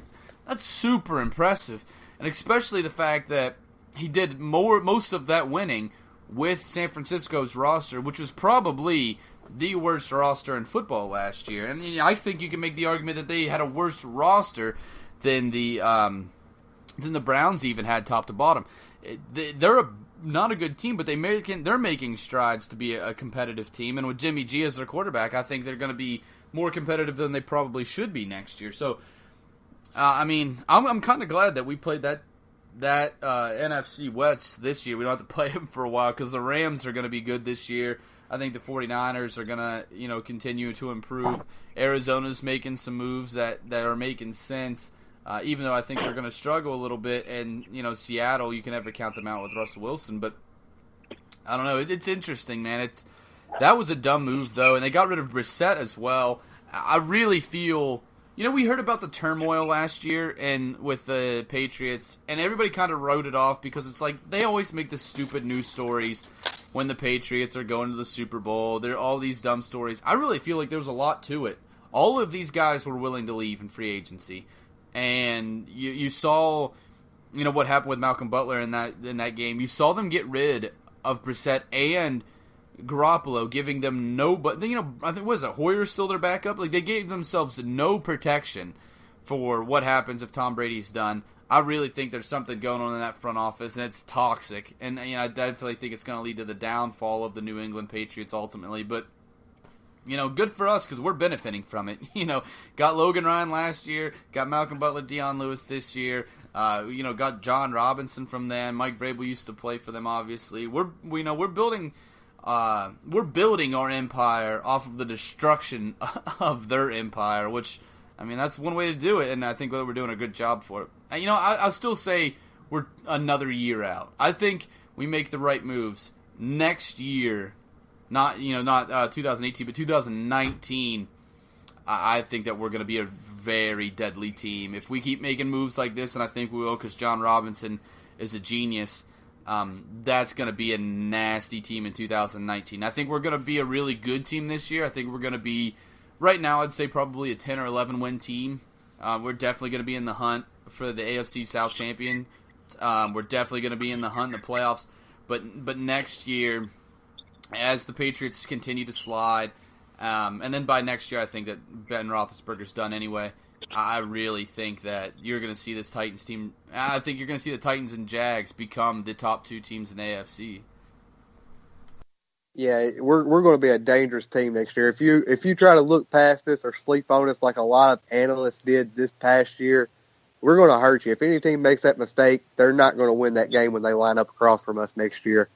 that's super impressive. And especially the fact that he did most of that winning with San Francisco's roster, which was probably the worst roster in football last year. And I think you can make the argument that they had a worse roster than the Browns even had top to bottom. They're not a good team, but they're making strides to be a competitive team. And with Jimmy G as their quarterback, I think they're going to be more competitive than they probably should be next year. So, I'm kind of glad that we played that NFC West this year. We don't have to play them for a while because the Rams are going to be good this year. I think the 49ers are going to, continue to improve. Arizona's making some moves that are making sense, even though I think they're going to struggle a little bit. And, Seattle, you can never count them out with Russell Wilson. But, I don't know. It's interesting, man. That was a dumb move, though. And they got rid of Brissett as well. I really feel... we heard about the turmoil last year and with the Patriots, and everybody kind of wrote it off because it's like they always make the stupid news stories when the Patriots are going to the Super Bowl. There are all these dumb stories. I really feel like there's a lot to it. All of these guys were willing to leave in free agency, and you saw, what happened with Malcolm Butler in that game. You saw them get rid of Brissett and Garoppolo, giving them no, but I think Hoyer's still their backup. Like they gave themselves no protection for what happens if Tom Brady's done. I really think there's something going on in that front office, and it's toxic. And I definitely think it's going to lead to the downfall of the New England Patriots ultimately. But good for us because we're benefiting from it. Got Logan Ryan last year, got Malcolm Butler, Deion Lewis this year. Got John Robinson from them. Mike Vrabel used to play for them. Obviously, we're building. We're building our empire off of the destruction of their empire, which, that's one way to do it, and I think we're doing a good job for it. And, I'll still say we're another year out. I think we make the right moves next year, not 2018, but 2019. I think that we're going to be a very deadly team. If we keep making moves like this, and I think we will because John Robinson is a genius, that's going to be a nasty team in 2019. I think we're going to be a really good team this year. I think we're going to be, right now, I'd say probably a 10 or 11 win team. We're definitely going to be in the hunt for the AFC South champion. We're definitely going to be in the hunt in the playoffs. But next year, as the Patriots continue to slide, and then by next year, I think that Ben Roethlisberger's done anyway. I really think that you're going to see this Titans team. I think you're going to see the Titans and Jags become the top 2 teams in the AFC. Yeah, we're going to be a dangerous team next year. If you try to look past this or sleep on us like a lot of analysts did this past year, we're going to hurt you. If any team makes that mistake, they're not going to win that game when they line up across from us next year.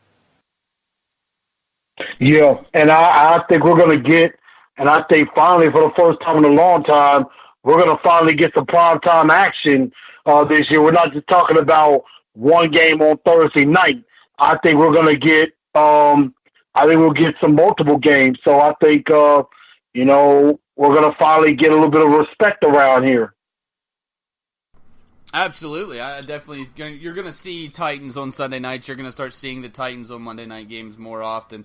Yeah, and I think we're going to get, and I think finally for the first time in a long time, we're going to finally get some primetime action this year. We're not just talking about one game on Thursday night. I think we're going to get I think we'll get some multiple games. So I think, we're going to finally get a little bit of respect around here. Absolutely. You're going to see Titans on Sunday nights. You're going to start seeing the Titans on Monday night games more often.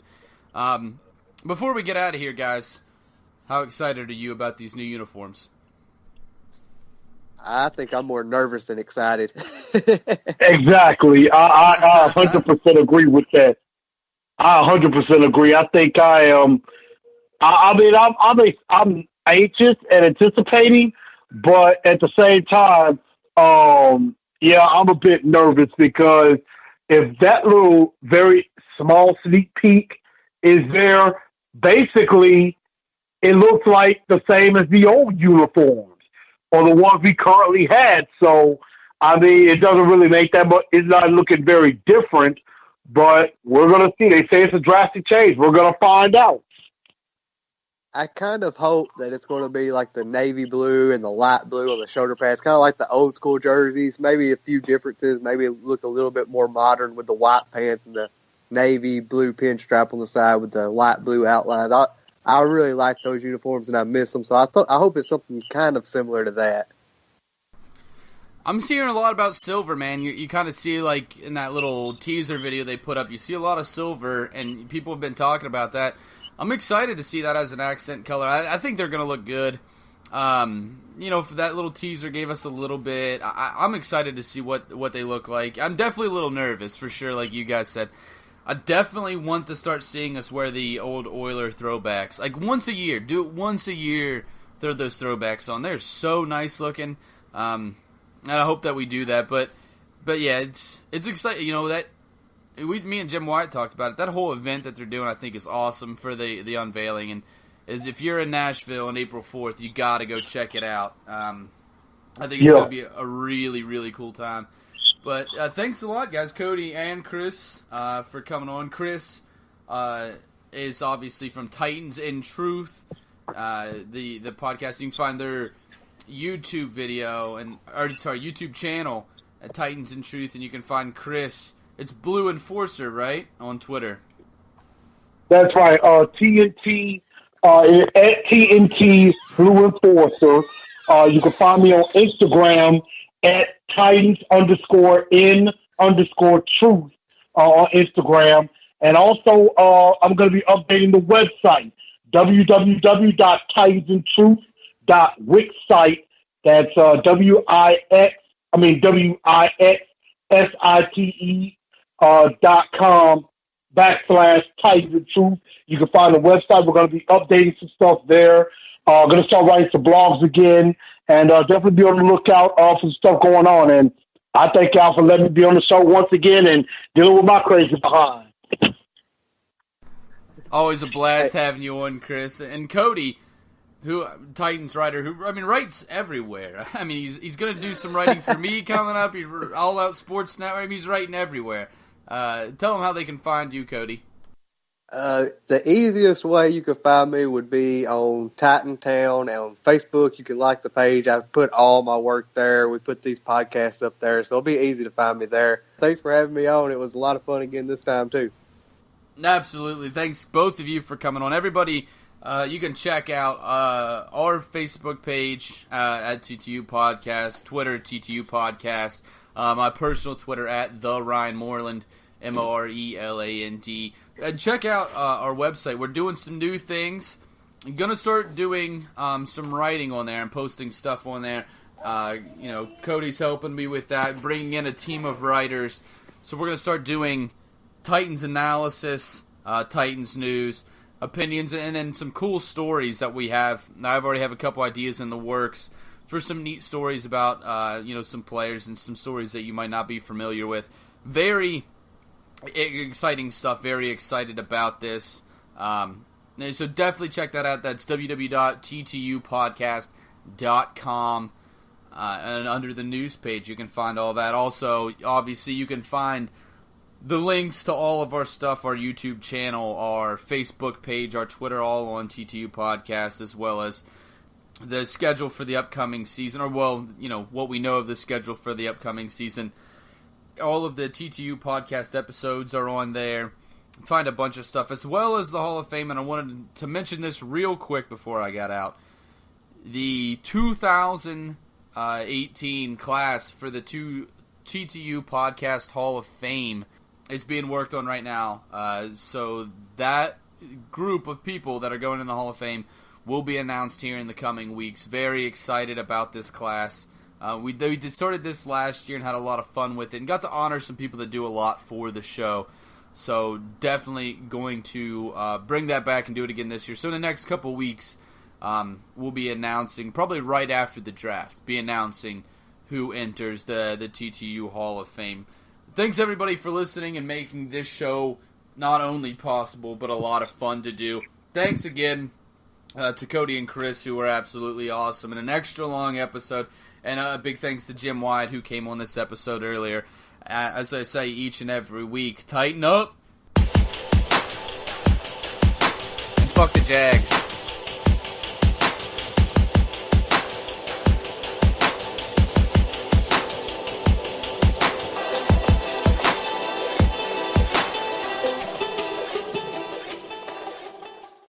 Before we get out of here, guys, how excited are you about these new uniforms? I think I'm more nervous than excited. Exactly. I 100% agree with that. I 100% agree. I think I am. I'm anxious and anticipating, but at the same time, yeah, I'm a bit nervous because if that little very small sneak peek is there, basically it looks like the same as the old uniforms or the ones we currently had. So, I mean, it doesn't really make that much. It's not looking very different, but we're going to see. They say it's a drastic change. We're going to find out. I kind of hope that it's going to be like the navy blue and the light blue on the shoulder pads, kind of like the old school jerseys, maybe a few differences, maybe look a little bit more modern with the white pants and the navy blue pinstripe on the side with the light blue outlines. I really like those uniforms and I miss them, so I hope it's something kind of similar to that. I'm hearing a lot about silver, man. You kind of see, like, in that little teaser video they put up, you see a lot of silver, and people have been talking about that. I'm excited to see that as an accent color. I think they're going to look good. For that little teaser gave us a little bit. I'm excited to see what they look like. I'm definitely a little nervous, for sure, like you guys said. I definitely want to start seeing us wear the old Oiler throwbacks. Like, once a year. Do it once a year, throw those throwbacks on. They're so nice looking. And I hope that we do that. But yeah, it's exciting. Me and Jim White talked about it. That whole event that they're doing, I think, is awesome for the unveiling. And if you're in Nashville on April 4th, you got to go check it out. I think it's going to be a really, really cool time. But thanks a lot, guys, Cody and Chris, for coming on. Chris is obviously from Titans in Truth, the podcast. You can find their YouTube YouTube channel at Titans in Truth, and you can find Chris. It's Blue Enforcer, right, on Twitter? That's right. TNT at TNT Blue Enforcer. You can find me on Instagram at Titans_in_truth on Instagram. And also, I'm going to be updating the website, www.titansintruth.wixsite. That's WIXSITE.com/Titans in Truth. You can find the website. We're going to be updating some stuff there. Going to start writing some blogs again, and definitely be on the lookout for some stuff going on. And I thank y'all for letting me be on the show once again and dealing with my crazy behind. Always a blast having you on, Chris. And Cody, Titans writer, who writes everywhere. I mean, he's going to do some writing for me coming up. He's All Out Sports Network. He's writing everywhere. Tell them how they can find you, Cody. The easiest way you could find me would be on Titantown on Facebook. You can like the page. I've put all my work there. We put these podcasts up there, so it'll be easy to find me there. Thanks for having me on. It was a lot of fun again this time, too. Absolutely. Thanks, both of you, for coming on. Everybody, you can check out our Facebook page at TTU Podcast, Twitter, TTU Podcast, my personal Twitter at The Ryan Moreland, Moreland. And check out our website. We're doing some new things. I'm going to start doing some writing on there and posting stuff on there. Cody's helping me with that, bringing in a team of writers. So we're going to start doing Titans analysis, Titans news, opinions, and then some cool stories that we have. I already have a couple ideas in the works for some neat stories about some players and some stories that you might not be familiar with. Very exciting stuff. Very excited about this. So definitely check that out. That's www.ttupodcast.com. And under the news page, you can find all that. Also, obviously, you can find the links to all of our stuff, our YouTube channel, our Facebook page, our Twitter, all on TTU Podcast, as well as the schedule for the upcoming season, or, what we know of the schedule for the upcoming season. All of the TTU Podcast episodes are on there. Find a bunch of stuff, as well as the Hall of Fame, and I wanted to mention this real quick before I got out. The 2000 2018 class for the TTU Podcast Hall of Fame is being worked on right now. So that group of people that are going in the Hall of Fame will be announced here in the coming weeks. Very excited about this class. We started this last year and had a lot of fun with it and got to honor some people that do a lot for the show. So definitely going to bring that back and do it again this year. So in the next couple weeks, we'll be announcing, probably right after the draft, who enters the TTU Hall of Fame. Thanks everybody for listening and making this show not only possible, but a lot of fun to do. Thanks again to Cody and Chris, who were absolutely awesome, and an extra long episode. And a big thanks to Jim Wyatt, who came on this episode earlier. As I say each and every week, tighten up and fuck the Jags.